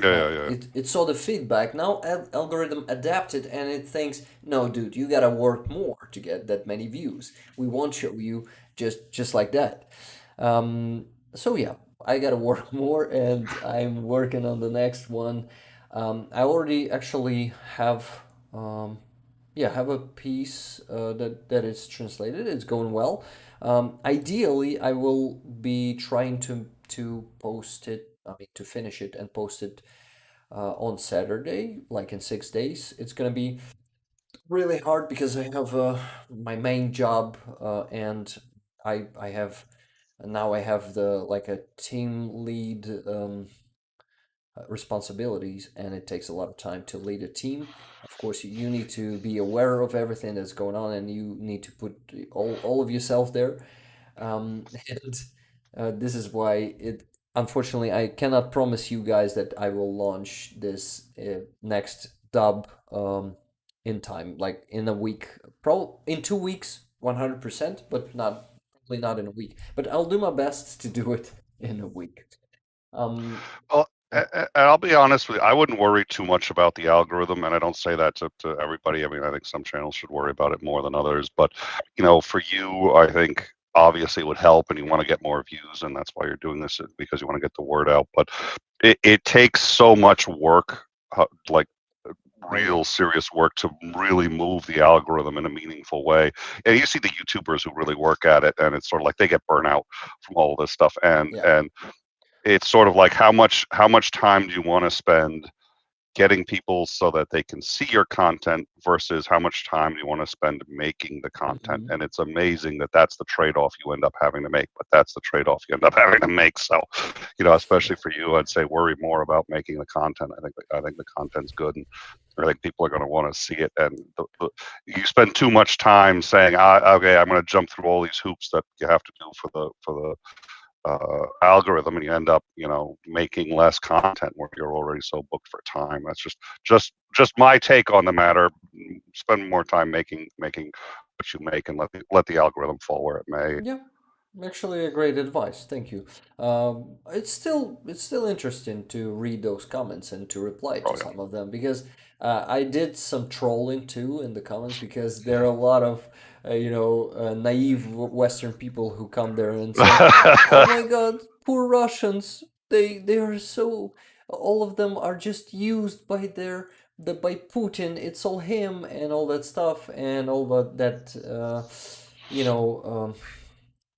yeah. It saw the feedback. Now algorithm adapted, and it thinks, no, dude, you gotta work more to get that many views. We won't show you just like that. So yeah, I gotta work more, and I'm working on the next one. I already actually have yeah, have a piece that is translated. It's going well. Ideally, I will be trying to post it. I mean, to finish it and post it on Saturday, like in 6 days. It's gonna be really hard because I have my main job, and I have now I have the like a team lead responsibilities, and it takes a lot of time to lead a team. Of course, you need to be aware of everything that's going on, and you need to put all of yourself there. And this is why it, unfortunately, I cannot promise you guys that I will launch this next dub in time, like in a week, probably in 2 weeks, 100%, but not probably not in a week. But I'll do my best to do it in a week. Um, And I'll be honest with you, I wouldn't worry too much about the algorithm, and I don't say that to everybody. I mean, I think some channels should worry about it more than others. But for you, I think obviously it would help, and you want to get more views, and that's why you're doing this because you want to get the word out. But it takes so much work, like Oh yeah. real serious work to really move the algorithm in a meaningful way. And you see the YouTubers who really work at it, and it's sort of like they get burnout from all this stuff, and Yeah. and it's sort of like how much time do you want to spend getting people so that they can see your content versus how much time do you want to spend making the content. Hmm. And it's amazing that that's the trade-off you end up having to make, but that's the trade-off you end up having to make. So especially for you, I'd say worry more about making the content. I think the content's good, and I think people are going to want to see it. And you spend too much time saying, okay, I'm going to jump through all these hoops that you have to do for the algorithm, and you end up making less content where you're already so booked for time. That's just my take on the matter. Spend more time making what you make, and let the algorithm fall where it may. Yeah, actually a great advice. Thank you. It's still interesting to read those comments and to reply Oh to yeah. some of them because I did some trolling too in the comments because there are a lot of naive Western people who come there and say, "Oh my God, poor Russians! They are so. All of them are just used by by Putin. It's all him and all that stuff and all that you know."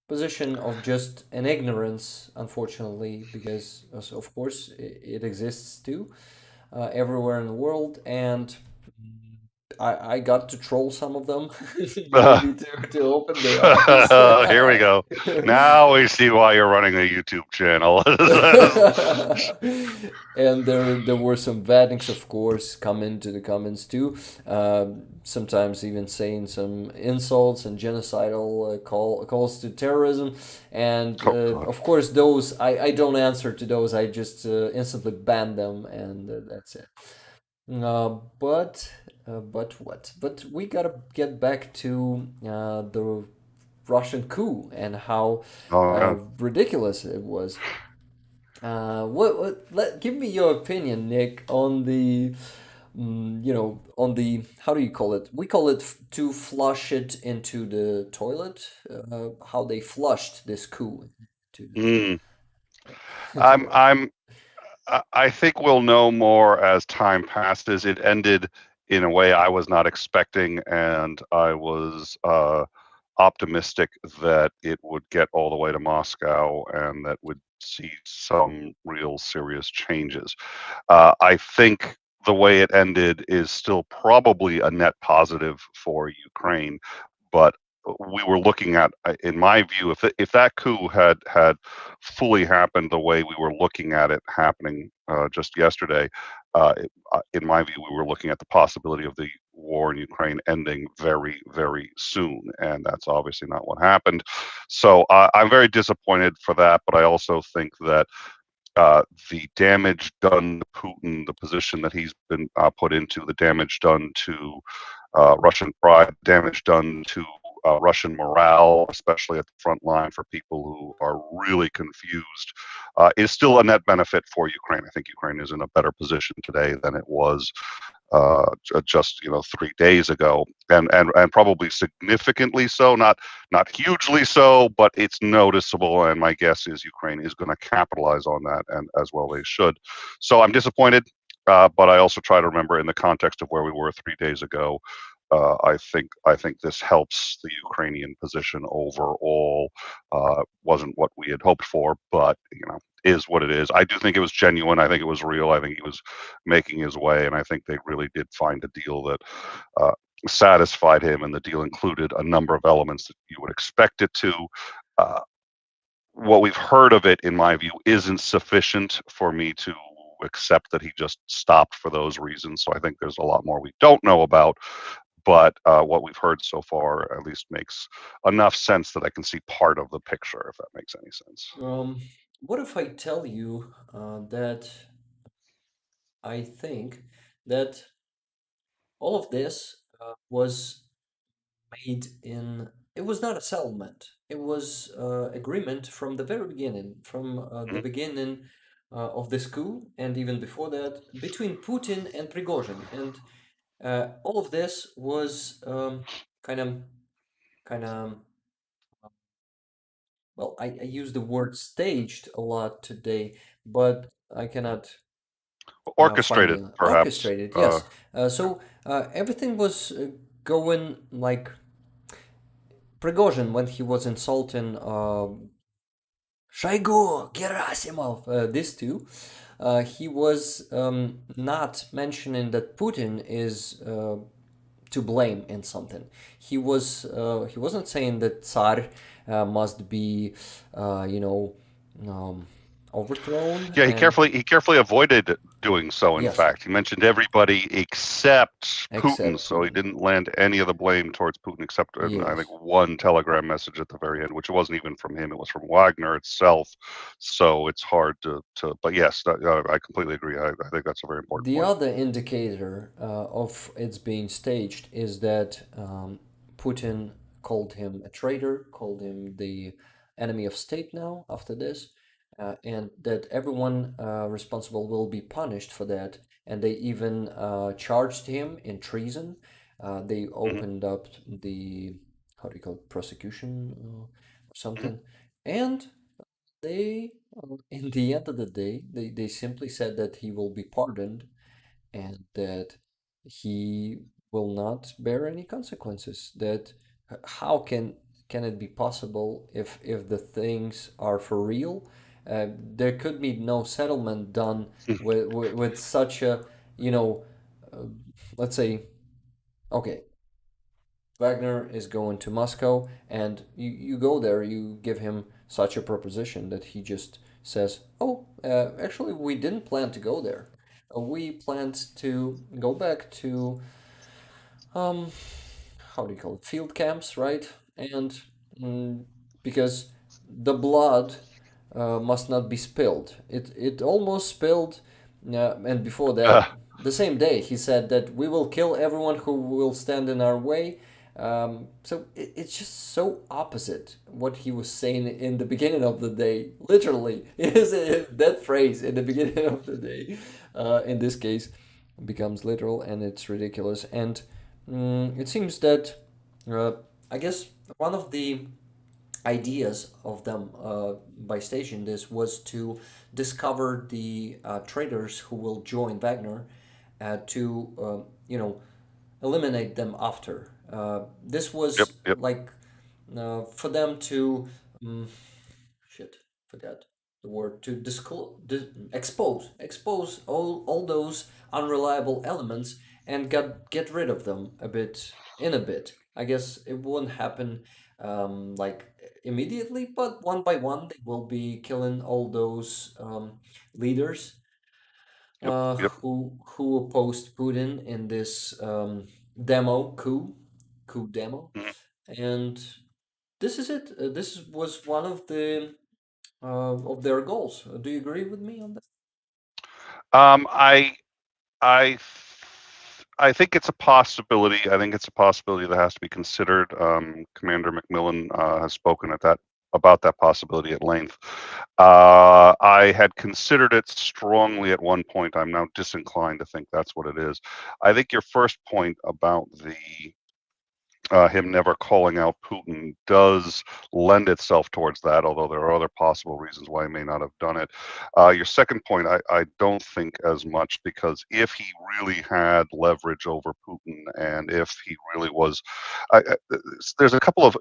Position of just an ignorance, unfortunately, because of course it exists too everywhere in the world, and I got to troll some of them, maybe to open their eyes. Here we go. Now we see why you're running a YouTube channel. And there were some vatniks, of course, come into the comments too. Sometimes even saying some insults and genocidal calls to terrorism. And Oh, God. of course, those I don't answer to those. I just instantly ban them, and that's it. But what? But we gotta get back to the Russian coup and how Oh, yeah. ridiculous it was. Give me your opinion, Nick, on the, on the, how do you call it? We call it to flush it into the toilet. How they flushed this coup to Mm. to I'm I'm I think we'll know more as time passes. It ended in a way I was not expecting, and I was optimistic that it would get all the way to Moscow and that would see some real serious changes. I think the way it ended is still probably a net positive for Ukraine, but we were looking at, in my view, if that coup had fully happened the way we were looking at it happening just yesterday, in my view, we were looking at the possibility of the war in Ukraine ending very, very soon, and that's obviously not what happened. So I'm very disappointed for that, but I also think that the damage done to Putin, the position that he's been put into, the damage done to Russian pride, damage done to Russian morale, especially at the front line for people who are really confused, is still a net benefit for Ukraine. I think Ukraine is in a better position today than it was just 3 days ago, and probably significantly so, not hugely so, but it's noticeable. And my guess is Ukraine is going to capitalize on that, and as well they should. So I'm disappointed, but I also try to remember in the context of where we were 3 days ago. I think this helps the Ukrainian position overall. Wasn't what we had hoped for, but is what it is. I do think it was genuine. I think it was real. I think he was making his way, and I think they really did find a deal that satisfied him, and the deal included a number of elements that you would expect it to. Uh, what we've heard of it, in my view, isn't sufficient for me to accept that he just stopped for those reasons. So I think there's a lot more we don't know about, but what we've heard so far at least makes enough sense that I can see part of the picture, if that makes any sense. um, what if I tell you that I think that all of this was made in it was not a settlement, it was agreement from the very beginning, from the Mhm. beginning of this coup, and even before that, between Putin and Prigozhin, and all of this was kind of well, I use the word staged a lot today, but I cannot find Orchestrated, the perhaps. orchestrated. Yes, so everything was going like Prigozhin when he was insulting Shoigu, Gerasimov, these two. He was not mentioning that Putin is to blame in something. He wasn't saying that Tsar must be, you know, um, overthrown Yeah, and he carefully avoided doing so. In yes, fact, he mentioned everybody except Putin, except so he Putin. didn't land any of the blame towards Putin, except I think Yes. one telegram message at the very end, which wasn't even from him; it was from Wagner itself. So it's hard to. But yes, I completely agree. I think that's a very important The point. other indicator of its being staged is that Putin called him a traitor, called him the enemy of state now after this, and that everyone responsible will be punished for that. And they even charged him in treason. They Hmm. opened up the, how do you call it, prosecution or Hmm. something. And they, in the end of the day, they simply said that he will be pardoned and that he will not bear any consequences. That how can it be possible if the things are for real? There could be no settlement done with such a, you know, uh, let's say, okay, Wagner is going to Moscow, and you go there, you give him such a proposition that he just says, "Oh, actually, we didn't plan to go there. We planned to go back to um, how do you call it, field camps, right? And mm, because the blood must not be spilled. It almost spilled, and before Uh, that, the same day, he said that we will kill everyone who will stand in our way. So it's just so opposite what he was saying in the beginning of the day. Literally, is that phrase in the beginning of the day. In this case, becomes literal, and it's ridiculous. And it seems that uh, I guess one of the ideas of them by staging this was to discover the traders who will join Wagner to eliminate them after. This yep, was yep. like for them to um, shit, forgot the word, to expose all those unreliable elements and get rid of them a bit. I guess it won't happen like immediately, but one by one they will be killing all those leaders Yep, yep. who opposed Putin in this demo coup demo, Mhm. and this is it. This was one of their goals. Do you agree with me on that? Um, I I th- I think it's a possibility. I think it's a possibility that has to be considered. Commander McMillan has spoken about that possibility at length. I had considered it strongly at one point. I'm now disinclined to think that's what it is. I think your first point about the him never calling out Putin does lend itself towards that, although there are other possible reasons why he may not have done it. Your second point, I don't think as much, because if he really had leverage over Putin and if he really was, there's a couple of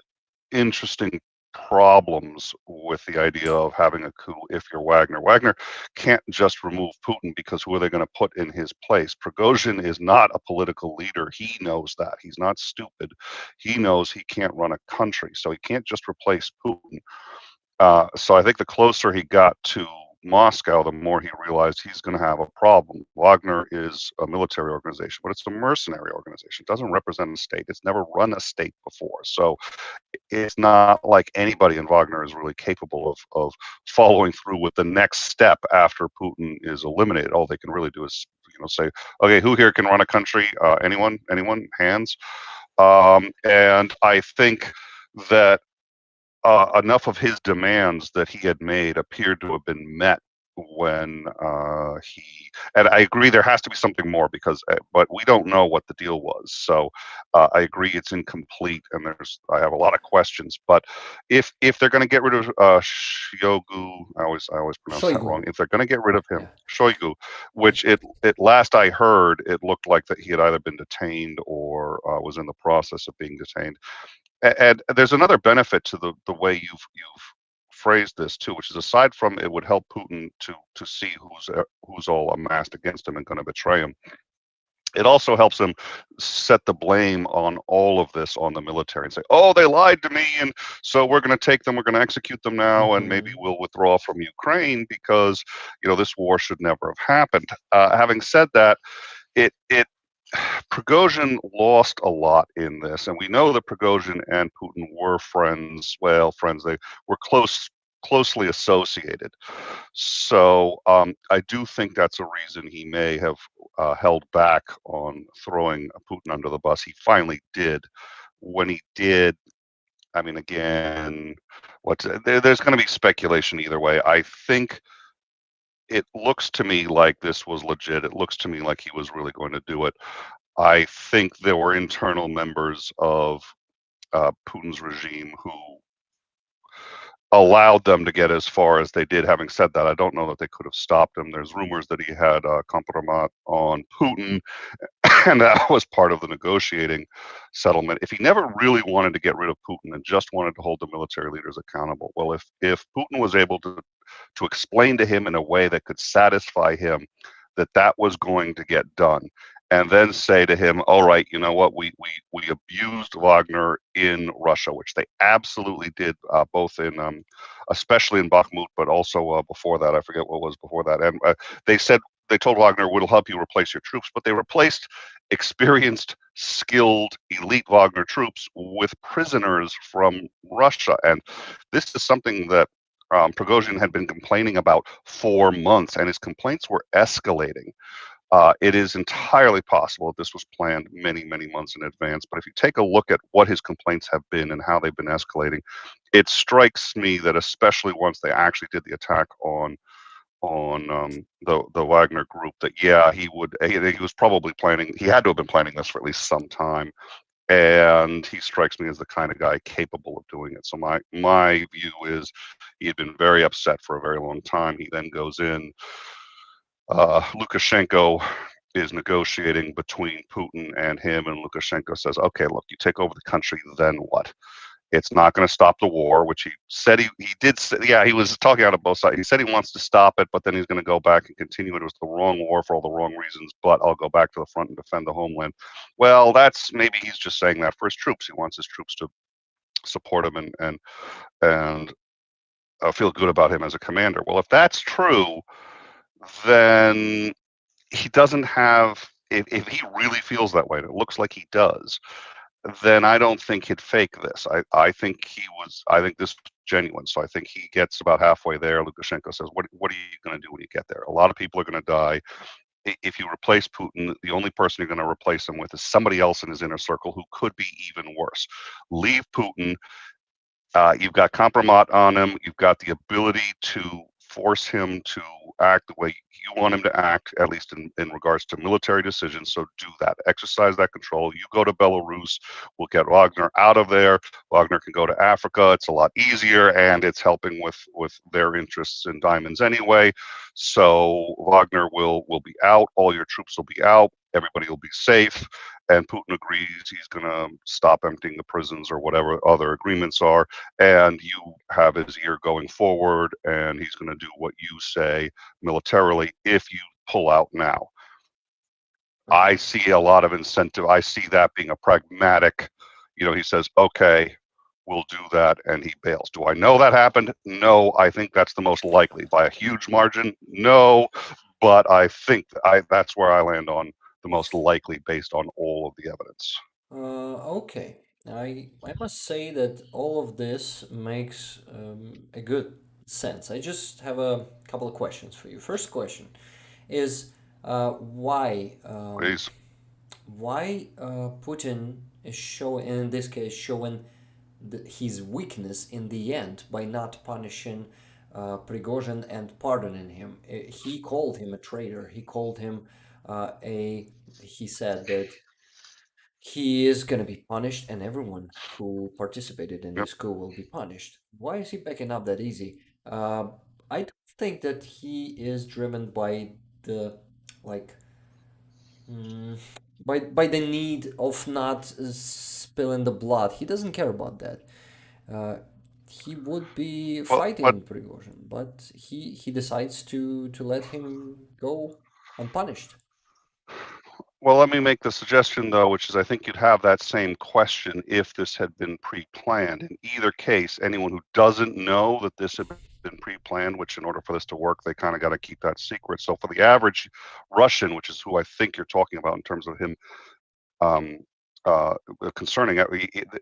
interesting problems with the idea of having a coup if you're Wagner. Wagner can't just remove Putin, because who are they going to put in his place? Prigozhin is not a political leader. He knows that. He's not stupid. He knows he can't run a country, so he can't just replace Putin. So I think the closer he got to Moscow, the more he realized he's going to have a problem. Wagner is a military organization, but it's a mercenary organization. It doesn't represent a state. It's never run a state before. So it's not like anybody in Wagner is really capable of following through with the next step after Putin is eliminated. All they can really do is, say, okay, who here can run a country? Anyone? Hands. And I think that enough of his demands that he had made appeared to have been met when and I agree there has to be something more because but we don't know what the deal was, so I agree it's incomplete and I have a lot of questions. But if they're going to get rid of Shoigu, I always pronounce that wrong. Shoigu. If they're going to get rid of him, Yeah. Shoigu, which it last I heard, it looked like that he had either been detained or was in the process of being detained. And there's another benefit to the way you've phrased this too, which is aside from it would help Putin to see who's all amassed against him and going to betray him. It also helps him set the blame on all of this on the military and say, oh, they lied to me, and so we're going to take them, we're going to execute them now, and maybe we'll withdraw from Ukraine because this war should never have happened. Having said that, it Prigozhin lost a lot in this, and we know that Prigozhin and Putin were friends. Well, friends, they were closely associated. So I do think that's a reason he may have held back on throwing Putin under the bus. He finally did. When he did, I mean, again, there's going to be speculation either way. I think it looks to me like this was legit. It looks to me like he was really going to do it. I think there were internal members of Putin's regime who allowed them to get as far as they did. Having said that, I don't know that they could have stopped him. There's rumors that he had compromat on Putin, and that was part of the negotiating settlement. If he never really wanted to get rid of Putin and just wanted to hold the military leaders accountable, well, if Putin was able to explain to him in a way that could satisfy him that that was going to get done, and then say to him, all right, you know what, we abused Wagner in Russia, which they absolutely did, both in, especially in Bakhmut, but also before that, I forget what was before that. And they told Wagner, we'll help you replace your troops, but they replaced experienced, skilled, elite Wagner troops with prisoners from Russia. And this is something that Prigozhin had been complaining about for months, and his complaints were escalating. It is entirely possible that this was planned many, many months in advance. But if you take a look at what his complaints have been and how they've been escalating, it strikes me that especially once they actually did the attack on the Wagner group, that yeah, he was probably planning. He had to have been planning this for at least some time. And he strikes me as the kind of guy capable of doing it. So my view is he had been very upset for a very long time. He then goes in. Lukashenko is negotiating between Putin and him, and Lukashenko says, okay, look, you take over the country, then what? It's not going to stop the war, which he said he did say, yeah, he was talking out of both sides. He said he wants to stop it, but then he's going to go back and continue it. It was the wrong war for all the wrong reasons, but I'll go back to the front and defend the homeland. Well, maybe he's just saying that for his troops. He wants his troops to support him and feel good about him as a commander. Well, if that's true, then he doesn't have, if he really feels that way, and it looks like he does, then I don't think he'd fake this. I think this is genuine. So I think he gets about halfway there. Lukashenko says, what are you going to do when you get there? A lot of people are going to die. If you replace Putin, the only person you're going to replace him with is somebody else in his inner circle who could be even worse. Leave Putin. You've got compromat on him. You've got the ability to force him to act the way you want him to act, at least in regards to military decisions. So do that. Exercise that control. You go to Belarus. We'll get Wagner out of there. Wagner can go to Africa. It's a lot easier, and it's helping with their interests in diamonds anyway. So Wagner will be out. All your troops will be out. Everybody will be safe. And Putin agrees he's going to stop emptying the prisons or whatever other agreements are. And you have his ear going forward, and he's going to do what you say militarily if you pull out now. I see a lot of incentive. I see that being a pragmatic, he says, okay, we'll do that, and he bails. Do I know that happened? No, I think that's the most likely. By a huge margin? No, but I think that's where I land on the most likely based on all of the evidence. Okay. I must say that all of this makes a good sense. I just have a couple of questions for you. First question is why Please. Putin is showing, in this case, showing his weakness in the end by not punishing Prigozhin and pardoning him. He called him a traitor. He called him a. He said that he is going to be punished, and everyone who participated in Yep. this coup will be punished. Why is he backing up that easy? I don't think that he is driven by the like mm, by the need of not spilling the blood. He doesn't care about that. Uh, he would be But fighting Prigozhin, but he decides to let him go unpunished. well, let me make the suggestion though, which is I think you'd have that same question if this had been pre-planned. In either case, anyone who doesn't know that this had been pre-planned, which in order for this to work, they kind of got to keep that secret. So for the average Russian, which is who I think you're talking about in terms of him um, concerning it,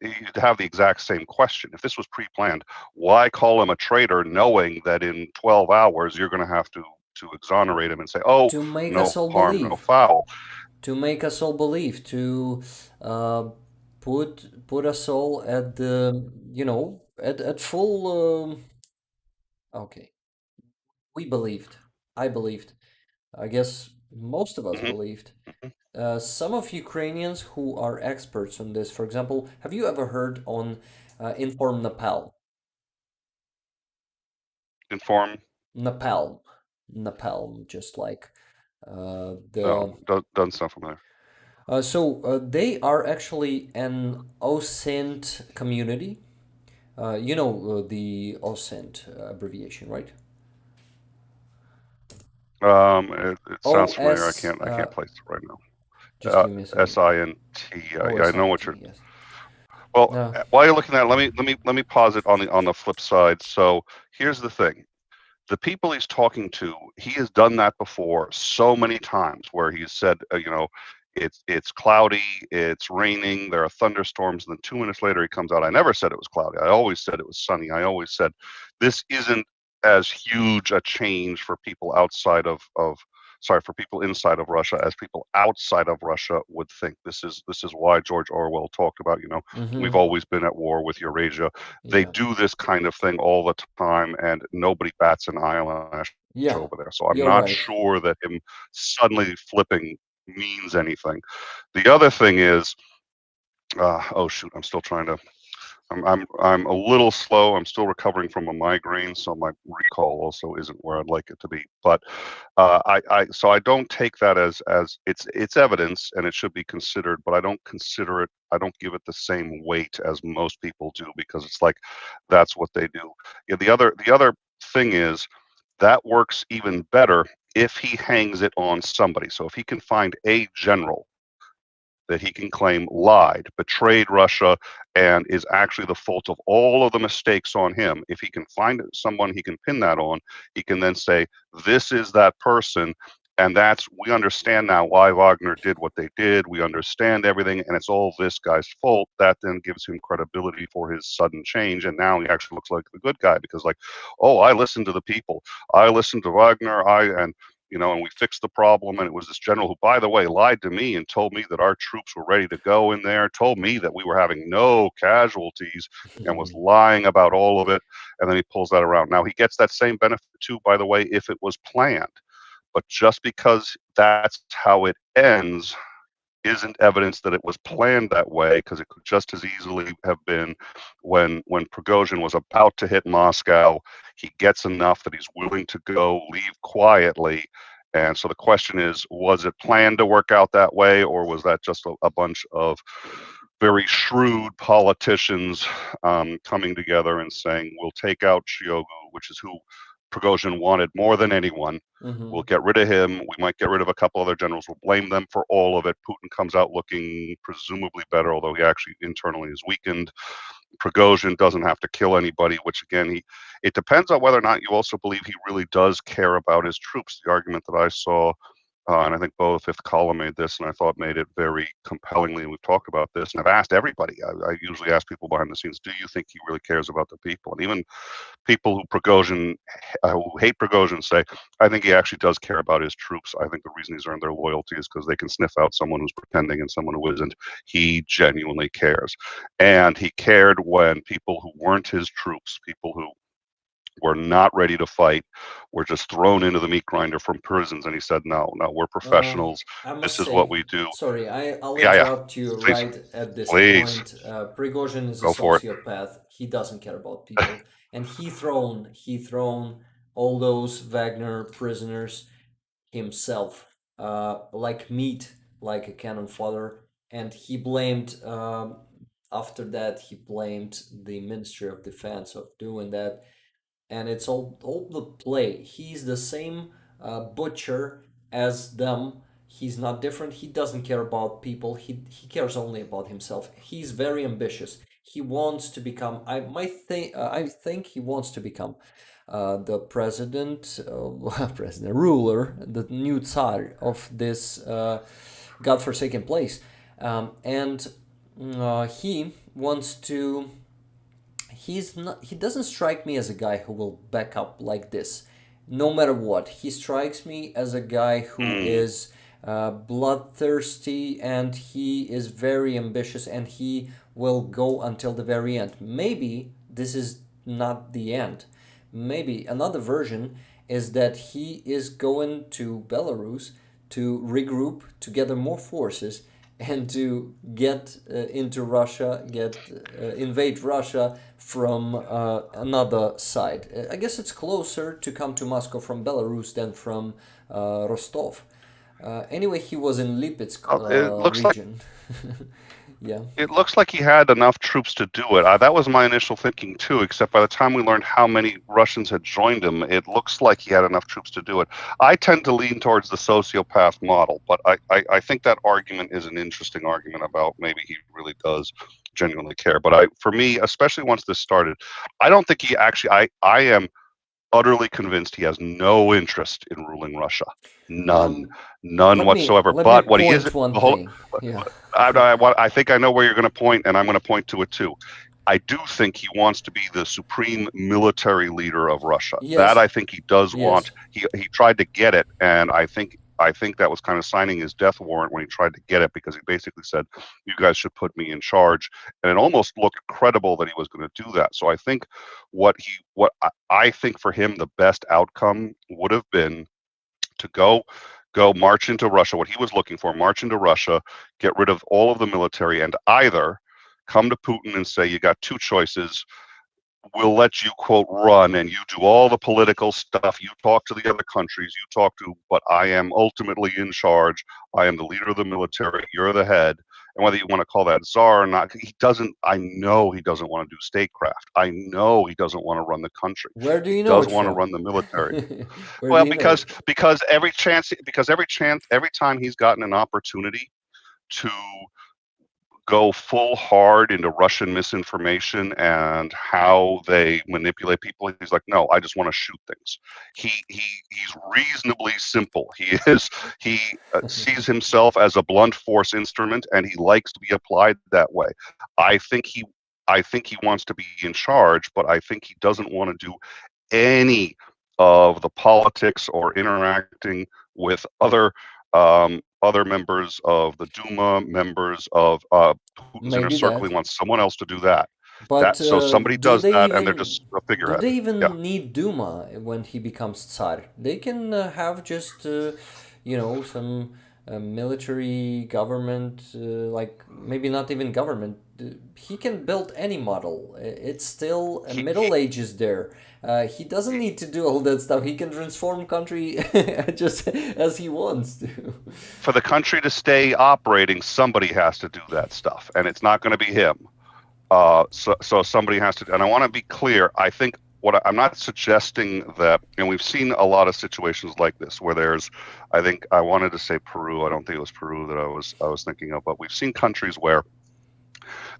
you'd have the exact same question. If this was pre-planned, why call him a traitor knowing that in 12 hours you're going to have to exonerate him and say, oh, To make no us all harm, no believe. foul. To make us all believe. To uh, put us all at the at full. Okay, we believed. I believed. I guess most of us Hmm. believed. Some of Ukrainians who are experts on this, for example, have you ever heard on Inform Nepal? Inform? Napalm, just like the. No, doesn't sound familiar. They are actually an OSINT community. You know the OSINT abbreviation, right? It sounds familiar. OS. I can't place it right now. Just give me a second. SINT. I know what OSINT, you're. yes. Well, No. while you're looking at it, let me pause it on the flip side. So here's the thing: the people he's talking to, he has done that before so many times, where he's said, it's cloudy, it's raining, there are thunderstorms, and then 2 minutes later he comes out. I never said it was cloudy. I always said it was sunny. I always said this isn't as huge a change for people outside of sorry, for people inside of Russia as people outside of Russia would think. This is why George Orwell talked about, we've Mm-hmm. always been at war with Eurasia. They Yeah. do this kind of thing all the time, and nobody bats an eyelash Yeah. over there. So I'm You're not right. sure that him suddenly flipping means anything. The other thing is, oh shoot, I'm still trying to. I'm a little slow. I'm still recovering from a migraine, so my recall also isn't where I'd like it to be. But so I don't take that as it's evidence and it should be considered, but I don't consider it. I don't give it the same weight as most people do because it's like that's what they do. Yeah, the other thing is that works even better if he hangs it on somebody. So if he can find a general that he can claim lied, betrayed Russia, and is actually the fault of all of the mistakes on him. If he can find someone he can pin that on, he can then say, this is that person. And we understand now why Wagner did what they did. We understand everything, and it's all this guy's fault. That then gives him credibility for his sudden change. And now he actually looks like the good guy because, like, oh, I listened to the people. I listened to Wagner. And we fixed the problem. And it was this general who, by the way, lied to me and told me that our troops were ready to go in there, told me that we were having no casualties and was lying about all of it. And then he pulls that around. Now, he gets that same benefit too, by the way, if it was planned. But just because that's how it ends isn't evidence that it was planned that way, because it could just as easily have been when Prigozhin was about to hit Moscow, he gets enough that he's willing to go leave quietly. And so the question is, was it planned to work out that way, or was that just a bunch of very shrewd politicians coming together and saying, we'll take out Shiogu, which is who Prigozhin wanted more than anyone. Mm-hmm. We'll get rid of him. We might get rid of a couple other generals. We'll blame them for all of it. Putin comes out looking presumably better, although he actually internally is weakened. Prigozhin doesn't have to kill anybody, which again, it depends on whether or not you also believe he really does care about his troops. The argument that I saw, and I think both Fifth Column made this, and I thought made it very compellingly, and we've talked about this, and I've asked everybody. I usually ask people behind the scenes, do you think he really cares about the people? And even people who hate Prigozhin say, I think he actually does care about his troops. I think the reason he's earned their loyalty is because they can sniff out someone who's pretending and someone who isn't. He genuinely cares. And he cared when people who weren't his troops, people who We're not ready to fight. We're just thrown into the meat grinder from prisons. And he said, no, we're professionals. I This must is what say, we do. sorry, I'll Yeah, interrupt you please, right at this please point. Prigozhin is a go for it. sociopath. He doesn't care about people, and he thrown all those Wagner prisoners himself, like meat, like a cannon fodder, and he blamed. After that, he blamed the Ministry of Defense of doing that, and it's all the play. He's the same butcher as them. He's not different. He doesn't care about people. He cares only about himself. He's very ambitious. He wants to become. I think he wants to become the president, president ruler, the new Tsar of this godforsaken place, and he wants to he doesn't strike me as a guy who will back up like this no matter what. He strikes me as a guy who is bloodthirsty, and he is very ambitious, and he will go until the very end. Maybe this is not the end. Maybe another version is that he is going to Belarus to regroup, to gather more forces, and to get into Russia, invade Russia from another side. I guess it's closer to come to Moscow from Belarus than from Rostov. Anyway, he was in Lipetsk It looks like region. Yeah. it looks like he had enough troops to do it. That was my initial thinking too, except by the time we learned how many Russians had joined him, it looks like he had enough troops to do it. I tend to lean towards the sociopath model, but I think that argument is an interesting argument about maybe he really does genuinely care. But for me, especially once this started, I don't think he actually, I am utterly convinced he has no interest in ruling Russia. None whatsoever. Let me But what he is, point one the whole, thing. Yeah. I think I know where you're going to point, and I'm going to point to it too. I do think he wants to be the supreme military leader of Russia. Yes. That I think he does Yes. want. He tried to get it, and I think that was kind of signing his death warrant when he tried to get it, because he basically said, "You guys should put me in charge," and it almost looked credible that he was going to do that. So I think I think for him the best outcome would have been to go march into Russia, what he was looking for, march into Russia, get rid of all of the military, and either come to Putin and say, you got two choices. We'll let you, quote, run, and you do all the political stuff. You talk to the other countries, but I am ultimately in charge. I am the leader of the military. You're the head. And whether you want to call that czar or not, I know he doesn't want to do statecraft. I know he doesn't want to run the country. Where do you He know does it want to from? run the military. Where Well, do you know it? because every time he's gotten an opportunity to go full hard into Russian misinformation and how they manipulate people, he's like, no, I just want to shoot things. He's reasonably simple. He sees himself as a blunt force instrument, and he likes to be applied that way. I think he wants to be in charge, but I think he doesn't want to do any of the politics or interacting with other members of the Duma, members of Putin's inner Maybe circle. that. He wants someone else to do that. But So somebody do does they that, and they're even just a figurehead. Yeah. need Duma when he becomes Tsar? They can have just some military government, like maybe not even government. He can build any model. It's still Middle Ages there. He doesn't need to do all that stuff. He can transform country just as he wants to. For the country to stay operating, somebody has to do that stuff, and it's not going to be him. So somebody has to, and I want to be clear. I think I'm not suggesting that, and we've seen a lot of situations like this where I think I wanted to say Peru. I don't think it was Peru that I was thinking of, but we've seen countries where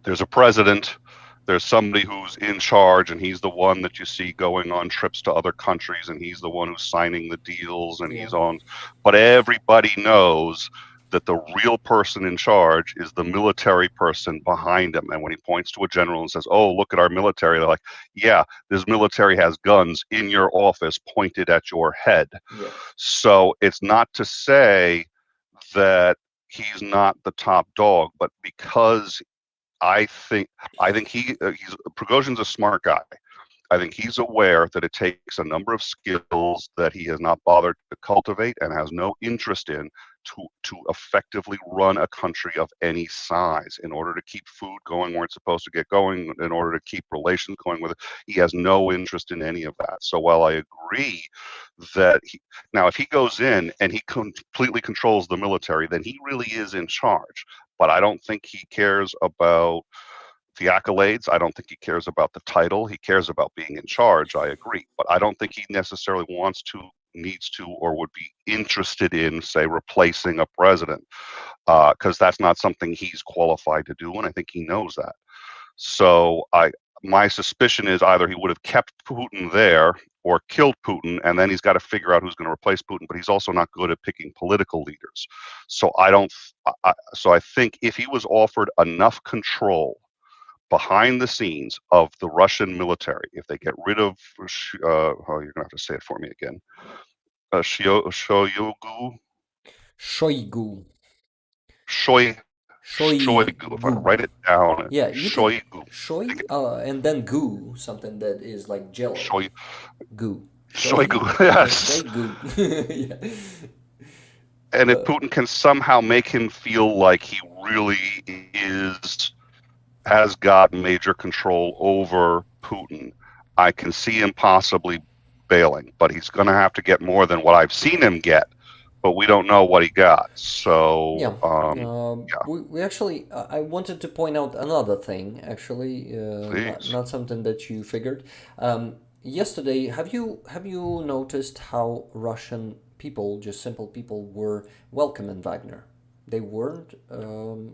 there's a president, there's somebody who's in charge, and he's the one that you see going on trips to other countries, and he's the one who's signing the deals, and but everybody knows that the real person in charge is the military person behind him. And when he points to a general and says, oh, look at our military, they're like, yeah, this military has guns in your office pointed at your head. Yeah. So it's not to say that he's not the top dog, but because I think Prigozhin's a smart guy. I think he's aware that it takes a number of skills that he has not bothered to cultivate and has no interest in to effectively run a country of any size in order to keep food going where it's supposed to get going, in order to keep relations going with it. He has no interest in any of that. So while I agree that now if he goes in and he completely controls the military, then he really is in charge. But I don't think he cares about the accolades. I don't think he cares about the title. He cares about being in charge. I agree. But I don't think he necessarily wants to, needs to, or would be interested in, say, replacing a president, because that's not something he's qualified to do. And I think he knows that. So my suspicion is either he would have kept Putin there or killed Putin, and then he's got to figure out who's going to replace Putin. But he's also not good at picking political leaders. So I think if he was offered enough control behind the scenes of the Russian military, if they get rid of, oh, you're gonna have to say it for me again, Shoigu, Shoigu. Shoigu. If I Shoigu. write it down, Yeah, you can Shoigu, shoi and then goo, something that is like jello. Shoi, Goo. Shoigu, Okay, yes. Shoigu. Yeah. And if Putin can somehow make him feel like he really has got major control over Putin, I can see him possibly bailing, but he's going to have to get more than what I've seen him get, but we don't know what he got. So Yeah. yeah, We actually, I wanted to point out another thing, actually, please. not something that you figured. Yesterday, have you noticed how Russian people, just simple people, were welcoming Wagner? They weren't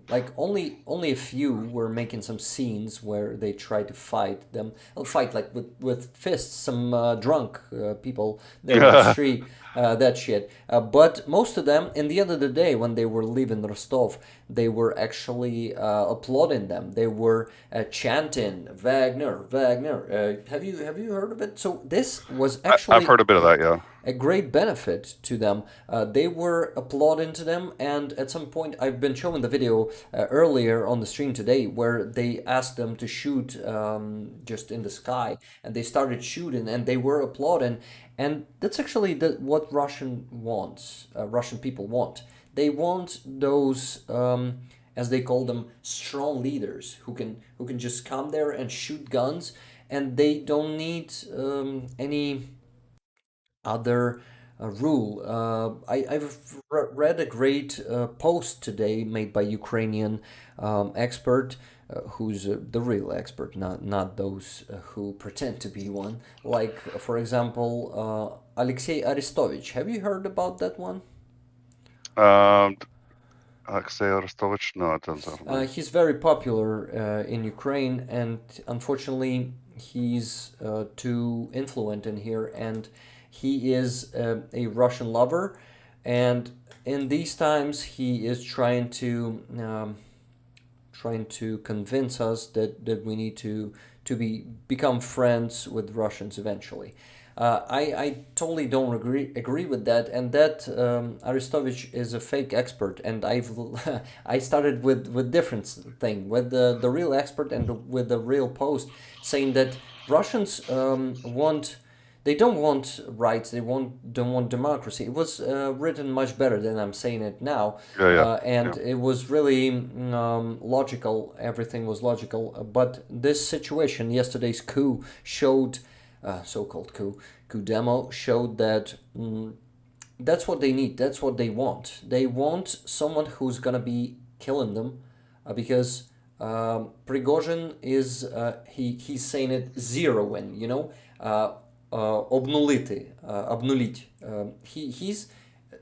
like only a few were making some scenes where they tried to fight them, fight like with fists, some drunk people there on the street, that shit. But most of them, in the end of the day, when they were leaving Rostov, they were actually applauding them. They were chanting Wagner, Wagner. Have you heard of it? So this was actually I've heard a bit of that, yeah. a great benefit to them. They were applauding to them, and at some point, I've been showing the video earlier on the stream today where they asked them to shoot just in the sky, and they started shooting, and they were applauding, and that's actually what Russian people want. They want those, as they call them, strong leaders who can just come there and shoot guns, and they don't need any other rule. I've read a great post today made by Ukrainian expert, who's the real expert, not those who pretend to be one. Like, for example, Alexei Arestovich. Have you heard about that one? Alexei Arestovich? No, it doesn't. He's very popular in Ukraine, and unfortunately, he's too influent in here, and he is a Russian lover, and in these times, he is trying to convince us that we need to become friends with Russians eventually. I totally don't agree with that, and that Arestovich is a fake expert, and I started with different thing, with the real expert and with the real post, saying that Russians they don't want rights, don't want democracy. It was written much better than I'm saying it now, and it was really logical. Everything was logical, but this situation, yesterday's coup showed. So-called coup demo showed that that's what they need. That's what they want. They want someone who's gonna be killing them, because Prigozhin is he's saying it zeroing. Обнулить. He's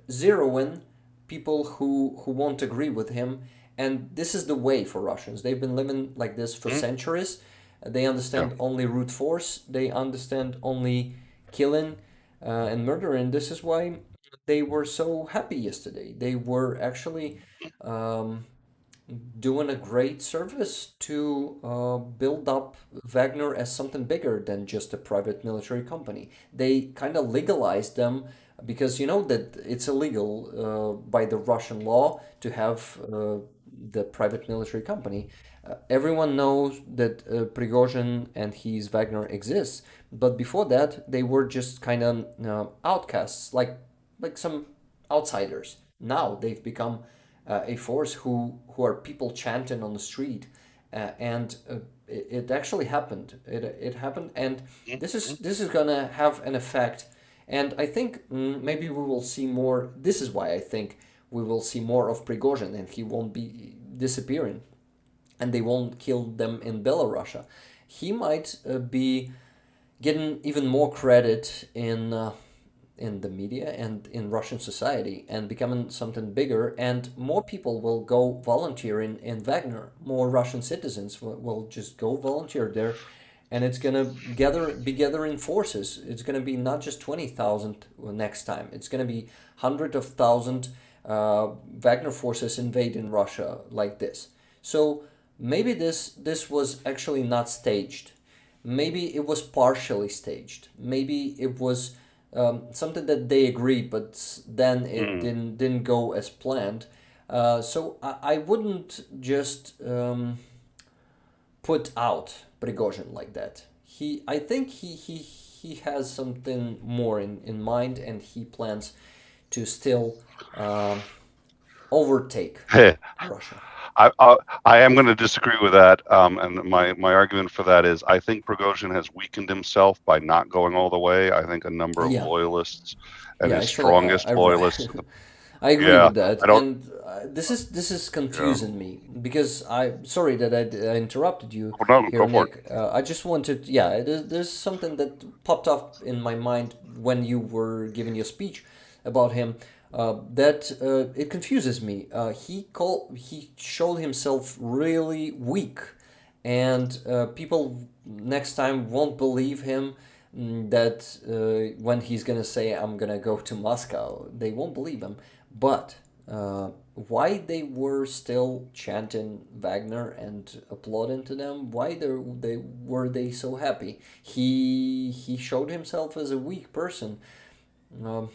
zeroing people who won't agree with him, and this is the way for Russians. They've been living like this for centuries. They understand only brute force. They understand only killing and murdering. This is why they were so happy yesterday. They were actually doing a great service to build up Wagner as something bigger than just a private military company. They kind of legalized them, because you know that it's illegal by the Russian law to have the private military company. Everyone knows that Prigozhin and his Wagner exists, but before that, they were just kind of outcasts, like some outsiders. Now they've become a force who are people chanting on the street, and it actually happened. It happened, and this is gonna have an effect. And I think maybe we will see more. This is why I think we will see more of Prigozhin, and he won't be disappearing, and they won't kill them in Belarus. He might be getting even more credit in the media and in Russian society, and becoming something bigger, and more people will go volunteer in Wagner. More Russian citizens will just go volunteer there, and it's gonna be gathering forces. It's gonna be not just 20,000 next time. It's gonna be hundreds of thousands Wagner forces invading Russia like this. So maybe this was actually not staged. Maybe it was partially staged. Maybe it was something that they agreed, but then it didn't go as planned. So I wouldn't just put out Prigozhin like that. I think he has something more in mind, and he plans to still overtake Russia. I am going to disagree with that, and my argument for that is I think Prigozhin has weakened himself by not going all the way. I think a number of Yeah. loyalists and Yeah, his actually, strongest loyalists. I agree Yeah, with that, I don't. and this is Yeah, confusing me, because sorry that I interrupted you well, no, here, go for it. Nick. I just wanted, yeah, there's something that popped up in my mind when you were giving your speech about him. That it confuses me. He showed himself really weak, and people next time won't believe him, that when he's gonna say I'm gonna go to Moscow, they won't believe him. But why they were still chanting Wagner and applauding to them? Why they so happy? He showed himself as a weak person. Um,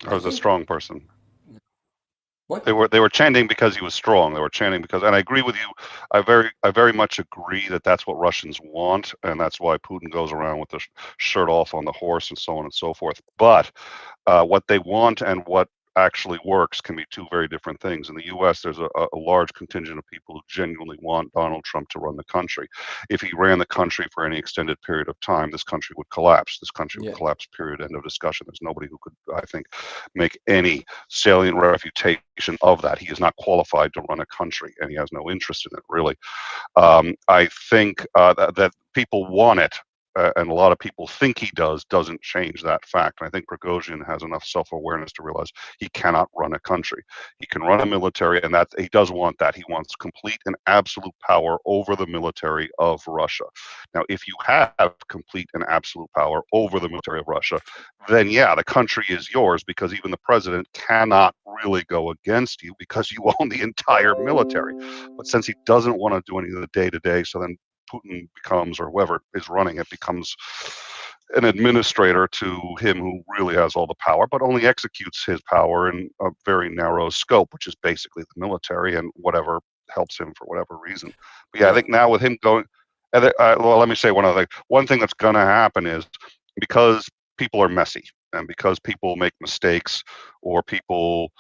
I I was a think strong person. what? They were chanting because he was strong. They were chanting because, and I agree with you. I very much agree that that's what Russians want, and that's why Putin goes around with the shirt off on the horse and so on and so forth. But what they want and what actually works can be two very different things. In the US, there's a large contingent of people who genuinely want Donald Trump to run the country. If he ran the country for any extended period of time, this country would collapse. This country would Yeah, collapse, period, end of discussion. There's nobody who could, I think, make any salient refutation of that. He is not qualified to run a country, and he has no interest in it, really. I think that people want it, and a lot of people think he doesn't change that fact. And I think Prigozhin has enough self-awareness to realize he cannot run a country. He can run a military, and that he does want that. He wants complete and absolute power over the military of Russia. Now, if you have complete and absolute power over the military of Russia, then yeah, the country is yours, because even the president cannot really go against you because you own the entire military. But since he doesn't want to do any of the day-to-day, so then Putin becomes, or whoever is running it, becomes an administrator to him who really has all the power, but only executes his power in a very narrow scope, which is basically the military and whatever helps him for whatever reason. But yeah, I yeah, think now with him going, well, let me say one other thing. One thing that's going to happen is, because people are messy and because people make mistakes, or people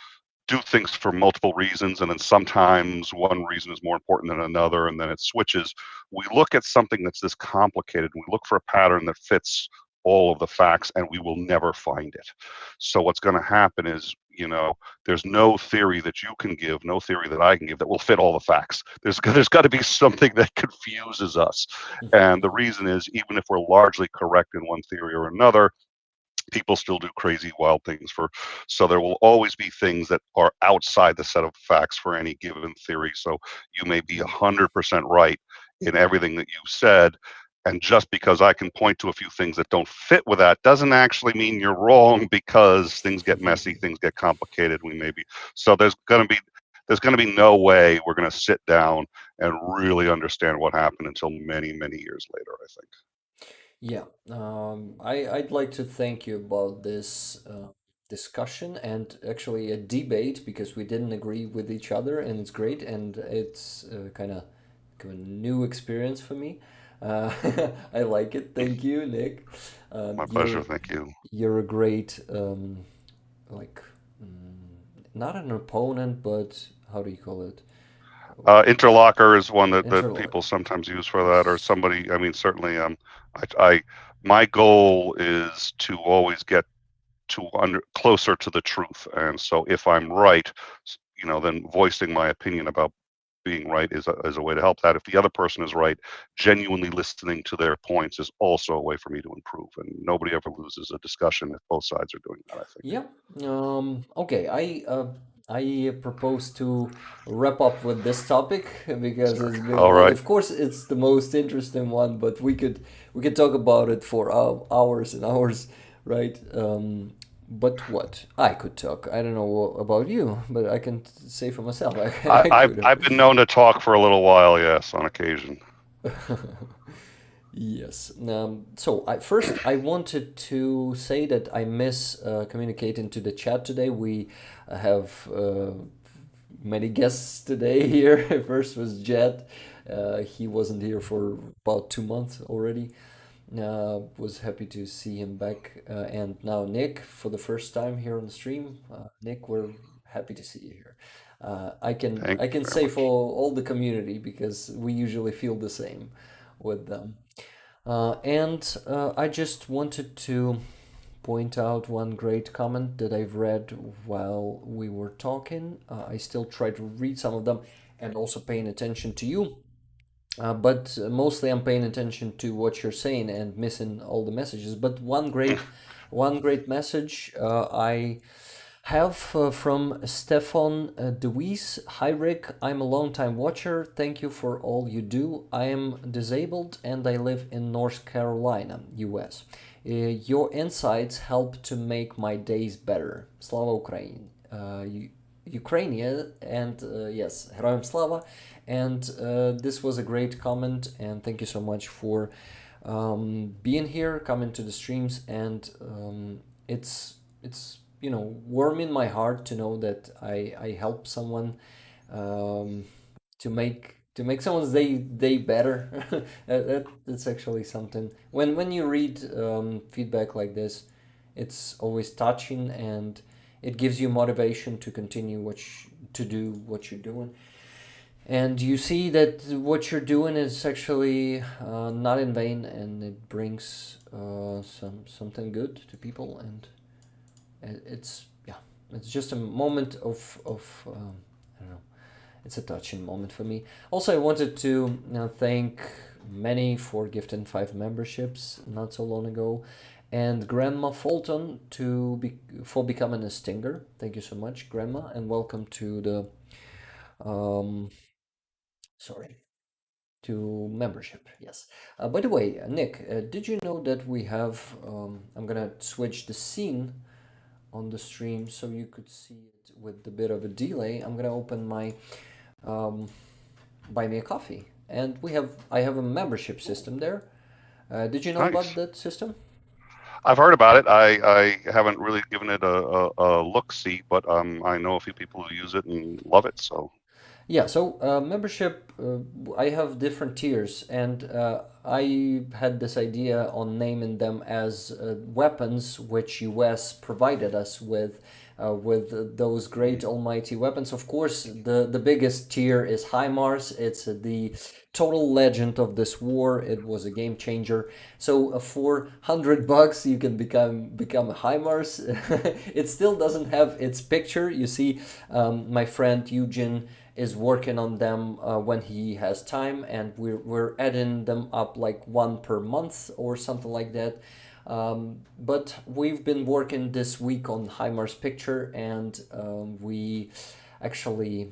do things for multiple reasons, and then sometimes one reason is more important than another, and then it switches. We look at something that's this complicated, and we look for a pattern that fits all of the facts, and we will never find it. So what's going to happen is, there's no theory that you can give, no theory that I can give that will fit all the facts. There's got to be something that confuses us. And the reason is, even if we're largely correct in one theory or another, people still do crazy, wild things. So there will always be things that are outside the set of facts for any given theory. So you may be 100% right in everything that you said, and just because I can point to a few things that don't fit with that doesn't actually mean you're wrong, because things get messy, things get complicated. So there's going to be no way we're going to sit down and really understand what happened until many, many years later, I think. yeah. I'd like to thank you about this discussion and actually a debate because we didn't agree with each other, and it's great, and it's kind of a new experience for me. Uh, I like it. Thank you, Nick. My pleasure. You're Thank you. you're a great like not an opponent, but how do you call it? Interlocker is one that Interlock. people sometimes use for that, or Yes. somebody. I mean, certainly, I my goal is to always get to closer to the truth, and so if I'm right, then voicing my opinion about being right is a way to help that. If the other person is right, genuinely listening to their points is also a way for me to improve, and nobody ever loses a discussion if both sides are doing that, I think. Yeah. Okay. I propose to wrap up with this topic because Sorry. it's been All like, right. of course, it's the most interesting one, but we could talk about it for hours and hours, right? But what I could talk, I don't know about you, but I can say for myself, I, I I've could. I've been known to talk for a little while, yes, on occasion. Yes. So I wanted to say that I miss communicating to the chat today. We have many guests today here. First was Jet. He wasn't here for about 2 months already. Was happy to see him back. And now Nick for the first time here on the stream. Nick, we're happy to see you here. I can Thank I you can very say for much. all the community because we usually feel the same with them. And I just wanted to point out one great comment that I've read while we were talking. I still try to read some of them and also paying attention to you. But mostly I'm paying attention to what you're saying and missing all the messages. But one great message I have from Stefan DeWeese. Hi Rick, I'm a long-time watcher. Thank you for all you do. I am disabled and I live in North Carolina, US. Your insights help to make my days better. Slava Ukraine. Ukrainian and yes, Heroям Slava. And this was a great comment, and thank you so much for being here, coming to the streams, and it's warming my heart to know that I help someone um, to make someone's day better. That's actually something. When you read feedback like this, it's always touching and it gives you motivation to continue to do what you're doing, and you see that what you're doing is actually not in vain, and it brings something good to people, and it's yeah, it's just a moment of I don't know, it's a touching moment for me. Also, I wanted to thank many for gifting 5 memberships not so long ago, and Grandma Fulton for becoming a stinger. Thank you so much, Grandma, and welcome to the um, sorry, to membership. Yes. By the way, Nick, did you know that we have? I'm gonna switch the scene on the stream so you could see it with a bit of a delay. I'm gonna open my um, buy me a coffee, and I have a membership system there. Did you know about Nice. that system? I've heard about it. I haven't really given it a look see, but I know a few people who use it and love it. So Yeah, so membership, I have different tiers, and I had this idea on naming them as weapons, which US provided us with those great almighty weapons. Of course, the biggest tier is HIMARS. It's the total legend of this war. It was a game changer. So for $100, you can become a HIMARS. It still doesn't have its picture. You see, my friend Eugene is working on them when he has time, and we're adding them up like one per month or something like that. But we've been working this week on Heimar's picture, and we actually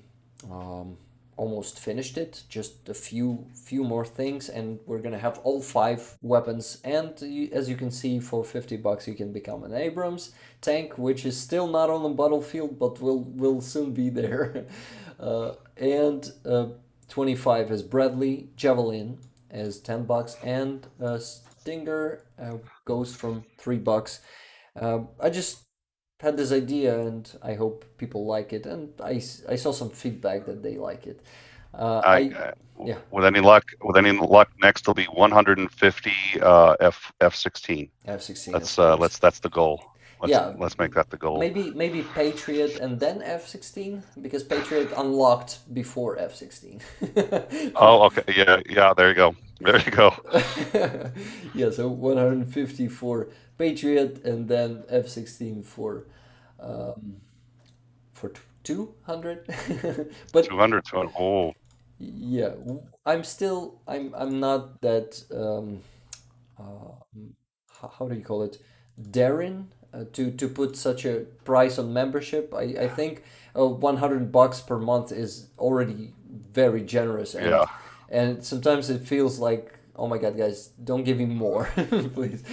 almost finished it. Just a few more things, and we're gonna have all 5 weapons. And as you can see, for $50, you can become an Abrams tank, which is still not on the battlefield, but will soon be there. And 25 is Bradley, Javelin is $10, and Stinger goes from $3. I just had this idea, and I hope people like it. And I saw some feedback that they like it. I I Yeah, with any luck, next will be 150 F-16. F-16, of Let's course. that's the goal. Yeah, Let's make that the goal. maybe Patriot and then F-16 because Patriot unlocked before F-16. Oh, okay. Yeah, yeah. There you go. There you go. Yeah, so 150 for Patriot and then F-16 for 200. But 200, 200. Oh, yeah, I'm not that how do you call it, daring, to put such a price on membership. I think $100 per month is already very generous, yeah. and sometimes it feels like, oh my god, guys, don't give me more, please.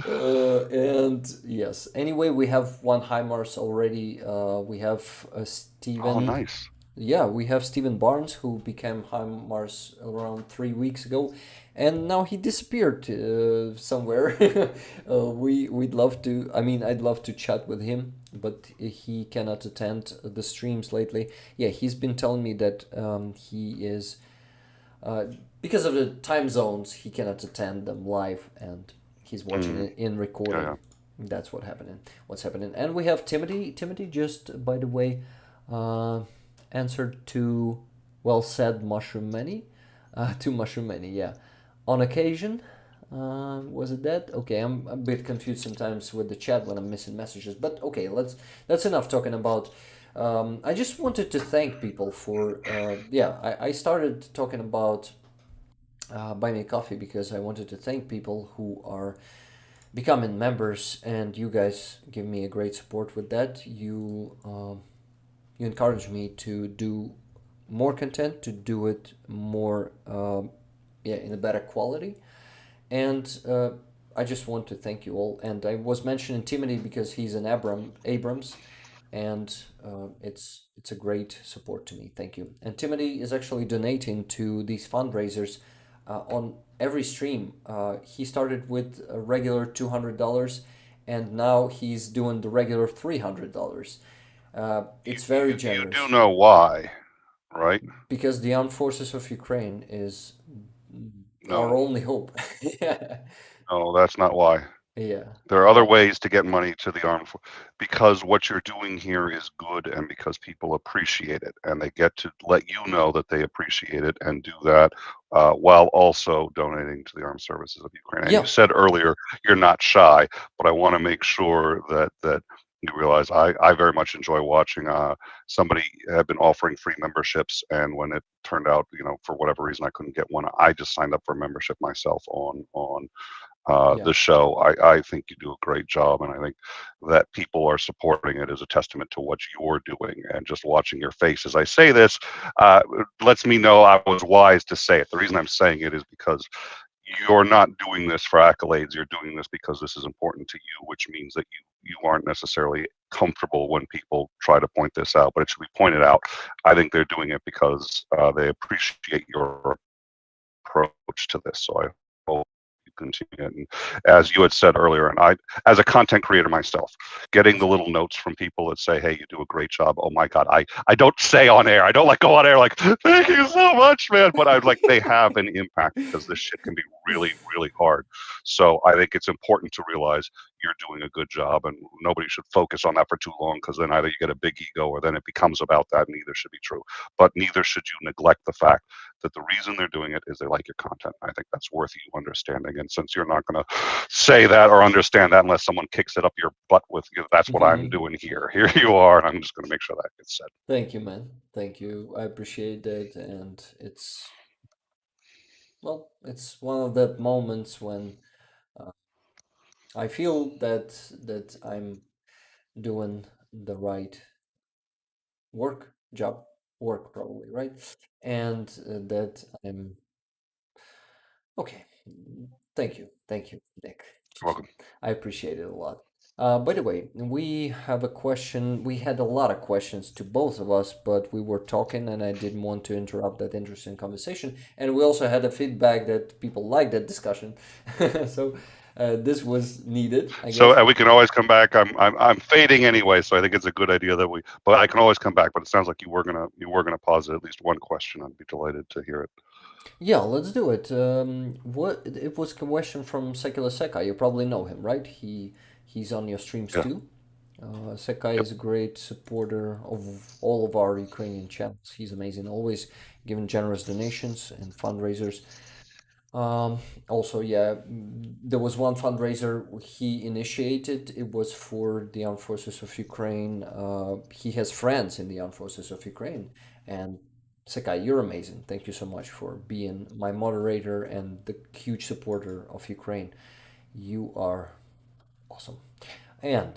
And yes, anyway, we have one HIMARS already. We have Oh, Steven. nice. Yeah, we have Stephen Barnes, who became HIMARS around 3 weeks ago, and now he disappeared somewhere. We'd love to. I mean, I'd love to chat with him, but he cannot attend the streams lately. Yeah, he's been telling me that he is uh, because of the time zones, he cannot attend them live, and he's watching Mm, it in yeah, recording. yeah. That's what's happening. And we have Timothy. Timothy just, by the way, uh, answered to well said Mushroom Many, to Mushroom Many. Yeah, on occasion. Was it that? Okay, I'm a bit confused sometimes with the chat when I'm missing messages. But okay, that's enough talking about. I just wanted to thank people for. Yeah, I started talking about Buy Me a Coffee because I wanted to thank people who are becoming members, and you guys give me a great support with that. You encourage me to do more content, to do it more, yeah, in a better quality, and I just want to thank you all. And I was mentioning Timothy because he's an Abrams, and it's a great support to me. Thank you. And Timothy is actually donating to these fundraisers on every stream. He started with a regular $200, and now he's doing the regular $300. It's very You do generous know why, right? because the armed forces of Ukraine is our No, only hope. Yeah, no, that's not why. yeah, There are other uh, ways to get money to the armed because what you're doing here is good and because people appreciate it and they get to let you know that they appreciate it and do that while also donating to the armed services of Ukraine. And you yeah. said earlier you're not shy, but I want to make sure that you realize I very much enjoy watching somebody had been offering free memberships, and when it turned out, for whatever reason I couldn't get one, I just signed up for a membership myself on Yeah. the show. I think you do a great job, and I think that people are supporting it as a testament to what you're doing. And just watching your face as I say this lets me know I was wise to say it. The reason I'm saying it is because you're not doing this for accolades. You're doing this because this is important to you, which means that you aren't necessarily comfortable when people try to point this out, but it should be pointed out. I think they're doing it because they appreciate your approach to this. So I hope you continue it. And as you had said earlier, and I, as a content creator myself, getting the little notes from people that say, "Hey, you do a great job." Oh my God, I don't say on air. I don't like go on air like, "Thank you so much, man." But I like they have an impact because this shit can be really, really hard. So I think it's important to realize you're doing a good job, and nobody should focus on that for too long because then either you get a big ego or then it becomes about that. Neither should be true. But neither should you neglect the fact that the reason they're doing it is they like your content. I think that's worth you understanding. And since you're not going to say that or understand that unless someone kicks it up your butt with you, that's what I'm doing here. Here you are, and I'm just going to make sure that gets said. Thank you, man. Thank you. I appreciate that, and it's one of the moments when uh, I feel that I'm doing the right work probably, right? And that I'm okay. Thank you, Nick. You're welcome. I appreciate it a lot. By the way, we have a question. We had a lot of questions to both of us, but we were talking, and I didn't want to interrupt that interesting conversation. And we also had a feedback that people liked that discussion. So this was needed, I So guess. we can always come back. I'm fading anyway, so I think it's a good idea that we. But I can always come back. But it sounds like you were gonna pause at least one question. I'd be delighted to hear it. Yeah, let's do it. What it was a question from Secular Sekai. You probably know him, right? He's on your streams Yeah. too. Sekai Yep. is a great supporter of all of our Ukrainian channels. He's amazing, always giving generous donations and fundraisers. Um, Also, yeah, there was one fundraiser he initiated. It was for the Armed Forces of Ukraine. He has friends in the Armed Forces of Ukraine. And Sakai, you're amazing. Thank you so much for being my moderator and the huge supporter of Ukraine. You are awesome. And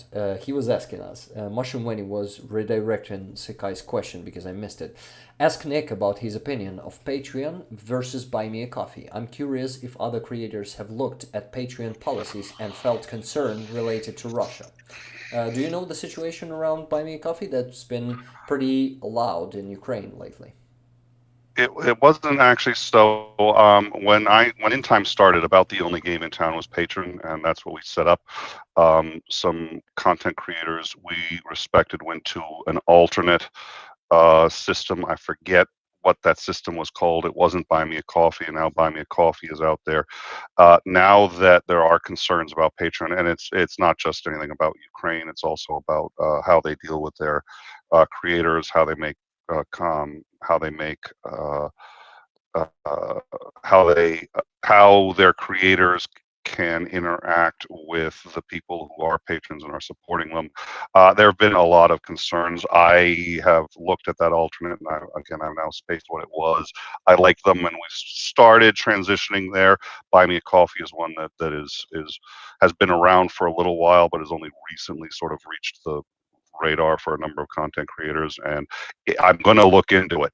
he was asking us, Mushroom Wenny was redirecting Sekai's question because I missed it. Ask Nick about his opinion of Patreon versus Buy Me a Coffee. I'm curious if other creators have looked at Patreon policies and felt concern related to Russia. Do you know the situation around Buy Me a Coffee that's been pretty loud in Ukraine lately? It wasn't actually so. When In Time started, about the only game in town was Patron, and that's what we set up. Some content creators we respected went to an alternate system. I forget what that system was called. It wasn't Buy Me a Coffee, and now Buy Me a Coffee is out there. Now that there are concerns about Patreon, and it's not just anything about Ukraine, it's also about how they deal with their creators, how they make uh, how their creators can interact with the people who are patrons and are supporting them. There have been a lot of concerns. I have looked at that alternate, and I've now spaced what it was. I like them, and we started transitioning there. Buy Me a Coffee is one that has been around for a little while, but has only recently sort of reached the radar for a number of content creators, and I'm going to look into it.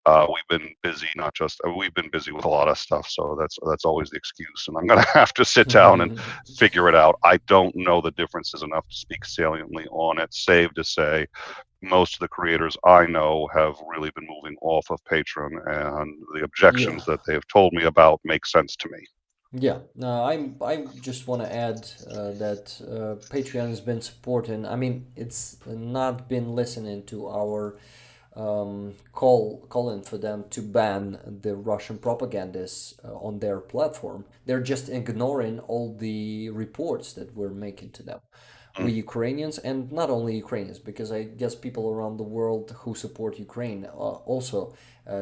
We've been busy, not just we've been busy with a lot of stuff, so that's always the excuse. And I'm going to have to sit down and figure it out. I don't know the differences enough to speak saliently on it, save to say most of the creators I know have really been moving off of Patreon, and the Yeah. objections that they've told me about make sense to me. Yeah, no, I just want to add that Patreon has been supporting. I mean, it's not been listening to our calling for them to ban the Russian propagandists on their platform. They're just ignoring all the reports that we're making to them. We Mm. Ukrainians, and not only Ukrainians, because I guess people around the world who support Ukraine are also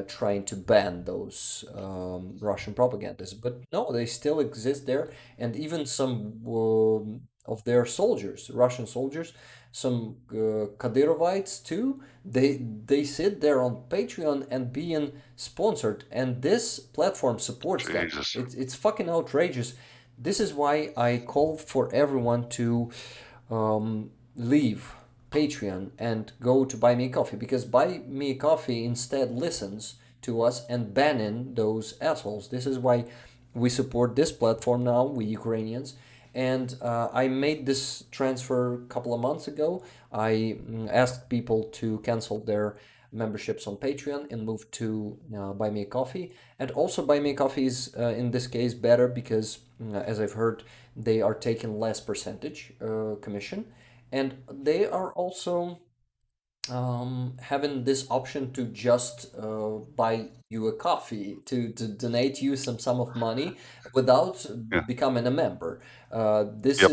trying to ban those Russian propagandists. But no, they still exist there, and even some of their soldiers, Russian soldiers, some Kadyrovites too, they sit there on Patreon and being sponsored, and this platform supports them. Jesus. It's fucking outrageous. This is why I call for everyone to leave Patreon and go to Buy Me a Coffee, because Buy Me a Coffee instead listens to us and banning those assholes. This is why we support this platform now, we Ukrainians. And I made this transfer a couple of months ago. I asked people to cancel their memberships on Patreon and move to Buy Me a Coffee. And also, Buy Me a Coffee is in this case better because, as I've heard, they are taking less percentage commission, and they are also having this option to just buy you a coffee, to donate you some sum of money without Yeah. becoming a member. This Yep.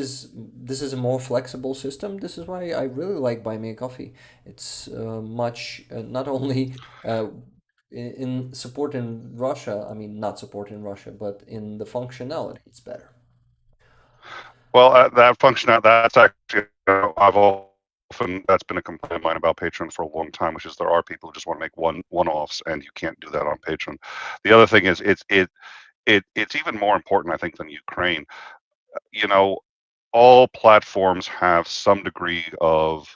is a more flexible system. This is why I really like Buy Me a Coffee. It's much not only in supporting Russia. I mean, not supporting Russia, but in the functionality, it's better. Well, that function that's actually I've often that's been a complaint of mine about Patreon for a long time, which is there are people who just want to make one-offs, and you can't do that on Patreon. The other thing is it's even more important, I think, than Ukraine. You know, all platforms have some degree of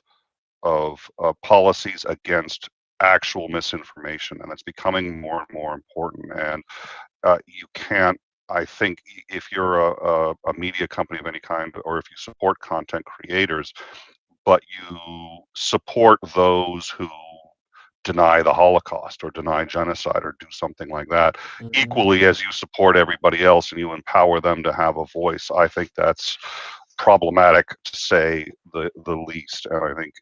policies against actual misinformation, and it's becoming more and more important. And you can't. I think if you're a media company of any kind, or if you support content creators, but you support those who deny the Holocaust or deny genocide or do something like that. Mhm. Equally as you support everybody else and you empower them to have a voice, I think that's problematic to say the least. And I think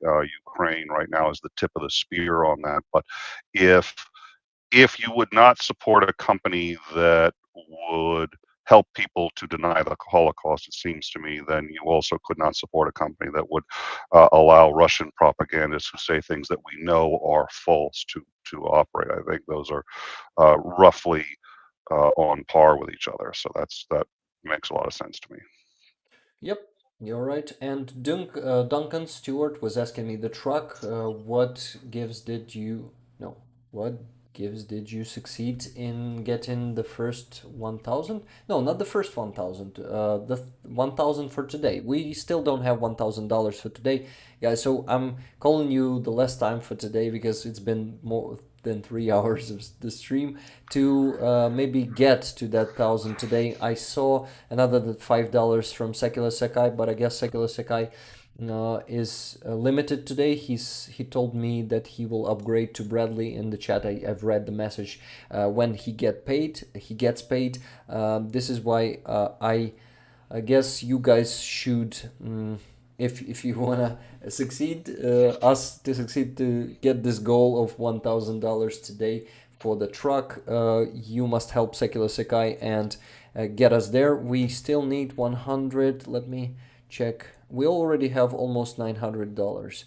Ukraine right now is the tip of the spear on that. But if you would not support a company that would help people to deny the Holocaust, it seems to me, then you also could not support a company that would allow Russian propagandists who say things that we know are false to operate. I think those are roughly on par with each other. So that makes a lot of sense to me. Yep, you're right. And Duncan Stewart was asking me the truck. What gives did you no? What gives did you succeed in getting the first 1,000? No, not the first 1,000. The 1,000 for today. We still don't have $1,000 for today, guys. So I'm calling you the last time for today because it's been more than 3 hours of the stream to maybe get to that 1,000 today. I saw another $5 from Secular Sekai, but I guess Secular Sekai is limited today. He told me that he will upgrade to Bradley in the chat. I've read the message. When he gets paid. This is why I guess you guys should. If you wanna succeed, us to succeed to get this goal of $1,000 today for the truck, you must help Secular Sekai and get us there. We still need 100. Let me check. We already have almost $900,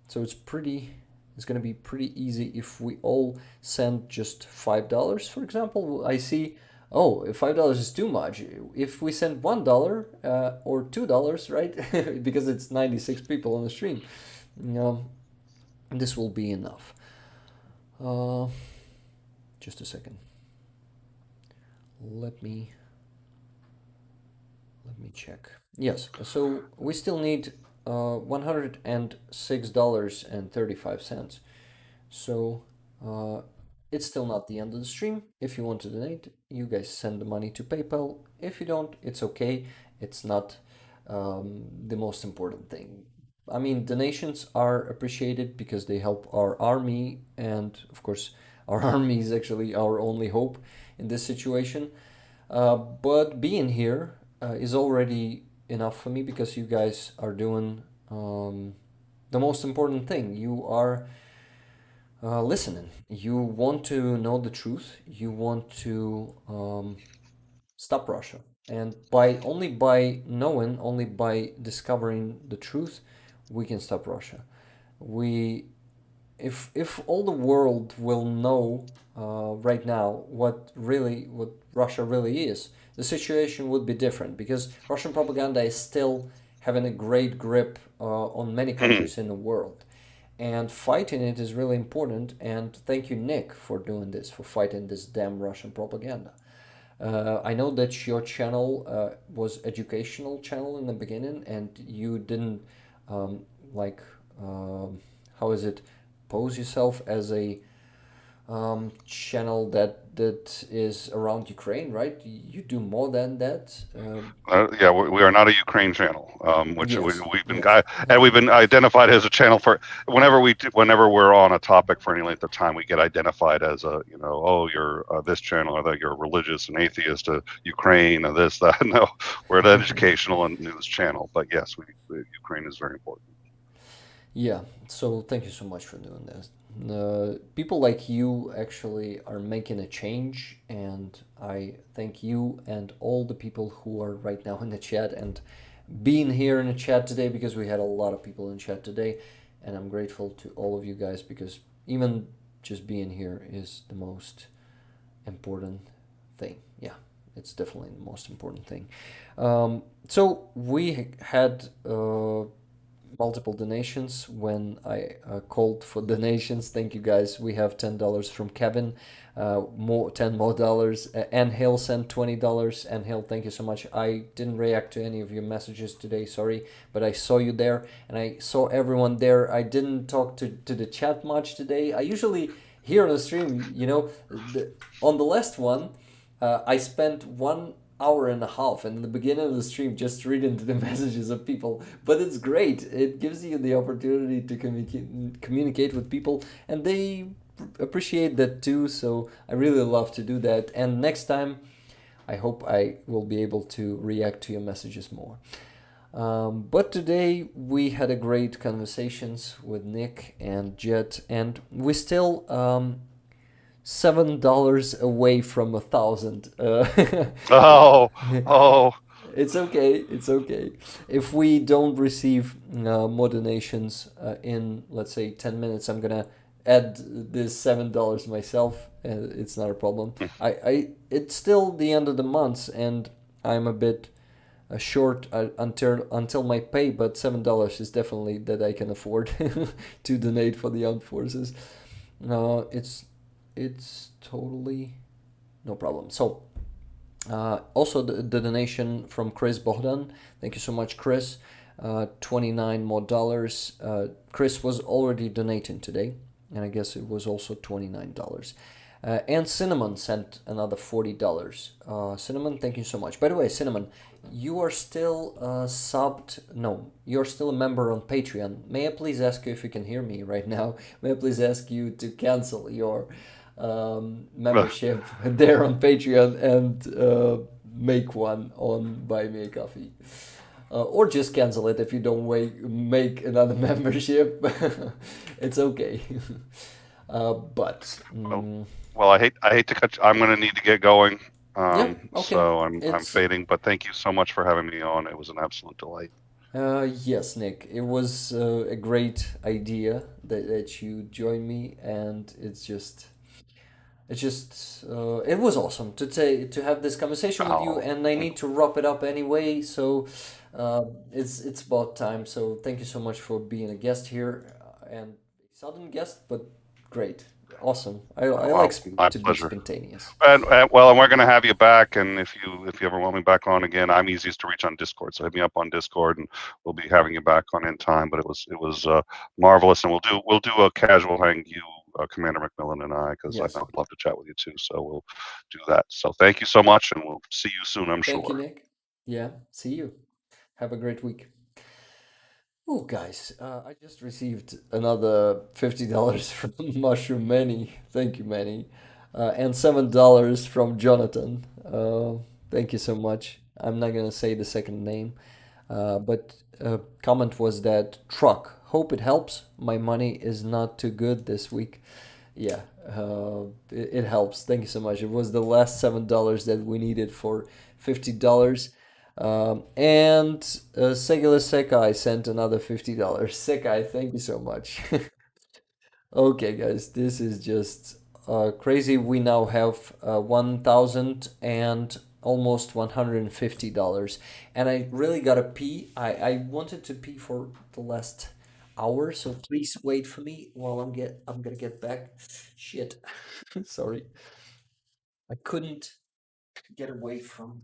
so it's gonna be pretty easy if we all send just $5, for example. I see. Oh, if $5 is too much. If we send $1 or $2, right? Because it's 96 people on the stream, this will be enough. Just a second. Let me check. Yes, so we still need $106.35. So it's still not the end of the stream. If you want to donate, you guys send the money to PayPal. If you don't, it's okay. It's not the most important thing. I mean, donations are appreciated because they help our army, and of course, our army is actually our only hope in this situation. But being here is already enough for me because you guys are doing the most important thing. You are listening. You want to know the truth. You want to stop Russia. And only by knowing, only by discovering the truth, we can stop Russia. If all the world will know right now what Russia really is, the situation would be different because Russian propaganda is still having a great grip on many countries in the world. And fighting it is really important. And thank you, Nick, for doing this, for fighting this damn Russian propaganda. I know that your channel was educational channel in the beginning, and you didn't how is it, pose yourself as a channel that is around Ukraine, right? You do more than that. Yeah, we are not a Ukraine channel, which Yes, we've been yes. and we've been identified as a channel for whenever we're on a topic for any length of time, we get identified as a oh, you're this channel, or that you're religious and atheist to Ukraine or this that. No, we're an educational and news channel, but yes, Ukraine is very important. Yeah, so thank you so much for doing this. People like you actually are making a change, and I thank you and all the people who are right now in the chat and being here in the chat today, because we had a lot of people in chat today, and I'm grateful to all of you guys because even just being here is the most important thing. Yeah, it's definitely the most important thing. So we had multiple donations when I called for donations. Thank you guys. We have $10 from Kevin, $10 more. Anhil sent $20. Anhil, thank you so much. I didn't react to any of your messages today, sorry, but I saw you there and I saw everyone there. I didn't talk to the chat much today. I usually here on the stream, on the last one, I spent 1 hour and a half, and in the beginning of the stream, just read into the messages of people. But it's great. It gives you the opportunity to communicate with people, and they appreciate that too. So I really love to do that. And next time, I hope I will be able to react to your messages more. But today we had a great conversations with Nick and Jet, and we still $7 away from 1,000. Oh, oh, It's okay. It's okay. If we don't receive more donations in, let's say, 10 minutes, I'm gonna add this $7 myself. It's not a problem. It's still the end of the month, and I'm a bit short until my pay, but $7 is definitely that I can afford to donate for the armed forces. It's totally no problem. So also the donation from Chris Bohdan. Thank you so much, Chris. 29 more dollars. Chris was already donating today, and I guess it was also $29. And Cinnamon sent another $40. Cinnamon, thank you so much. By the way, Cinnamon, you are still subbed. No, you're still a member on Patreon. May I please ask you if you can hear me right now? May I please ask you to cancel your membership there on Patreon and make one on Buy Me a Coffee. Or just cancel it if you don't make another membership. It's okay. But well, I hate to cut. I'm going to need to get going. yeah, okay. So I'm It's fading. But thank you so much for having me on. It was an absolute delight. yes, Nick. It was a great idea that you joined me, and it was awesome to have this conversation with you, Oh, and I need to wrap it up anyway. So it's about time. So thank you so much for being a guest here, and sudden guest, but great, awesome. I like well, my to be pleasure. spontaneous. And we're going to have you back. And if you ever want me back on again, I'm easiest to reach on Discord. So hit me up on Discord, and we'll be having you back on in time. But it was marvelous, and we'll do a casual hang, you, Commander McMillan, and I, because Yes. I'd love to chat with you too. So we'll do that. So thank you so much, and we'll see you soon, I'm Thank you, sure. Nick. Yeah. See you. Have a great week. Oh, guys, I just received another $50 from Mushroom Manny. Thank you, Manny. And $7 from Jonathan. Thank you so much. I'm not gonna say the second name, but comment was that truck. Hope it helps. My money is not too good this week. Yeah, it helps. Thank you so much. It was the last $7 that we needed for $50. And Segula Sekai sent another $50. Sekai, thank you so much. Okay, guys, this is just crazy. We now have 1,000 and almost $150. And I really gotta pee. I wanted to pee for the last hour, so please wait for me while I'm gonna get back. Shit. Sorry. I couldn't get away from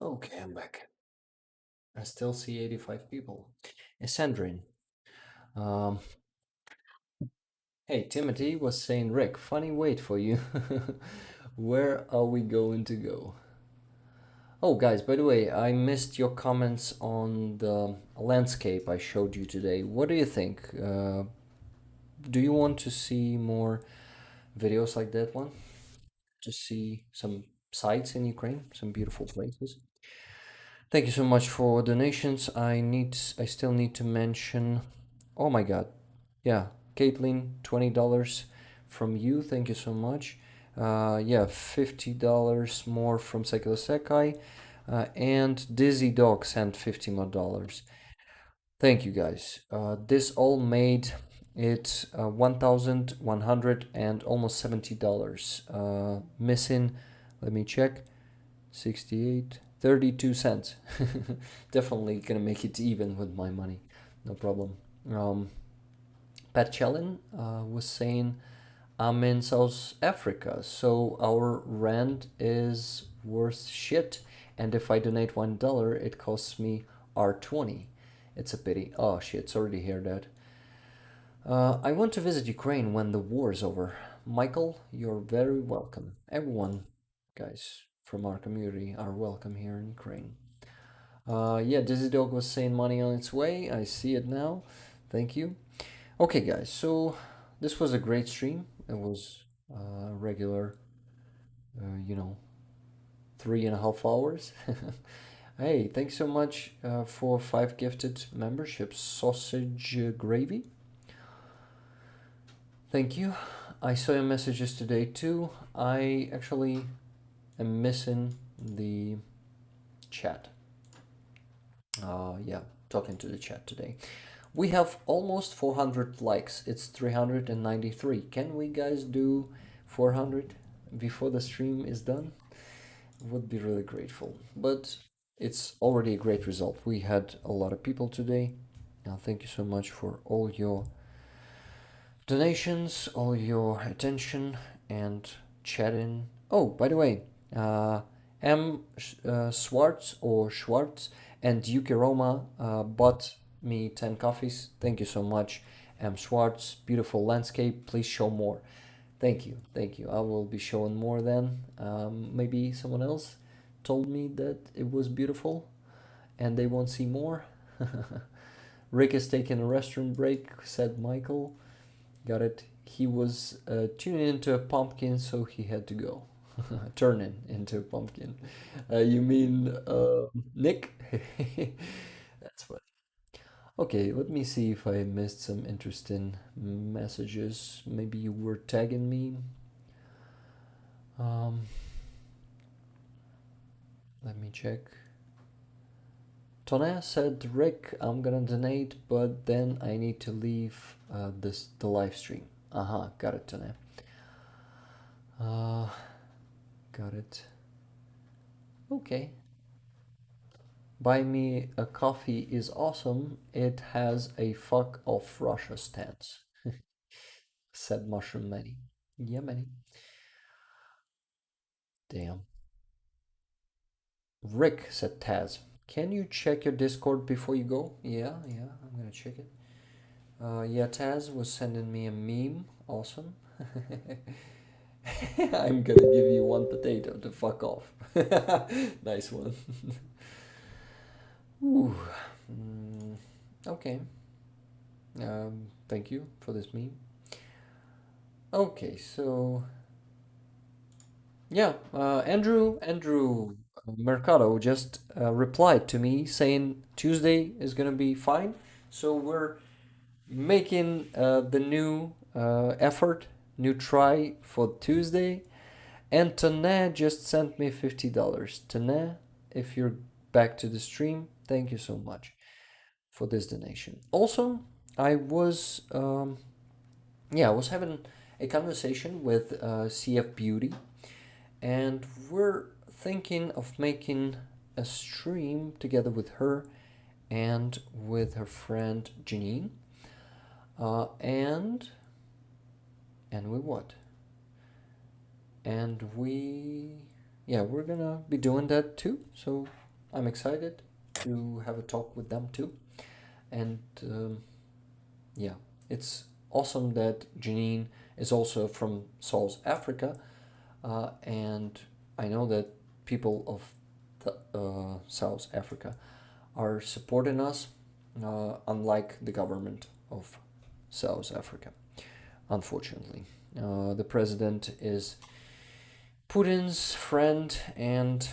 Okay, I'm back. I still see 85 people. Sandrine. Um, hey, Timothy was saying, Rick, funny wait for you. Where are we going to go? Oh, guys, by the way, I missed your comments on the landscape I showed you today. What do you think? Do you want to see more videos like that one? To see some sights in Ukraine, some beautiful places. Thank you so much for donations. I still need to mention. Oh my God, yeah, Caitlin, $20 from you. Thank you so much. Yeah, $50 more from Secular Sekai, and Dizzy Dog sent $50 more. Thank you guys. This all made it 1,100 and almost $70. Missing, let me check. 68, 32 cents. Definitely gonna make it even with my money, no problem. Pat Chelin was saying, I'm in South Africa, so our rand is worth shit, and if I donate $1, it costs me R20. It's a pity. Oh shit, sorry to hear that. I want to visit Ukraine when the war is over. Michael, you're very welcome. Everyone, guys, from our community are welcome here in Ukraine. Yeah, Dizzy Dog was saying money on its way. I see it now. Thank you. Okay, guys, so this was a great stream. It was regular, you know, 3.5 hours. Hey, thanks so much for 5 gifted memberships. Sausage Gravy. Thank you. I saw your messages today too. I actually am missing the chat. Yeah, talking to the chat today. We have almost 400 likes. It's 393. Can we guys do 400 before the stream is done? Would be really grateful. But it's already a great result. We had a lot of people today. Now, thank you so much for all your donations, all your attention, and chatting. Oh, by the way, M. Swartz or Schwartz and Yuki Roma bought me 10 coffees. Thank you so much, M. Schwartz. Beautiful landscape. Please show more. Thank you. Thank you. I will be showing more then. Maybe someone else told me that it was beautiful and they won't see more. Rick is taking a restroom break, said Michael. Got it. He was tuning into a pumpkin, so he had to go. Turning into a pumpkin. You mean Nick? That's funny. Okay, let me see if I missed some interesting messages. Maybe you were tagging me. Let me check. Tona said, Rick, I'm gonna donate, but then I need to leave the live stream. Got it, Tona. Got it. Okay. Buy me a coffee is awesome. It has a fuck off Russia stance, said Mushroom Manny. Yeah, Manny. Damn. Rick, said Taz. Can you check your Discord before you go? Yeah, I'm gonna check it. Yeah, Taz was sending me a meme. Awesome. I'm gonna give you one potato to fuck off. Nice one. Ooh. Okay. Thank you for this meme. Okay, so yeah, Andrew Mercado just replied to me saying Tuesday is gonna be fine. So we're making the new effort, new try for Tuesday. And Tana just sent me $50. Tana, if you're back to the stream, thank you so much for this donation. Also, I was having a conversation with CF Beauty, and we're thinking of making a stream together with her and with her friend Janine, and we what? And we're gonna be doing that too. So I'm excited to have a talk with them too. And yeah, it's awesome that Janine is also from South Africa, and I know that people of South Africa are supporting us, unlike the government of South Africa. Unfortunately, the president is Putin's friend, and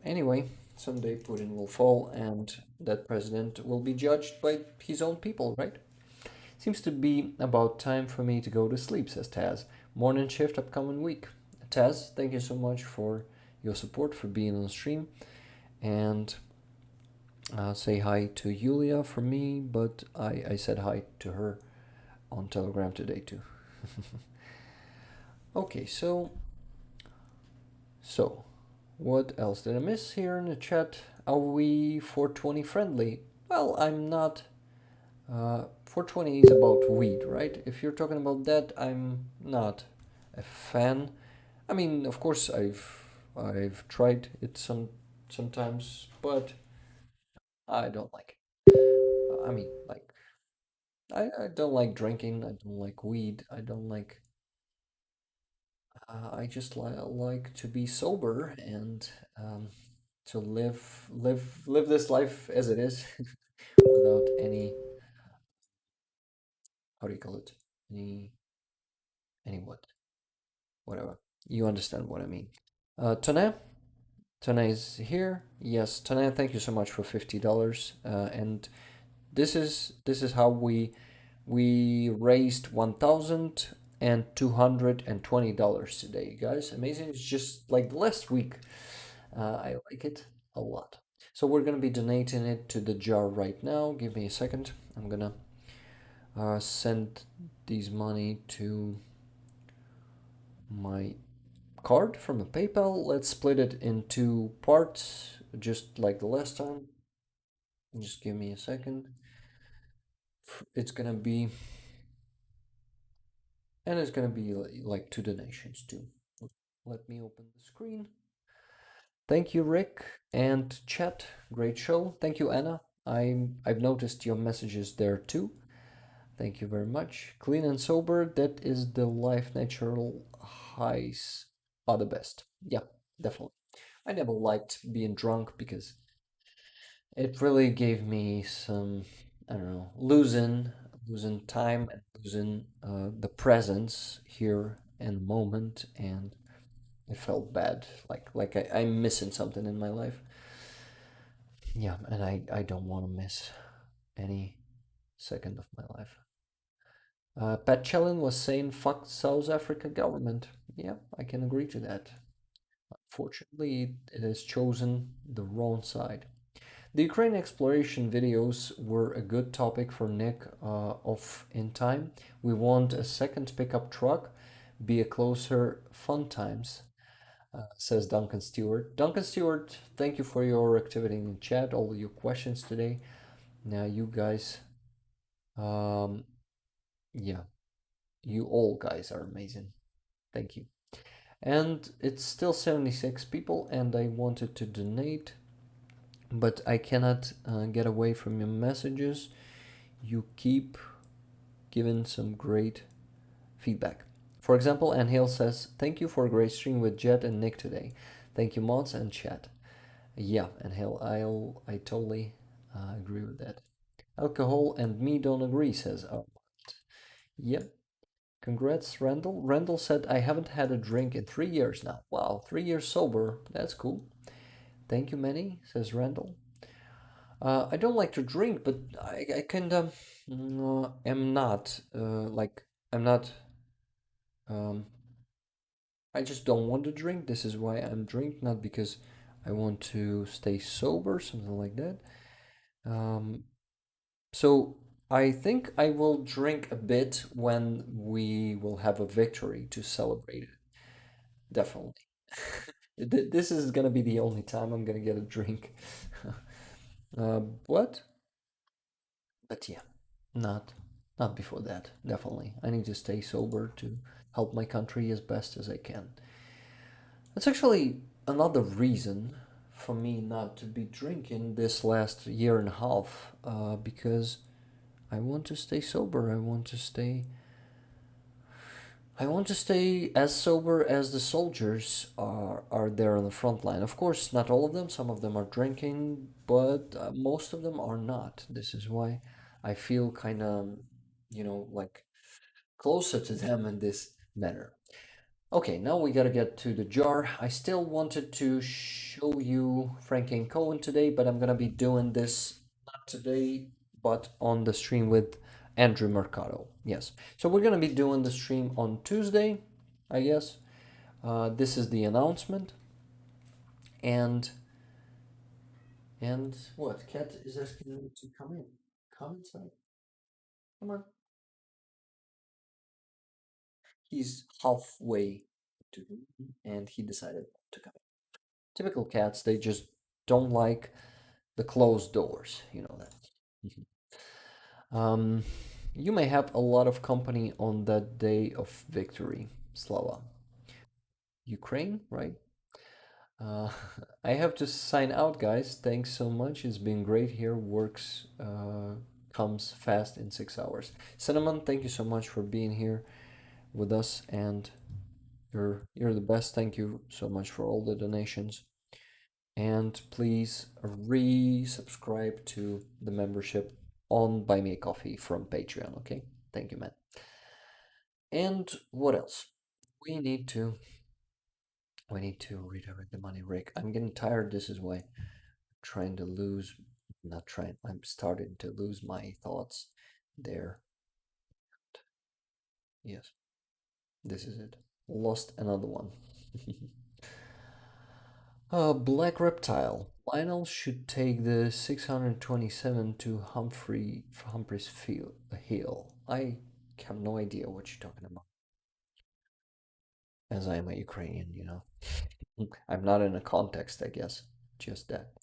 anyway, someday Putin will fall, and that president will be judged by his own people, right? Seems to be about time for me to go to sleep, says Taz. Morning shift upcoming week. Taz, thank you so much for your support, for being on stream, and say hi to Yulia for me, but I said hi to her on Telegram today too. Okay, so what else did I miss here in the chat? Are we 420 friendly? Well, I'm not. 420 is about weed, right? If you're talking about that, I'm not a fan. I mean, of course, I've tried it sometimes, but I don't like it. I mean, like I don't like drinking. I don't like weed. I don't like. I just like to be sober and to live this life as it is, without any, how do you call it, any what, whatever. You understand what I mean. Tana is here. Yes, Tana, thank you so much for $50. And this is how we raised $1,220 today, guys. Amazing. It's just like last week. I like it a lot. So we're gonna be donating it to the jar right now. Give me a second. I'm gonna send these money to my card from a PayPal. Let's split it in two parts, just like the last time. Just give me a second. It's gonna be, and it's gonna be like two donations too. Let me open the screen. Thank you, Rick and chat. Great show. Thank you, Anna. I've noticed your messages there too. Thank you very much. Clean and sober. That is the life. Natural highs are the best. Yeah, definitely. I never liked being drunk because it really gave me some, I don't know, losing time and losing the presence here in the moment, and it felt bad, like I'm missing something in my life. Yeah, and I don't want to miss any second of my life. Pat Chellan was saying fuck South Africa government. Yeah, I can agree to that. Unfortunately, it has chosen the wrong side. The Ukraine exploration videos were a good topic for Nick of In Time. We want a second pickup truck, be a closer fun times, says Duncan Stewart. Duncan Stewart, thank you for your activity in the chat, all your questions today. Now you guys, yeah, you all guys are amazing. Thank you. And it's still 76 people, and I wanted to donate, but I cannot get away from your messages. You keep giving some great feedback. For example, Anhale says, thank you for a great stream with Jet and Nick today. Thank you, mods and chat. Yeah, Anhale, I totally agree with that. Alcohol and me don't agree, says Armand. Yep. Congrats, Randall. Randall said, I haven't had a drink in 3 years now. Wow, 3 years sober. That's cool. Thank you, Manny, says Randall. I don't like to drink, but I kind of am not, I'm not, I just don't want to drink. This is why I'm drinking, not because I want to stay sober, something like that. So I think I will drink a bit when we will have a victory to celebrate it. Definitely. This is gonna be the only time I'm gonna get a drink. What? But yeah, not before that. Definitely, I need to stay sober to help my country as best as I can. That's actually another reason for me not to be drinking this last year and a half, because I want to stay sober. I want to stay as sober as the soldiers are there on the front line. Of course, not all of them. Some of them are drinking, but most of them are not. This is why I feel kind of, like closer to them in this manner. Okay, now we gotta get to the jar. I still wanted to show you Frankie and Cohen today, but I'm gonna be doing this not today, but on the stream with Andrew Mercado. Yes, so we're gonna be doing the stream on Tuesday, I guess. This is the announcement, and what? Cat is asking me to come in. Come inside. Come on. He's halfway to the room, and he decided to come in. Typical cats, they just don't like the closed doors, you know that. You may have a lot of company on that day of victory, Slava. Ukraine, right? Uh, I have to sign out, guys. Thanks so much. It's been great here. Works comes fast in 6 hours. Cinnamon, thank you so much for being here with us, and you're the best. Thank you so much for all the donations. And please resubscribe to the membership on Buy Me a Coffee from Patreon, okay? Thank you, man. And what else? We need to redirect the money, Rick. I'm getting tired. This is why I'm trying to lose, not trying, I'm starting to lose my thoughts there. Yes, this is it. Lost another one. Black Reptile. Lionel should take the 627 to Humphreys Hill. I have no idea what you're talking about. As I am a Ukrainian, I'm not in a context, I guess. Just that.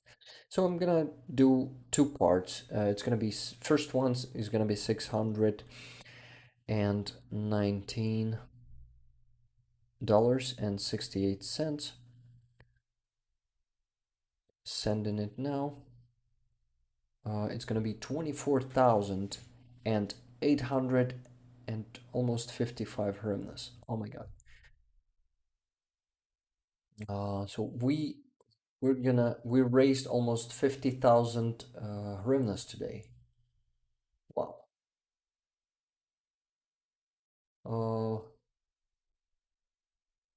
So I'm gonna do two parts. It's gonna be first one is gonna be $619.68. Sending it now. It's gonna be 24,800 and almost 55 hryvnias. Oh my god. So we raised almost 50,000 hryvnias today. Wow.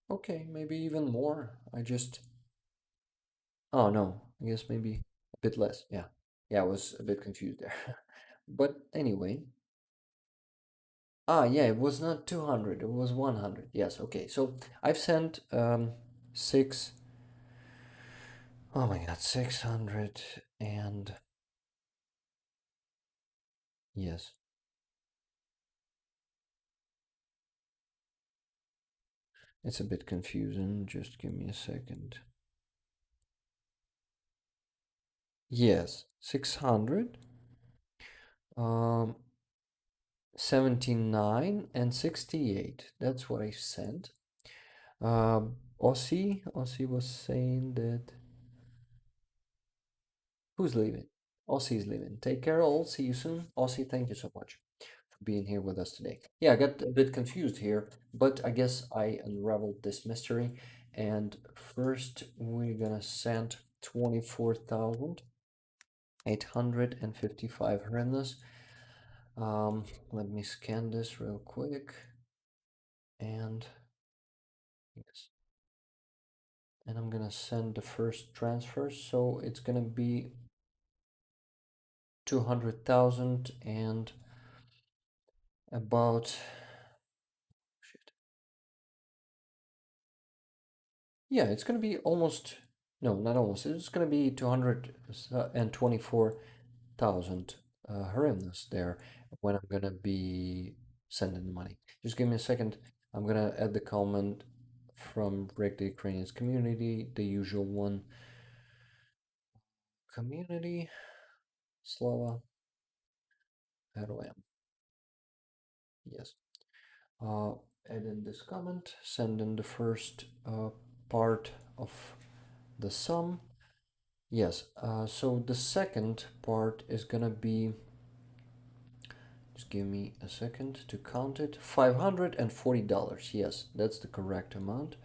Okay, maybe even more. Oh no, I guess maybe a bit less. Yeah. Yeah, I was a bit confused there. But anyway. Yeah, it was not 200, it was 100. Yes, okay. So I've sent six, oh my god, 600 and yes. It's a bit confusing. Just give me a second. Yes, 600, 79 and 68. That's what I sent. Aussie was saying that who's leaving? Aussie's leaving. Take care, all. See you soon. Aussie, thank you so much for being here with us today. Yeah, I got a bit confused here, but I guess I unraveled this mystery. And first, we're gonna send 24,855 hryvnias. Let me scan this real quick. And yes. And I'm gonna send the first transfer, so it's gonna be 200,000 and about shit. Yeah, it's gonna be almost, no, not almost, it's gonna be 224,000 hryvnias there when I'm gonna be sending the money. Just give me a second. I'm gonna add the comment from Rick the Ukrainians community, the usual one. Community Slava ROM. Yes. Add in this comment, send in the first part of the sum, Yes. So the second part is gonna be. Just give me a second to count it. $540. Yes, that's the correct amount.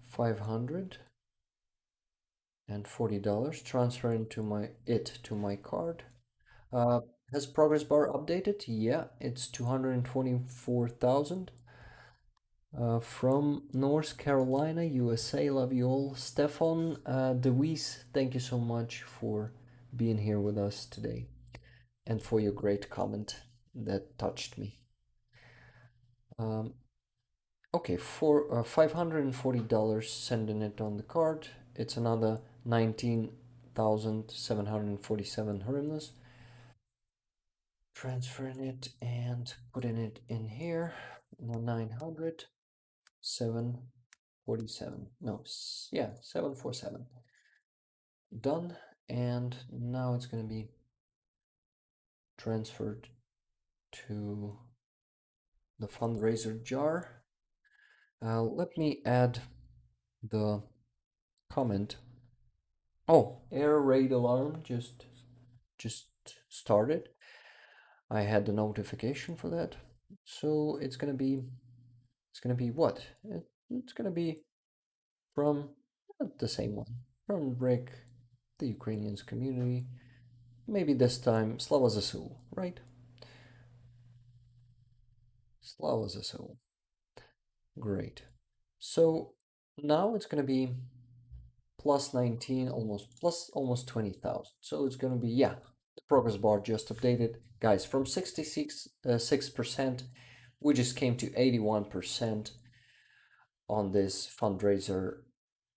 $540 transferring to my card. Uh, has progress bar updated? Yeah, it's 224,000. From North Carolina, USA. Love you all. Stefan DeWeese, thank you so much for being here with us today and for your great comment that touched me. Okay, for $540, sending it on the card. It's another 19,747 hryvnias. Transferring it and putting it in here. 900, 747. No, yeah, 747. Done. And now it's going to be transferred to the fundraiser jar. Let me add the comment. Oh, air raid alarm just started. I had the notification for that. So it's gonna be what? It's gonna be from the same one. From Rick, the Ukrainians community. Maybe this time Slava Zasul, right? Slava Zasul. Great. So now it's gonna be plus 19, almost 20,000. So it's gonna be, yeah, the progress bar just updated. Guys, from 66%, we just came to 81% on this fundraiser.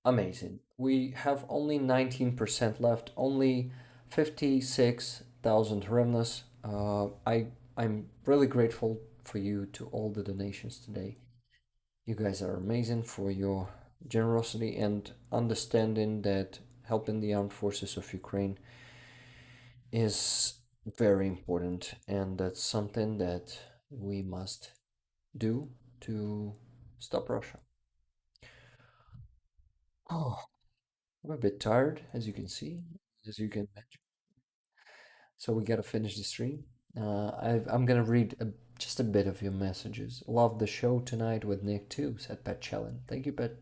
Amazing. We have only 19% left, only 56,000 hryvnias. I'm really grateful for you to all the donations today. You guys are amazing for your generosity and understanding that helping the armed forces of Ukraine is very important, and that's something that we must do to stop Russia. Oh, I'm a bit tired, as you can see, as you can imagine. So we gotta finish the stream. I'm gonna read just a bit of your messages. Love the show tonight with Nick too, said Pat Challen. Thank you, Pat.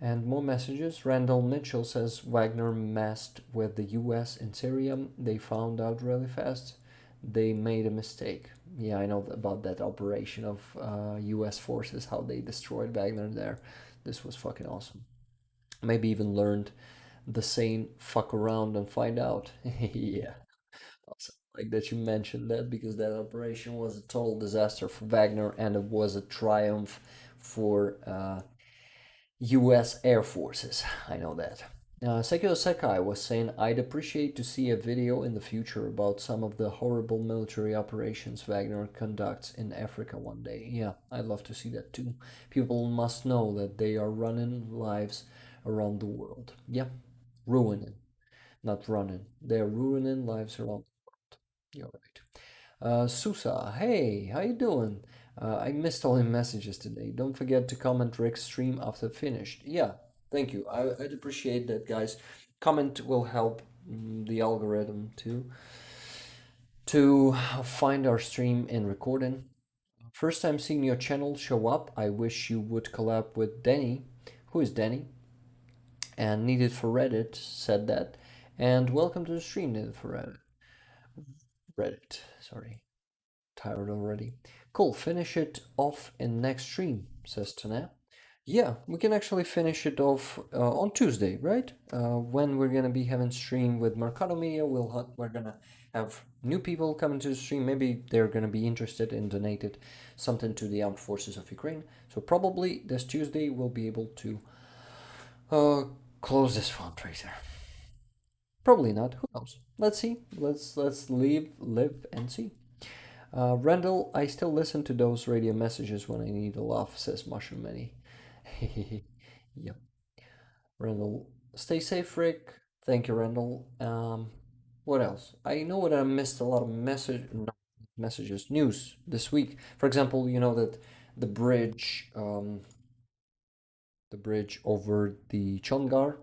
And more messages. Randall Mitchell says Wagner messed with the US in Syria. They found out really fast. They made a mistake. Yeah, I know about that operation of US forces, how they destroyed Wagner there. This was fucking awesome. Maybe even learned the saying fuck around and find out. Yeah. Awesome. Like that you mentioned that, because that operation was a total disaster for Wagner and it was a triumph for US Air Forces. I know that. Sekio Sekai was saying, I'd appreciate to see a video in the future about some of the horrible military operations Wagner conducts in Africa one day. Yeah, I'd love to see that too. People must know that they are running lives around the world. Yeah, ruining, not running. They're ruining lives around the world. You're right. Susa, hey, how you doing? I missed all your messages today. Don't forget to comment Rick's stream after finished. Yeah, thank you. I'd appreciate that, guys. Comment will help the algorithm to find our stream in recording. First time seeing your channel show up. I wish you would collab with Denny. Who is Denny? And Needed for Reddit said that. And welcome to the stream, Needed for Reddit. Sorry. Tired already. Cool, finish it off in next stream, says Tana. Yeah, we can actually finish it off on Tuesday, right? When we're gonna be having stream with Mercado Media, we're gonna have new people coming to the stream. Maybe they're gonna be interested in donated something to the armed forces of Ukraine. So probably this Tuesday we'll be able to close this fundraiser. Probably not. Who knows? Let's see. Let's live and see. Randall, I still listen to those radio messages when I need a laugh, says Mushroom Manny. Yep. Randall, stay safe, Rick. Thank you, Randall. What else? I know that I missed a lot of messages, news this week. For example, you know that the bridge over the Chongar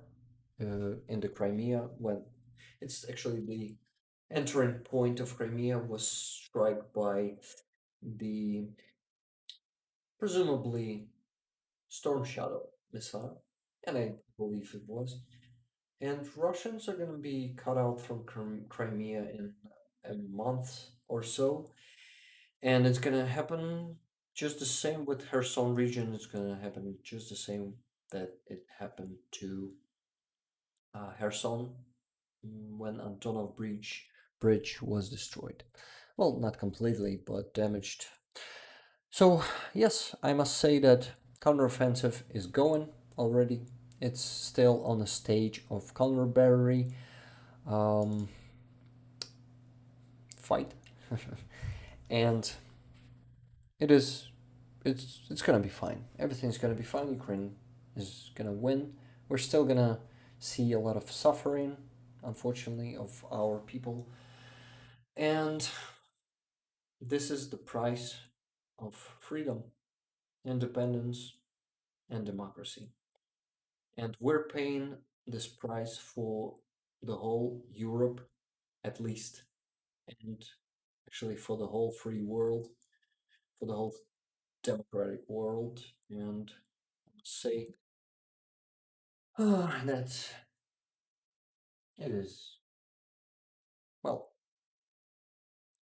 in the Crimea, when it's actually the entering point of Crimea was struck by the presumably Storm Shadow missile, and I believe it was. And Russians are going to be cut out from Crimea in a month or so, and it's going to happen just the same with Kherson region. It's going to happen just the same that it happened to Kherson when Antonov bridge was destroyed. Well, not completely, but damaged. So yes, I must say that counteroffensive is going already. It's still on the stage of counterbarrary fight, and it is it's gonna be fine. Everything's gonna be fine. Ukraine is gonna win. We're still gonna see a lot of suffering, unfortunately, of our people, and this is the price of freedom, independence, and democracy. And we're paying this price for the whole Europe, at least, and actually for the whole free world, for the whole democratic world. And I must say that it is, well,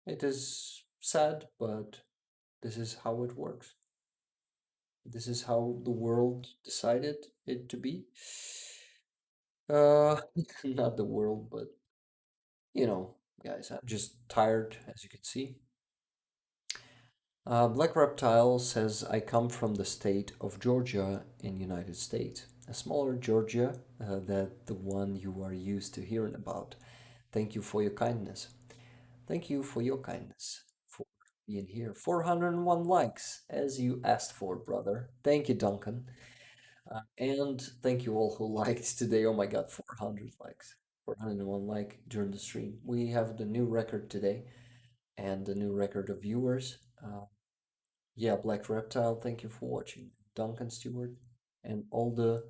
it is sad, but this is how it works. This is how the world decided it to be. Uh, not the world, but guys, I'm just tired, as you can see. Black Reptile says, I come from the state of Georgia in United States. A smaller Georgia than the one you are used to hearing about. Thank you for your kindness. Thank you for your kindness, for being here. 401 likes, as you asked for, brother. Thank you, Duncan. And thank you all who liked today. Oh my god, 400 likes. 401 like during the stream. We have the new record today and the new record of viewers. Yeah, Black Reptile, thank you for watching. Duncan Stewart and all the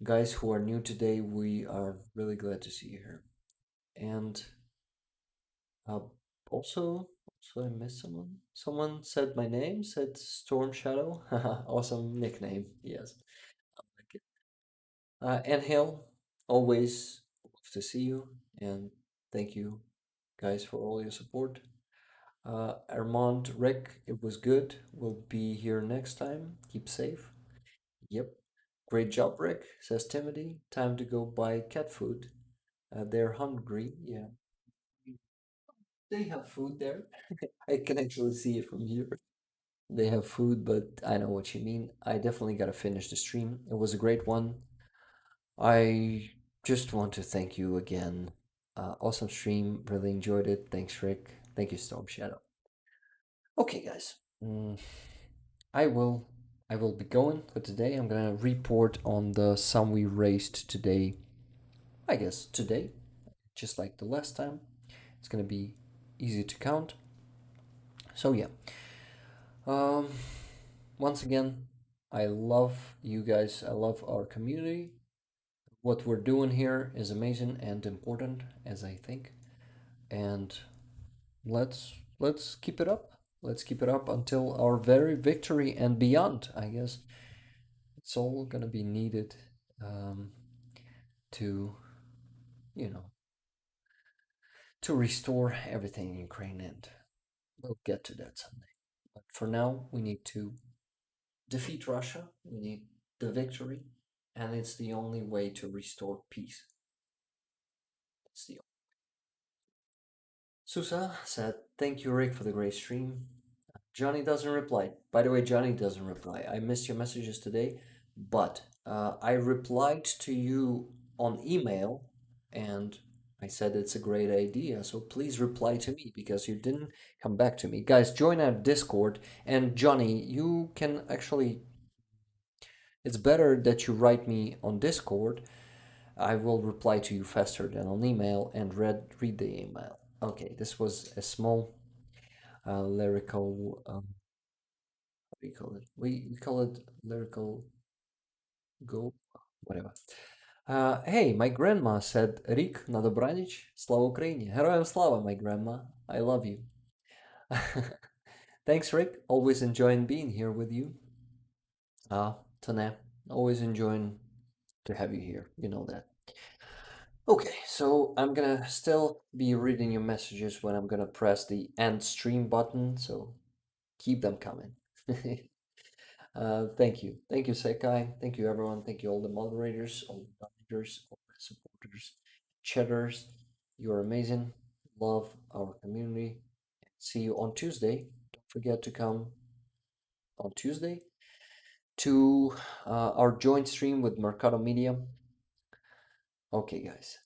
guys who are new today, we are really glad to see you here. And uh, also I missed someone. Someone said my name, said Storm Shadow. Awesome nickname, yes. I like it. And Hill, always love to see you, and thank you guys for all your support. Armand, Rick, it was good. We'll be here next time. Keep safe. Yep. Great job, Rick, says Timothy. Time to go buy cat food. They're hungry. Yeah. They have food there. I can actually see it from here. They have food, but I know what you mean. I definitely gotta finish the stream. It was a great one. I just want to thank you again. Awesome stream. Really enjoyed it. Thanks, Rick. Thank you, Storm Shadow. Okay, guys. I will I will be going for today. I'm gonna report on the sum we raised today. I guess today, just like the last time. It's gonna be easy to count. So yeah. Um once again, I love you guys. I love our community. What we're doing here is amazing and important, as I think. And let's keep it up. Let's keep it up until our very victory and beyond, I guess. It's all gonna be needed to, you know, to restore everything in Ukraine, and we'll get to that someday. But for now, we need to defeat Russia. We need the victory, and it's the only way to restore peace. It's the Susa said, "Thank you, Rick, for the great stream." Johnny doesn't reply. By the way, Johnny doesn't reply. I missed your messages today, but I replied to you on email, and I said it's a great idea. So please reply to me because you didn't come back to me. Guys, join our Discord. And Johnny, you can actually. It's better that you write me on Discord. I will reply to you faster than on email and read the email. Okay, this was a small lyrical. What do you call it? We call it lyrical go, whatever. Hey, my grandma said Рік на добраніч, слава Україні. Героям слава, my grandma. I love you. Thanks, Rick. Always enjoying being here with you. Tane, always enjoying to have you here. You know that. Okay, so I'm gonna still be reading your messages when I'm gonna press the end stream button, so keep them coming. Thank you. Thank you, Sekai. Thank you, everyone. Thank you, all the moderators, all the donators, all the supporters, chatters. You're amazing. Love our community. See you on Tuesday. Don't forget to come on Tuesday to our joint stream with Mercado Media. Okay, guys.